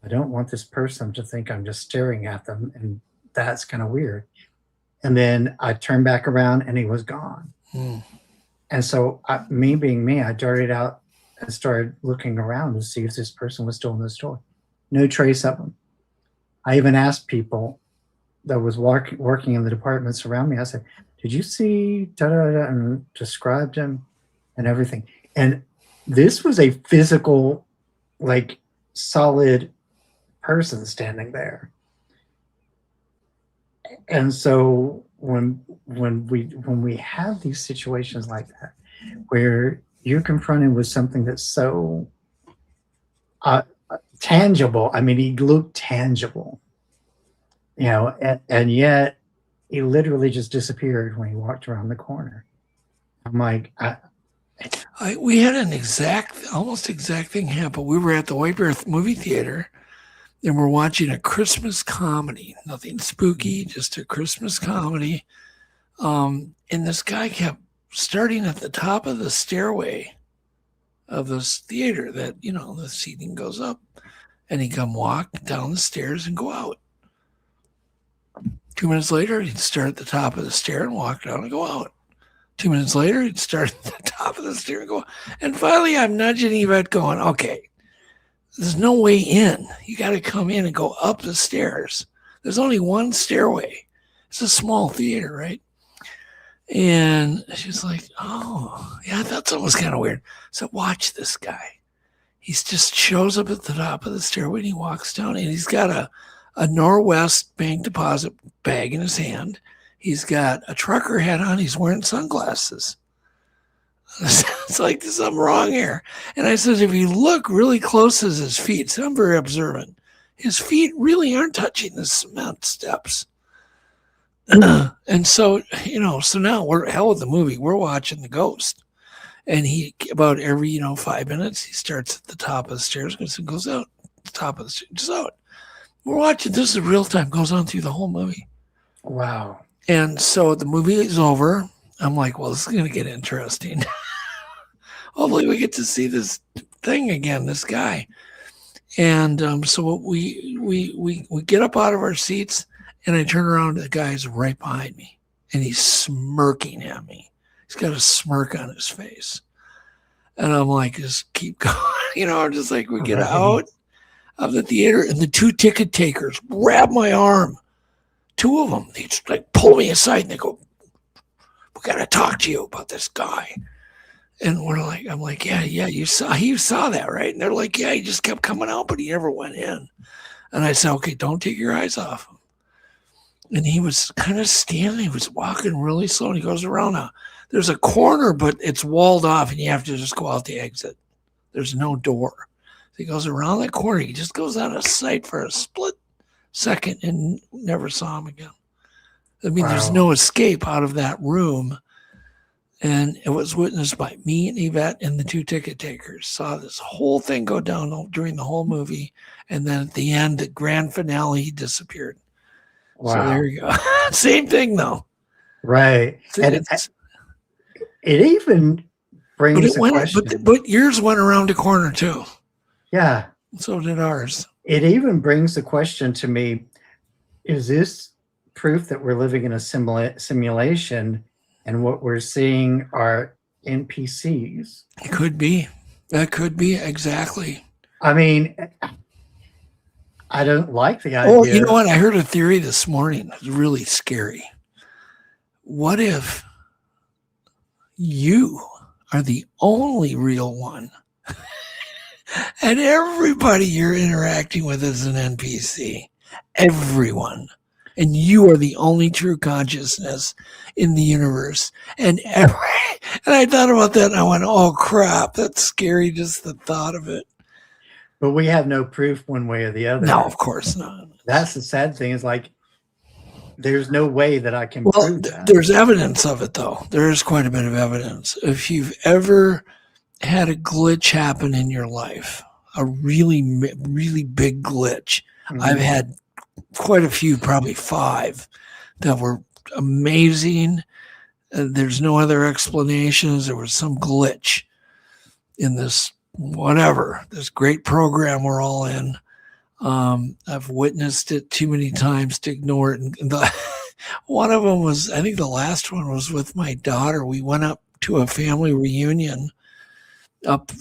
[SPEAKER 2] I don't want this person to think I'm just staring at them, and that's kind of weird. And then I turned back around, and he was gone. And so me being me, I darted out and started looking around to see if this person was still in the store. No trace of him. I even asked people that was working in the departments around me. I said, "Did you see da-da-da?" and described him and everything. And this was a physical, like, solid person standing there. And so when we have these situations like that, where you're confronted with something that's so tangible. I mean, he looked tangible, and yet he literally just disappeared when he walked around the corner. I'm like,
[SPEAKER 3] we had an almost exact thing happen. We were at the White Bear movie theater, and we're watching a Christmas comedy. Nothing spooky, just a Christmas comedy. And this guy kept starting at the top of the stairway of this theater that, the seating goes up, and he'd come walk down the stairs and go out. 2 minutes later, he'd start at the top of the stair and walk down and go out. 2 minutes later, he'd start at the top of the stair and go out. And finally, I'm nudging Yvette going, okay, there's no way in. You got to come in and go up the stairs. There's only one stairway. It's a small theater, right? And she's like, oh, yeah, that's almost kind of weird. So watch this guy. He just shows up at the top of the stairway, and he walks down, and he's got a Norwest bank deposit bag in his hand. He's got a trucker hat on. He's wearing sunglasses. It's like, there's something wrong here. And I said, if you look really close at his feet, so I'm very observant, his feet really aren't touching the cement steps. And so, so now we're hell with the movie. We're watching The Ghost. And he, about every, 5 minutes, he starts at the top of the stairs and goes out, the top of the stairs, just out. We're watching, this is real time, goes on through the whole movie.
[SPEAKER 2] Wow.
[SPEAKER 3] And so the movie is over. I'm like, well, this is going to get interesting. Hopefully we get to see this thing again, this guy. And so we get up out of our seats, and I turn around, the guy's right behind me, and he's smirking at me. He's got a smirk on his face. And I'm like, just keep going. I'm just like, we get out. of the theater, and the two ticket takers grab my arm. Two of them, they just like pull me aside and they go, "We got to talk to you about this guy." And I'm like, yeah, you saw that, right? And they're like, yeah, he just kept coming out, but he never went in. And I said, okay, don't take your eyes off him. And he was kind of standing, he was walking really slow, and he goes around there's a corner, but it's walled off, and you have to just go out the exit. There's no door. So he goes around that corner, he just goes out of sight for a split second and never saw him again. I mean, There's no escape out of that room. And it was witnessed by me and Yvette, and the two ticket takers saw this whole thing go down during the whole movie. And then at the end, the grand finale, he disappeared.
[SPEAKER 2] Wow.
[SPEAKER 3] So there you go. Same thing, though.
[SPEAKER 2] Right. And it even brings a question.
[SPEAKER 3] But yours went around the corner, too.
[SPEAKER 2] Yeah.
[SPEAKER 3] So did ours.
[SPEAKER 2] It even brings the question to me, is this proof that we're living in a simulation and what we're seeing are NPCs?
[SPEAKER 3] It could be. That could be, exactly.
[SPEAKER 2] I mean, I don't like the idea.
[SPEAKER 3] Oh, you know what? I heard a theory this morning. It was really scary. What if you are the only real one and everybody you're interacting with is an NPC? Everyone. And you are the only true consciousness in the universe. And I thought about that and I went, oh crap, that's scary, just the thought of it.
[SPEAKER 2] But we have no proof one way or the other.
[SPEAKER 3] No, of course not.
[SPEAKER 2] That's the sad thing, is like, there's no way that I can prove that.
[SPEAKER 3] There's evidence of it, though. There is quite a bit of evidence. If you've ever had a glitch happen in your life, a really, really big glitch, I've had quite a few, probably 5, that were amazing. There's no other explanations. There was some glitch in this this great program we're all in. I've witnessed it too many times to ignore it. And one of them was, I think the last one was with my daughter. We went up to a family reunion up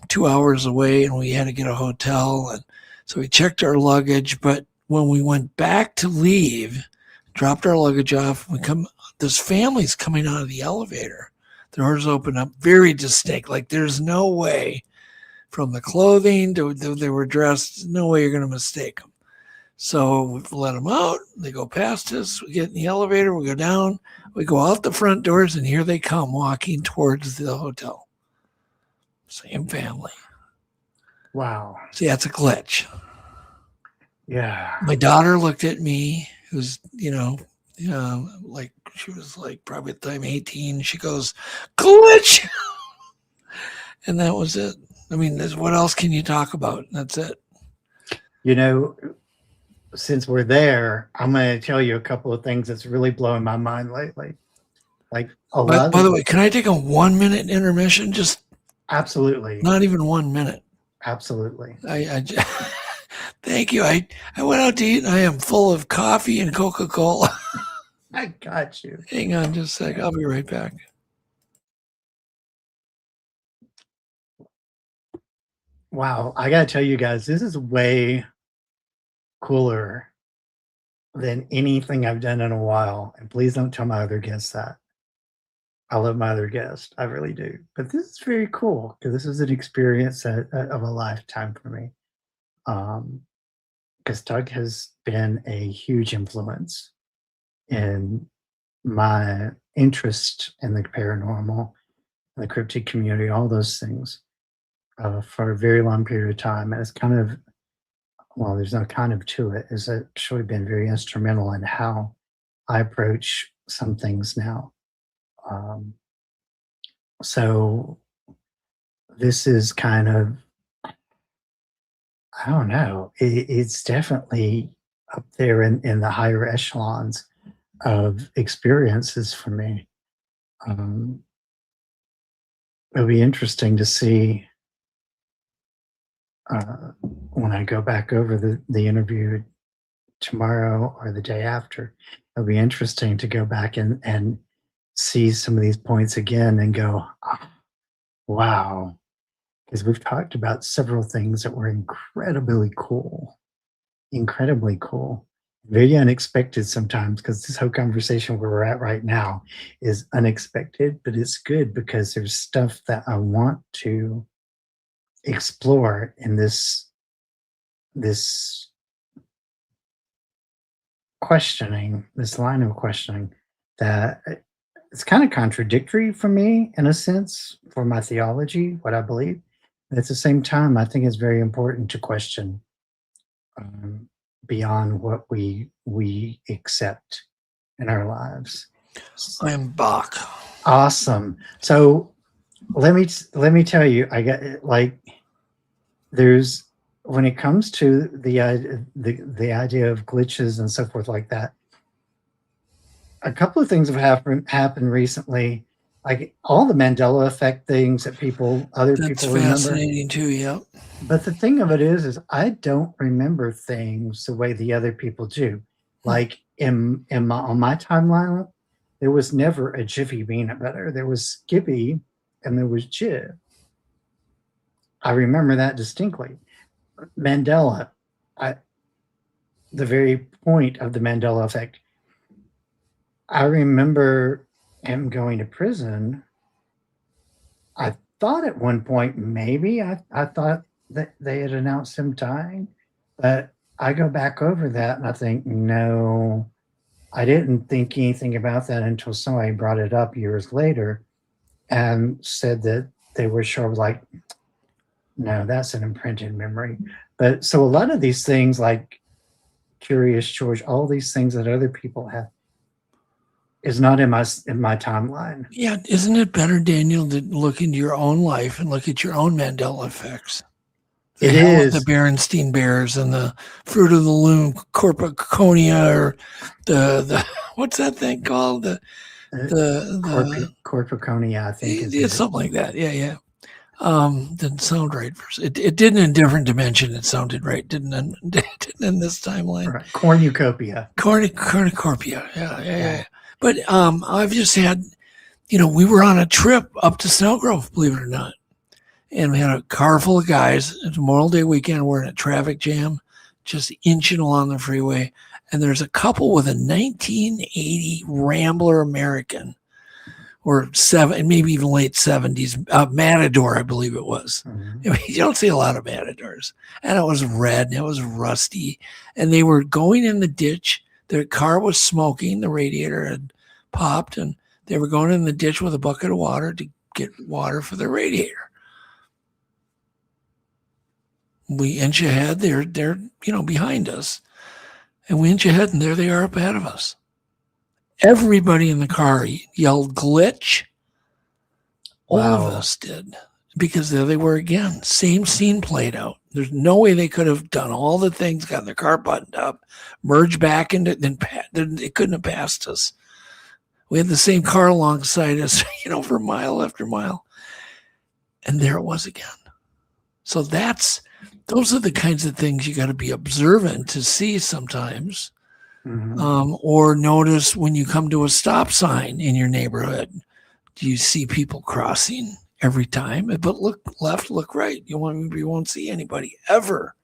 [SPEAKER 3] 2 hours away, and we had to get a hotel. And so we checked our luggage, but when we went back to leave, dropped our luggage off, this family's coming out of the elevator. The doors open up, very distinct. Like there's no way, from the clothing to they were dressed, no way you're going to mistake them. So we let them out. They go past us. We get in the elevator. We go down. We go out the front doors, and here they come walking towards the hotel. Same family.
[SPEAKER 2] Wow.
[SPEAKER 3] See, that's a glitch.
[SPEAKER 2] Yeah.
[SPEAKER 3] My daughter looked at me, who's, like she was like probably at the time 18. She goes, glitch. And that was it. I mean, what else can you talk about? That's it.
[SPEAKER 2] Since we're there, I'm going to tell you a couple of things that's really blowing my mind lately. Like
[SPEAKER 3] By the way, can I take a 1 minute intermission? Just
[SPEAKER 2] absolutely.
[SPEAKER 3] Not even 1 minute.
[SPEAKER 2] Absolutely.
[SPEAKER 3] Thank you. I went out to eat and I am full of coffee and Coca-Cola.
[SPEAKER 2] I got you.
[SPEAKER 3] Hang on just a sec. I'll be right back.
[SPEAKER 2] Wow. I got to tell you guys, this is way cooler than anything I've done in a while. And please don't tell my other guests that. I love my other guest. I really do. But this is very cool because this is an experience of a lifetime for me. Because Doug has been a huge influence in my interest in the paranormal, the cryptid community, all those things for a very long period of time. And it's kind of, well, there's no kind of to it, it's actually been very instrumental in how I approach some things now. So this is kind of, I don't know, it's definitely up there in the higher echelons of experiences for me. It'll be interesting to see when I go back over the interview tomorrow or the day after. It'll be interesting to go back and see some of these points again and go, oh, wow. is we've talked about several things that were incredibly cool, very unexpected sometimes, because this whole conversation where we're at right now is unexpected, but it's good because there's stuff that I want to explore in this questioning, this line of questioning, that it's kind of contradictory for me in a sense, for my theology, what I believe. But at the same time, I think it's very important to question beyond what we accept in our lives.
[SPEAKER 3] I'm Bach.
[SPEAKER 2] Awesome. So let me tell you, I got there's, when it comes to the idea of glitches and so forth like that, a couple of things have happened recently, like all the Mandela effect things that other
[SPEAKER 3] That's
[SPEAKER 2] people remember.
[SPEAKER 3] fascinating too. Yeah.
[SPEAKER 2] But the thing of it is I don't remember things the way the other people do. Like on my timeline, there was never a Jiffy peanut butter. There was Skippy and there was Jif. I remember that distinctly. Mandela, the very point of the Mandela effect, I remember him going to prison. I thought at one point, maybe I thought that they had announced him dying, but I go back over that and I think, no, I didn't think anything about that until somebody brought it up years later and said that they were sure, like, no, that's an imprinted memory. But so a lot of these things, like Curious George, all these things that other people have, is not in my timeline.
[SPEAKER 3] Yeah, isn't it better, Daniel, to look into your own life and look at your own Mandela effects?
[SPEAKER 2] It is
[SPEAKER 3] the Berenstein Bears and the Fruit of the Loom Corpiconia, or the what's that thing called? The
[SPEAKER 2] Corpiconia, I think.
[SPEAKER 3] It's something like that. Yeah. Didn't sound right. It did in a different dimension. It sounded right, didn't in this timeline.
[SPEAKER 2] Right. Cornucopia.
[SPEAKER 3] Cornucopia. Yeah. But I've just had, we were on a trip up to Snowgrove, believe it or not. And we had a car full of guys. It's Memorial Day weekend. We're in a traffic jam, just inching along the freeway. And there's a couple with a 1980 Rambler American, or maybe even late 70s, Matador, I believe it was.
[SPEAKER 2] Mm-hmm.
[SPEAKER 3] I mean, you don't see a lot of Matadors. And it was red and it was rusty. And they were going in the ditch. Their car was smoking. The radiator had popped. And they were going in the ditch with a bucket of water to get water for the radiator. We inch ahead. They're behind us. And we inch ahead, and there they are up ahead of us. Everybody in the car yelled glitch. All of us did, because there they were again. Same scene played out. There's no way they could have done all the things, got their car buttoned up, merged back into, then it couldn't have passed us. We had the same car alongside us, for mile after mile. And there it was again. So those are the kinds of things you got to be observant to see sometimes.
[SPEAKER 2] Mm-hmm.
[SPEAKER 3] Or notice when you come to a stop sign in your neighborhood. Do you see people crossing every time? But look left, look right. You won't see anybody ever.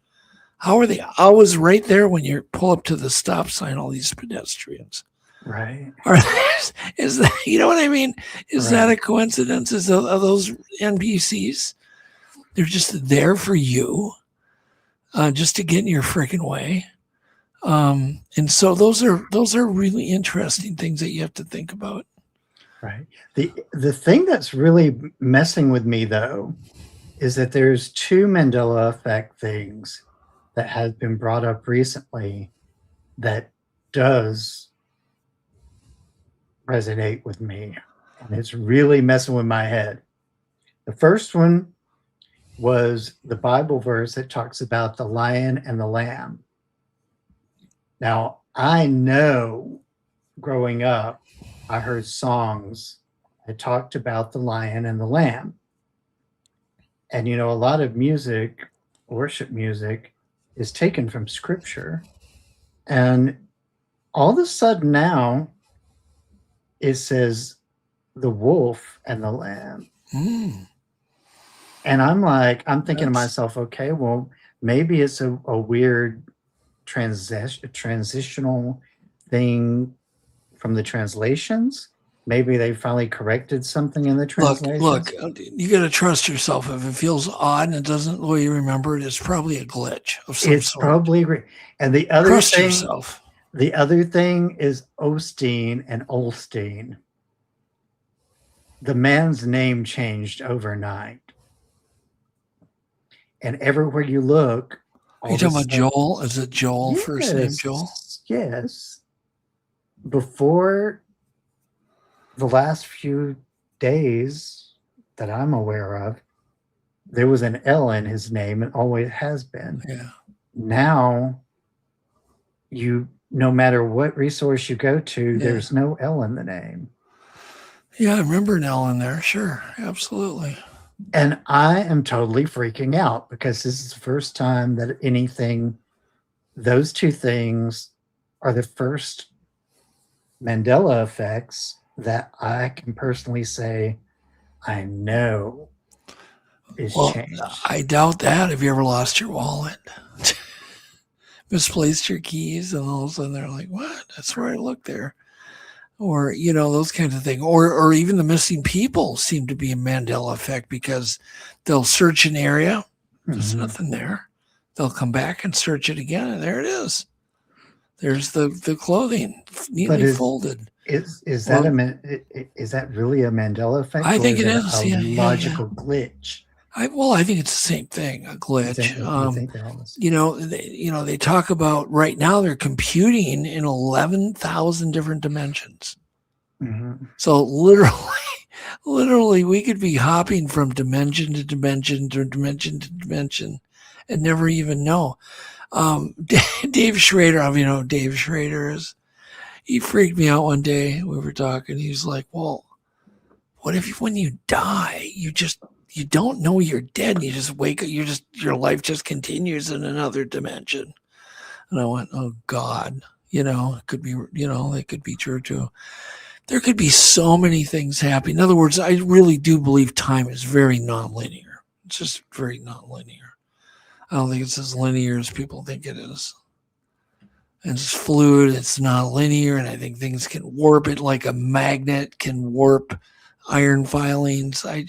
[SPEAKER 3] How are they always right there when you pull up to the stop sign? All these pedestrians,
[SPEAKER 2] right?
[SPEAKER 3] Is that, you know what I mean? Is that a coincidence? Are those NPCs? They're just there for you, just to get in your freaking way. And so those are really interesting things that you have to think about.
[SPEAKER 2] Right. The thing that's really messing with me, though, is that there's two Mandela effect things that have been brought up recently that does resonate with me, and it's really messing with my head. The first one was the Bible verse that talks about the lion and the lamb. Now, I know growing up, I heard songs that talked about the lion and the lamb. And, a lot of music, worship music, is taken from scripture. And all of a sudden now, it says the wolf and the lamb. And I'm thinking to
[SPEAKER 3] That's-
[SPEAKER 2] myself, okay, well, maybe it's a weird transitional thing from the translations. Maybe they finally corrected something in the
[SPEAKER 3] Look,
[SPEAKER 2] translations.
[SPEAKER 3] you got to trust yourself. If it feels odd and it doesn't the way you remember it, it's probably a glitch of some
[SPEAKER 2] It's
[SPEAKER 3] sort.
[SPEAKER 2] probably great. And
[SPEAKER 3] Trust yourself.
[SPEAKER 2] the other thing is Osteen and Olstein. The man's name changed overnight. And everywhere you look,
[SPEAKER 3] Are you talking about Joel? Is it Joel?
[SPEAKER 2] Yes,
[SPEAKER 3] First name Joel?
[SPEAKER 2] yes. Before the last few days that I'm aware of, there was an L in his name. It always has been.
[SPEAKER 3] Yeah.
[SPEAKER 2] Now, no matter what resource you go to, there's no L in the name.
[SPEAKER 3] Yeah, I remember an L in there. Sure. Absolutely.
[SPEAKER 2] And I am totally freaking out because this is the first time that those two things are the first Mandela effects that I can personally say I know is changed.
[SPEAKER 3] I doubt that. Have you ever lost your wallet? Misplaced your keys, and all of a sudden they're like, what? That's where I looked there. Or, those kinds of things. Or even the missing people seem to be a Mandela effect because they'll search an area. There's nothing there. They'll come back and search it again, and there it is. There's the clothing neatly folded.
[SPEAKER 2] Is that really a Mandela effect?
[SPEAKER 3] I think it is.
[SPEAKER 2] A logical glitch.
[SPEAKER 3] I think it's the same thing, a glitch. They talk about right now they're computing in 11,000 different dimensions.
[SPEAKER 2] Mm-hmm.
[SPEAKER 3] So literally, we could be hopping from dimension to dimension to dimension to dimension and never even know. Dave Schrader, you know who Dave Schrader is? He freaked me out one day. We were talking. He's like, well, what if when you die, you don't know you're dead and you just wake up, your life just continues in another dimension. And I went, oh God, it could be, it could be true too. There could be so many things happening. In other words, I really do believe time is very nonlinear. It's just very nonlinear. I don't think it's as linear as people think it is. It's fluid, it's not linear, and I think things can warp it like a magnet can warp iron filings. I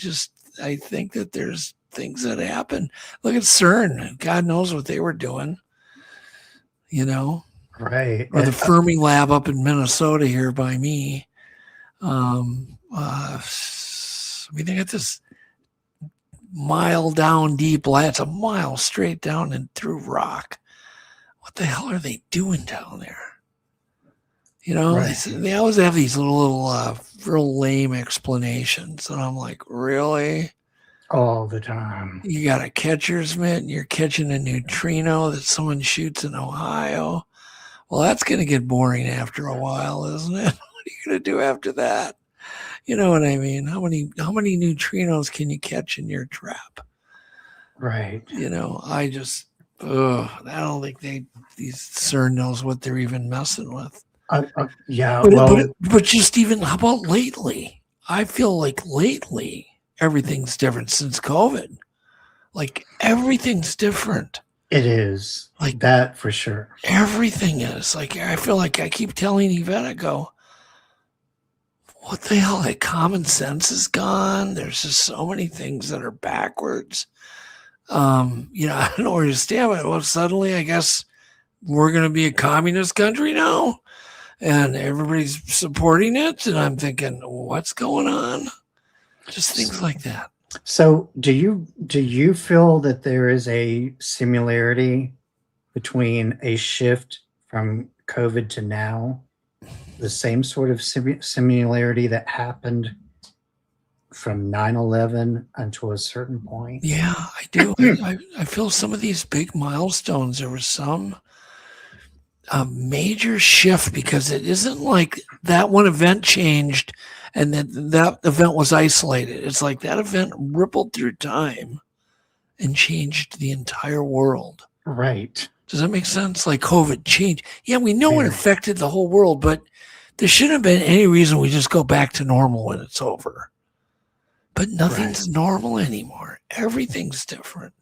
[SPEAKER 3] think that there's things that happen. Look at CERN. God knows what they were doing.
[SPEAKER 2] Right.
[SPEAKER 3] Or the Fermi lab up in Minnesota here by me. They got this mile down deep. It's a mile straight down and through rock. What the hell are they doing down there? Right. They always have these little real lame explanations. And I'm like, really?
[SPEAKER 2] All the time.
[SPEAKER 3] You got a catcher's mitt and you're catching a neutrino that someone shoots in Ohio. Well, that's going to get boring after a while, isn't it? What are you going to do after that? You know what I mean? How many neutrinos can you catch in your trap?
[SPEAKER 2] Right.
[SPEAKER 3] I don't think these CERN knows what they're even messing with.
[SPEAKER 2] Yeah.
[SPEAKER 3] But just even, how about lately? I feel like lately everything's different since COVID. Like everything's different.
[SPEAKER 2] It is. Like that for sure.
[SPEAKER 3] Everything is. Like I feel like I keep telling Yvette, I go, what the hell? Like common sense is gone. There's just so many things that are backwards. I don't know where to stand with it. Well, suddenly I guess we're going to be a communist country now and everybody's supporting it. And I'm thinking, what's going on? Just things like that.
[SPEAKER 2] So do you feel that there is a similarity between a shift from COVID to now, the same sort of similarity that happened from 9/11 until a certain point?
[SPEAKER 3] Yeah, I do. I feel some of these big milestones, there was some major shift because it isn't like that one event changed and that event was isolated. It's like that event rippled through time and changed the entire world.
[SPEAKER 2] Right.
[SPEAKER 3] Does that make sense? Like COVID changed. Yeah, we know it affected the whole world, but there shouldn't have been any reason we just go back to normal when it's over. but nothing's normal anymore. Everything's different.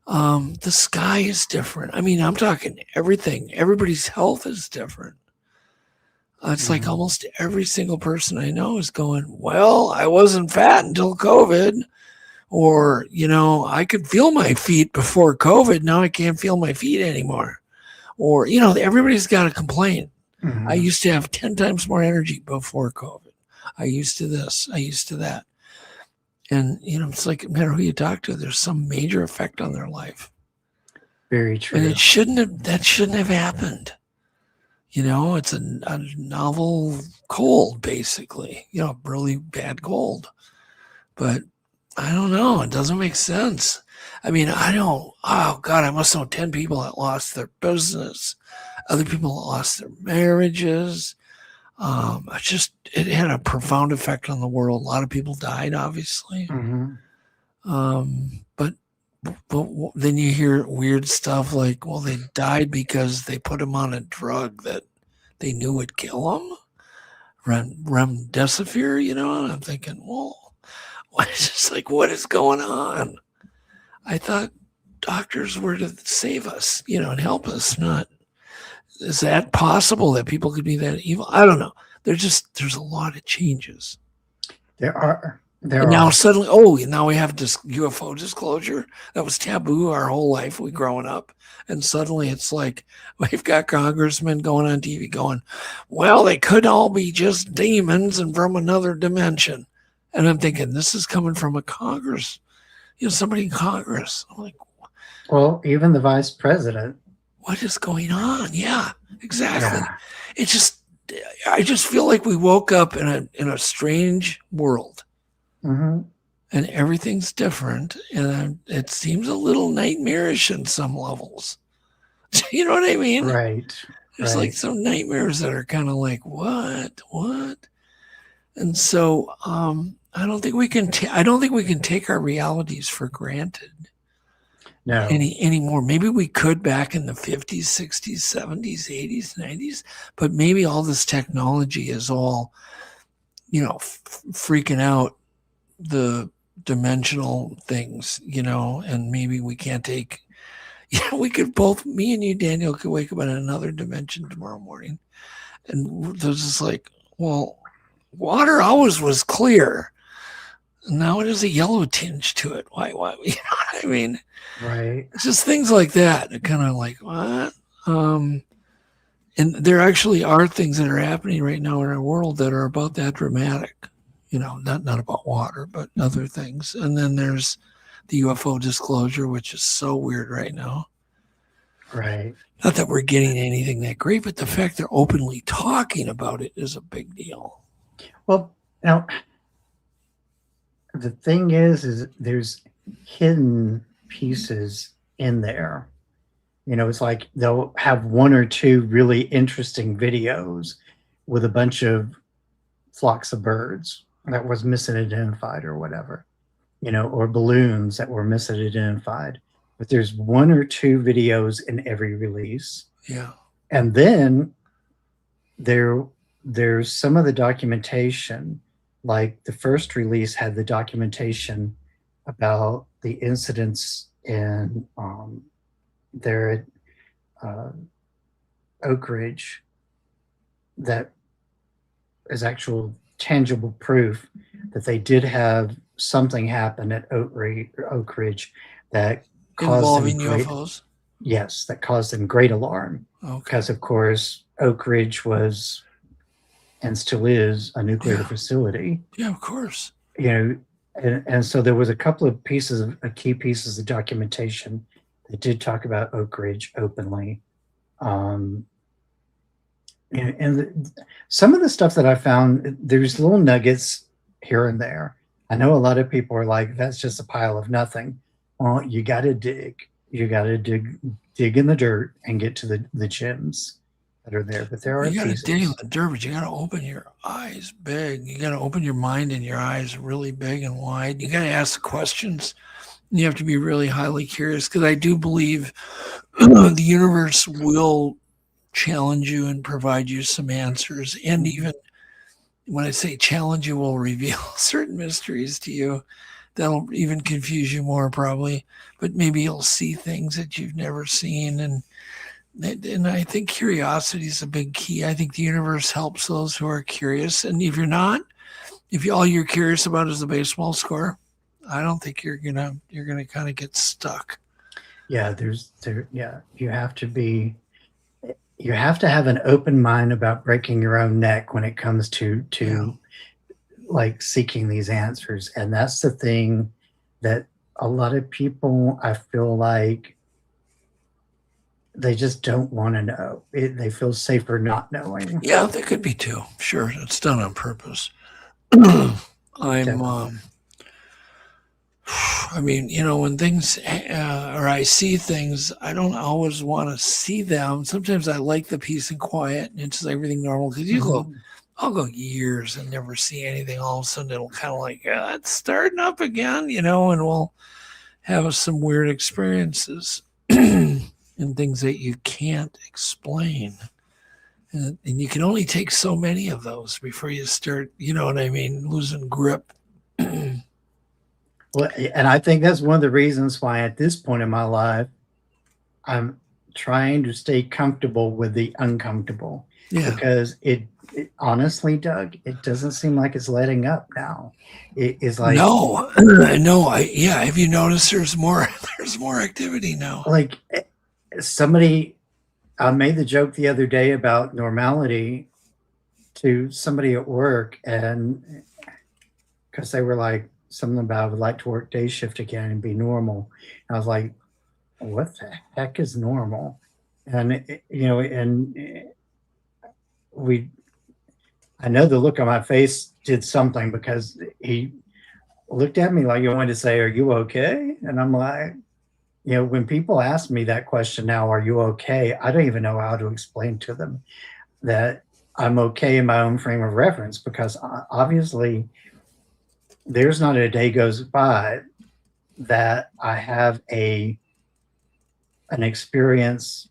[SPEAKER 3] The sky is different. I mean, I'm talking everything. Everybody's health is different. It's like almost every single person I know is going, well, I wasn't fat until COVID. Or, I could feel my feet before COVID. Now I can't feel my feet anymore. Or, everybody's got a complaint. I used to have 10 times more energy before COVID. I used to this. I used to that. And, it's like no matter who you talk to, there's some major effect on their life.
[SPEAKER 2] Very true.
[SPEAKER 3] And that shouldn't have happened. It's a novel cold, basically, really bad cold. But I don't know. It doesn't make sense. I mean, oh God, I must know 10 people that lost their business, other people that lost their marriages. It had a profound effect on the world. A lot of people died, obviously. But then you hear weird stuff like, well, they died because they put them on a drug that they knew would kill them. Remdesivir, and I'm thinking, well, it's just like, what is going on? I thought doctors were to save us, and help us, not. Is that possible that people could be that evil? I don't know. There's a lot of changes.
[SPEAKER 2] There are.
[SPEAKER 3] Now suddenly, now we have this UFO disclosure that was taboo our whole life. We growing up, and suddenly it's like we've got congressmen going on TV going, well, they could all be just demons and from another dimension. And I'm thinking, this is coming from a Congress, somebody in Congress. I'm like,
[SPEAKER 2] well, even the vice president.
[SPEAKER 3] What is going on? Yeah, exactly. Yeah. I just feel like we woke up in a strange world. And everything's different, and it seems a little nightmarish in some levels. You know what I mean?
[SPEAKER 2] Right.
[SPEAKER 3] There's like some nightmares that are kind of like, what? And so I don't think we can take our realities for granted.
[SPEAKER 2] No.
[SPEAKER 3] Anymore. Maybe we could back in the 50s, 60s, 70s, 80s, 90s, but maybe all this technology is all, freaking out the dimensional things, and maybe we can't take, we could both, me and you, Daniel, could wake up in another dimension tomorrow morning. And there's just like, well, water always was clear. Now it has a yellow tinge to it. Why? You know what I mean?
[SPEAKER 2] Right.
[SPEAKER 3] It's just things like that. Kind of like, what? And there actually are things that are happening right now in our world that are about that dramatic. Not about water, but other things. And then there's the UFO disclosure, which is so weird right now.
[SPEAKER 2] Right.
[SPEAKER 3] Not that we're getting anything that great, but the fact they're openly talking about it is a big deal.
[SPEAKER 2] Well, now, the thing is there's hidden pieces in there. It's like they'll have one or two really interesting videos with a bunch of flocks of birds that was misidentified or whatever, or balloons that were misidentified. But there's one or two videos in every release.
[SPEAKER 3] Yeah.
[SPEAKER 2] And then there's some of the documentation, like the first release had the documentation about the incidents in there at Oak Ridge that is actual tangible proof that they did have something happen at Oak Ridge that caused
[SPEAKER 3] involving
[SPEAKER 2] them
[SPEAKER 3] UFOs.
[SPEAKER 2] Yes, that caused them great alarm.
[SPEAKER 3] Okay.
[SPEAKER 2] Because of course Oak Ridge was and still is a nuclear facility.
[SPEAKER 3] Yeah, of course.
[SPEAKER 2] And so there was a couple of key pieces of documentation that did talk about Oak Ridge openly. And some of the stuff that I found, there's little nuggets here and there. I know a lot of people are like, that's just a pile of nothing. Well, you got to dig. You got to dig in the dirt and get to the gems that are there. But there are
[SPEAKER 3] you got to
[SPEAKER 2] pieces.
[SPEAKER 3] dig in the dirt, but you got to open your eyes big. You got to open your mind and your eyes really big and wide. You got to ask the questions. You have to be really highly curious, because I do believe the universe will challenge you and provide you some answers, and even when I say challenge you, will reveal certain mysteries to you. That'll even confuse you more probably, but maybe you'll see things that you've never seen. And I think curiosity is a big key. I think the universe helps those who are curious. And if you're not, if all you're curious about is the baseball score, I don't think you're gonna kind of get stuck.
[SPEAKER 2] Yeah, you have to have an open mind about breaking your own neck when it comes to like seeking these answers. And that's the thing that a lot of people, I feel like, they just don't want to know. They feel safer not knowing.
[SPEAKER 3] Yeah, that could be too. Sure, it's done on purpose. I mean, when things, or I see things, I don't always want to see them. Sometimes I like the peace and quiet and it's just everything normal. Because I'll go years and never see anything. All of a sudden it'll kind of like, it's starting up again, and we'll have some weird experiences and things that you can't explain. And you can only take so many of those before you start, losing grip.
[SPEAKER 2] Well, and I think that's one of the reasons why at this point in my life, I'm trying to stay comfortable with the uncomfortable.
[SPEAKER 3] Yeah.
[SPEAKER 2] Because it honestly, Doug, it doesn't seem like it's letting up now. It is like,
[SPEAKER 3] no, have you noticed there's more activity now?
[SPEAKER 2] Like somebody, I made the joke the other day about normality to somebody at work, and because they were like, something about I would like to work day shift again and be normal. And I was like, what the heck is normal? And, I know the look on my face did something, because he looked at me like he wanted to say, are you okay? And I'm like, when people ask me that question now, are you okay? I don't even know how to explain to them that I'm okay in my own frame of reference, because obviously there's not a day goes by that I have an experience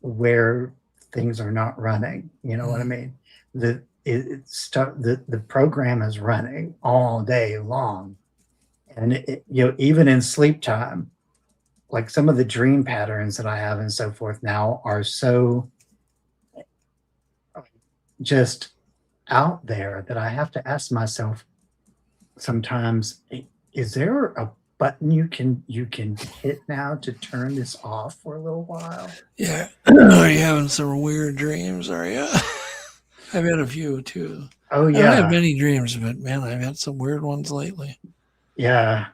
[SPEAKER 2] where things are not running. You know what I mean? The program is running all day long, and even in sleep time, like some of the dream patterns that I have and so forth now are so just out there that I have to ask myself sometimes, is there a button you can hit now to turn this off for a little while?
[SPEAKER 3] Yeah. Are you having some weird dreams? Are you? I've had a few too.
[SPEAKER 2] Oh yeah.
[SPEAKER 3] I don't have many dreams, but man, I've had some weird ones lately.
[SPEAKER 2] Yeah.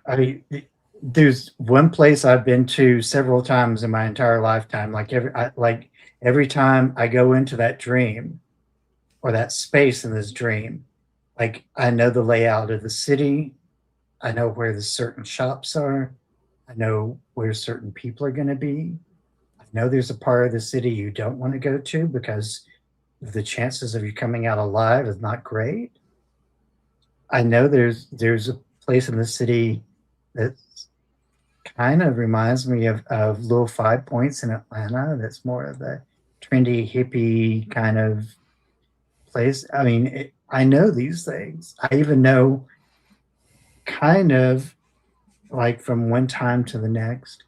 [SPEAKER 2] There's one place I've been to several times in my entire lifetime. Like every time I go into that dream or that space in this dream, like I know the layout of the city. I know where the certain shops are. I know where certain people are going to be. I know there's a part of the city you don't want to go to because the chances of you coming out alive is not great. I know there's a place in the city that kind of reminds me of Little 5 Points in Atlanta. That's more of the trendy hippie kind of place. I mean, I know these things. I even know kind of like from one time to the next.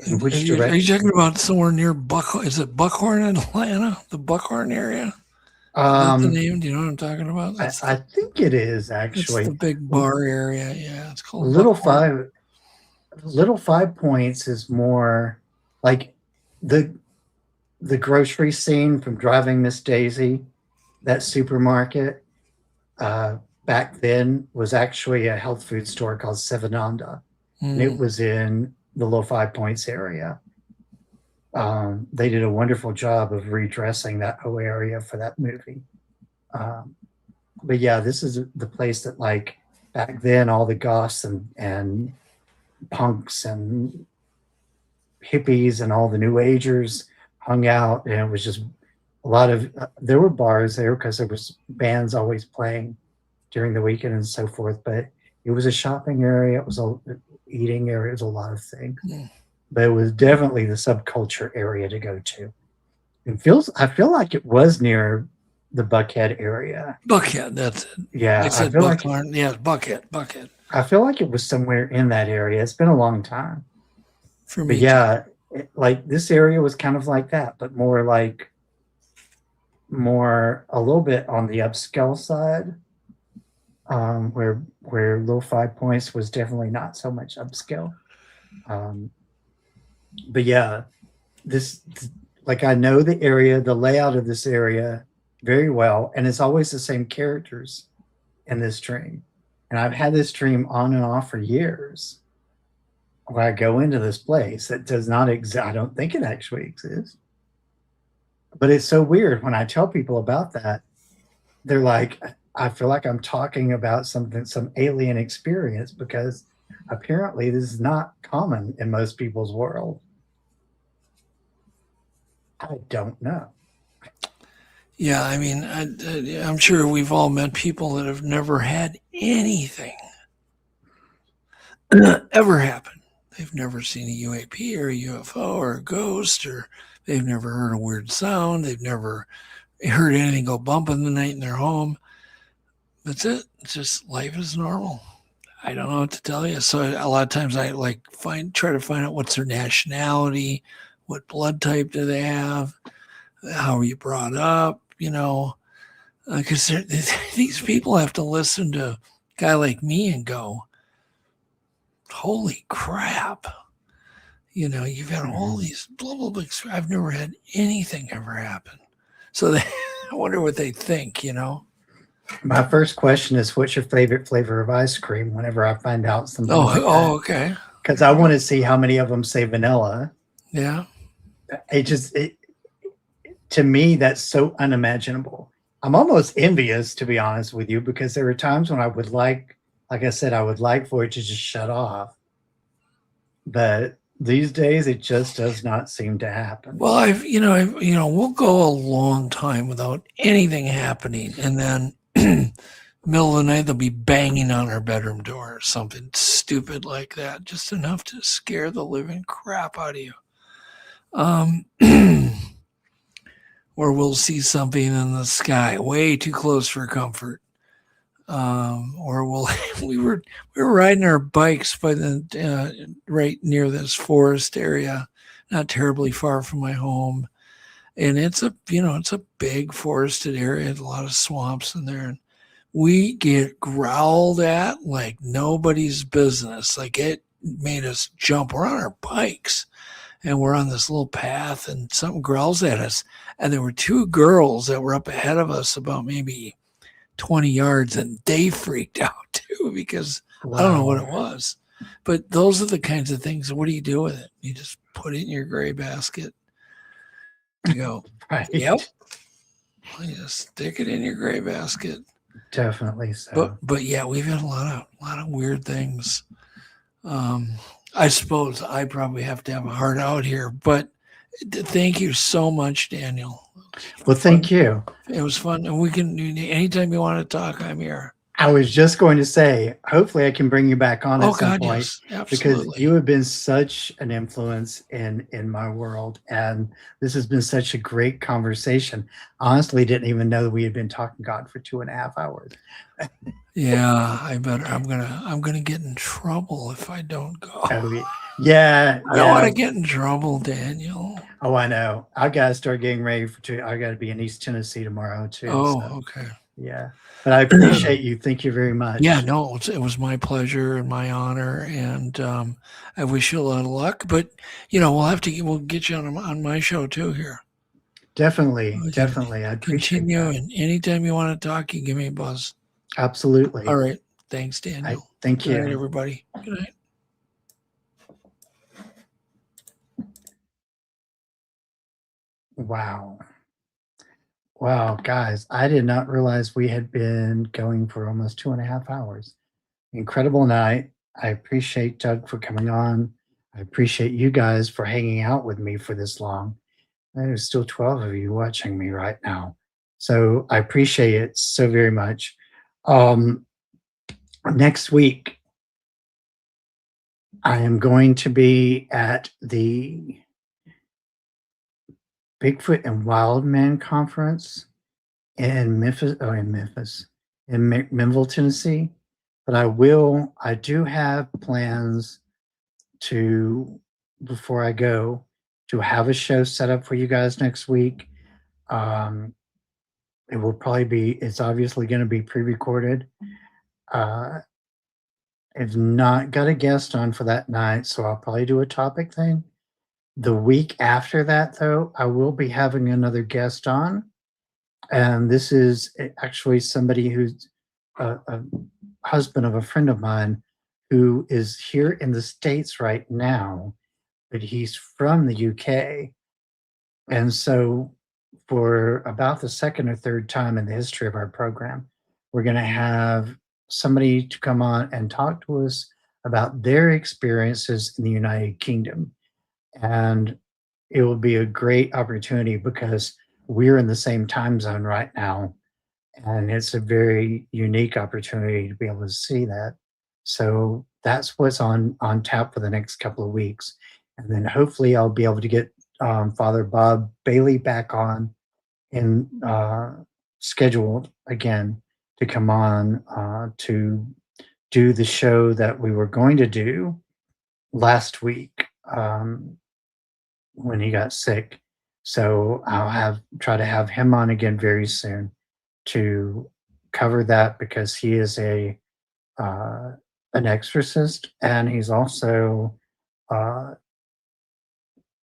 [SPEAKER 2] In which direction?
[SPEAKER 3] Are you talking about somewhere near Buckhorn? Is it Buckhorn in Atlanta? The Buckhorn area? Is that the name? Do you know what I'm talking about?
[SPEAKER 2] I think it is actually.
[SPEAKER 3] It's the big bar area. Yeah, it's called
[SPEAKER 2] Little
[SPEAKER 3] Buckhorn.
[SPEAKER 2] 5 Points is more like the grocery scene from Driving Miss Daisy. That supermarket back then was actually a health food store called Sevenanda, and it was in the Little 5 Points area. They did a wonderful job of redressing that whole area for that movie. But yeah, this is the place that, like, back then all the goths and punks and hippies and all the new agers hung out, and it was just a lot of there were bars there because there was bands always playing during the weekend and so forth, but it was a shopping area, it was a eating area, it was a lot of things. But it was definitely the subculture area to go to. I feel like it was near the Buckhead area.
[SPEAKER 3] Buckhead, that's it.
[SPEAKER 2] Yeah,
[SPEAKER 3] I said Buckhorn. Yeah, Buckhead.
[SPEAKER 2] I feel like it was somewhere in that area. It's been a long time.
[SPEAKER 3] For
[SPEAKER 2] But
[SPEAKER 3] me,
[SPEAKER 2] yeah, like this area was kind of like that, but more a little bit on the upscale side, where Low 5 Points was definitely not so much upscale. But yeah, like I know the area, the layout of this area very well, and it's always the same characters in this dream. And I've had this dream on and off for years, where I go into this place that does not exist. I don't think it actually exists. But it's so weird when I tell people about that, they're like, I feel like I'm talking about something, some alien experience, because apparently this is not common in most people's world. I don't know.
[SPEAKER 3] yeah, I mean, I'm sure we've all met people that have never had anything ever happen. They've never seen a UAP or a UFO or a ghost, or they've never heard a weird sound. They've never heard anything go bump in the night in their home. That's it. It's just life is normal. I don't know what to tell you. So a lot of times I try to find out what's their nationality, what blood type do they have, how are you brought up, because these people have to listen to a guy like me and go, holy crap. You've had all these blah, blah, blah. I've never had anything ever happen. So I wonder what they think,
[SPEAKER 2] My first question is, what's your favorite flavor of ice cream whenever I find out something like that?
[SPEAKER 3] Okay.
[SPEAKER 2] Because I want to see how many of them say vanilla.
[SPEAKER 3] Yeah.
[SPEAKER 2] To me, that's so unimaginable. I'm almost envious, to be honest with you, because there are times when I would like I said, I would like for it to just shut off. But these days, it just does not seem to happen.
[SPEAKER 3] Well, we'll go a long time without anything happening, and then middle of the night they'll be banging on our bedroom door or something stupid like that, just enough to scare the living crap out of you. Or we'll see something in the sky way too close for comfort. Or we were riding our bikes by right near this forest area, not terribly far from my home, and it's a big forested area, a lot of swamps in there, and we get growled at like nobody's business. Like, it made us jump. We're on our bikes and we're on this little path, and something growls at us, and there were two girls that were up ahead of us about maybe 20 yards, and they freaked out too, because I don't know what it was. But those are the kinds of things. What do you do with it? You just put it in your gray basket. You go,
[SPEAKER 2] Right.
[SPEAKER 3] Yep. You just stick it in your gray basket.
[SPEAKER 2] Definitely so.
[SPEAKER 3] But yeah, we've had a lot of weird things. I suppose I probably have to have a heart out here, but thank you so much, Daniel.
[SPEAKER 2] Well, thank you.
[SPEAKER 3] It was fun. And we can, anytime you want to talk, I'm here.
[SPEAKER 2] I was just going to say, hopefully I can bring you back on at some point.
[SPEAKER 3] Yes, absolutely.
[SPEAKER 2] Because you have been such an influence in my world, and this has been such a great conversation. Honestly, didn't even know that we had been talking God for 2.5 hours.
[SPEAKER 3] Yeah, I'm gonna get in trouble if I don't go.
[SPEAKER 2] Yeah,
[SPEAKER 3] I don't want to get in trouble, Daniel.
[SPEAKER 2] Oh, I know. I gotta start getting ready I gotta be in East Tennessee tomorrow too.
[SPEAKER 3] Okay.
[SPEAKER 2] Yeah, but I appreciate you. Thank you very much.
[SPEAKER 3] Yeah, no, it was my pleasure and my honor, and I wish you a lot of luck. But we'll get you on my show too here.
[SPEAKER 2] Definitely. I appreciate
[SPEAKER 3] continue, and anytime you want to talk, you give me a buzz.
[SPEAKER 2] Absolutely.
[SPEAKER 3] All right. Thanks, Daniel.
[SPEAKER 2] Thank you.
[SPEAKER 3] Good night, everybody. Good night.
[SPEAKER 2] Wow, guys, I did not realize we had been going for almost 2.5 hours. Incredible night. I appreciate Doug for coming on. I appreciate you guys for hanging out with me for this long. There's still 12 of you watching me right now. So I appreciate it so very much. Next week, I am going to be at the Bigfoot and Wildman Conference in Memphis, Tennessee. But I do have plans to, before I go, to have a show set up for you guys next week. It will probably be, it's obviously going to be pre-recorded. I've not got a guest on for that night, so I'll probably do a topic thing. The week after that, though, I will be having another guest on. And this is actually somebody who's a husband of a friend of mine who is here in the States right now, but he's from the UK. And so for about the second or third time in the history of our program, we're going to have somebody to come on and talk to us about their experiences in the United Kingdom. And it will be a great opportunity because we're in the same time zone right now. And it's a very unique opportunity to be able to see that. So that's what's on tap for the next couple of weeks. And then hopefully I'll be able to get Father Bob Bailey back on and scheduled again to come on to do the show that we were going to do last week when he got sick. So I'll try to have him on again very soon to cover that, because he is an exorcist, and he's also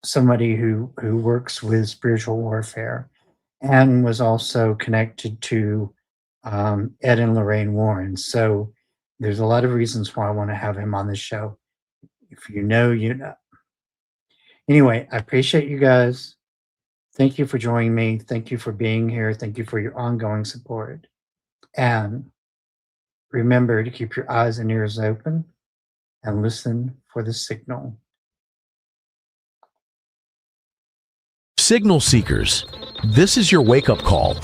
[SPEAKER 2] somebody who works with spiritual warfare, and was also connected to Ed and Lorraine Warren. So there's a lot of reasons why I want to have him on the show. If you know, you know. Anyway, I appreciate you guys. Thank you for joining me. Thank you for being here. Thank you for your ongoing support. And remember to keep your eyes and ears open and listen for the signal.
[SPEAKER 1] Signal seekers, this is your wake-up call.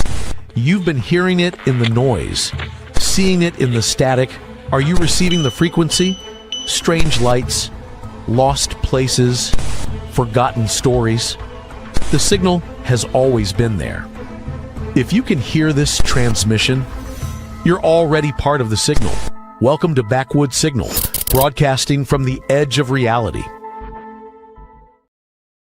[SPEAKER 1] You've been hearing it in the noise, seeing it in the static. Are you receiving the frequency? Strange lights, lost places, forgotten stories. The signal has always been there. If you can hear this transmission, you're already part of the signal. Welcome to Backwoods Signal, broadcasting from the edge of reality.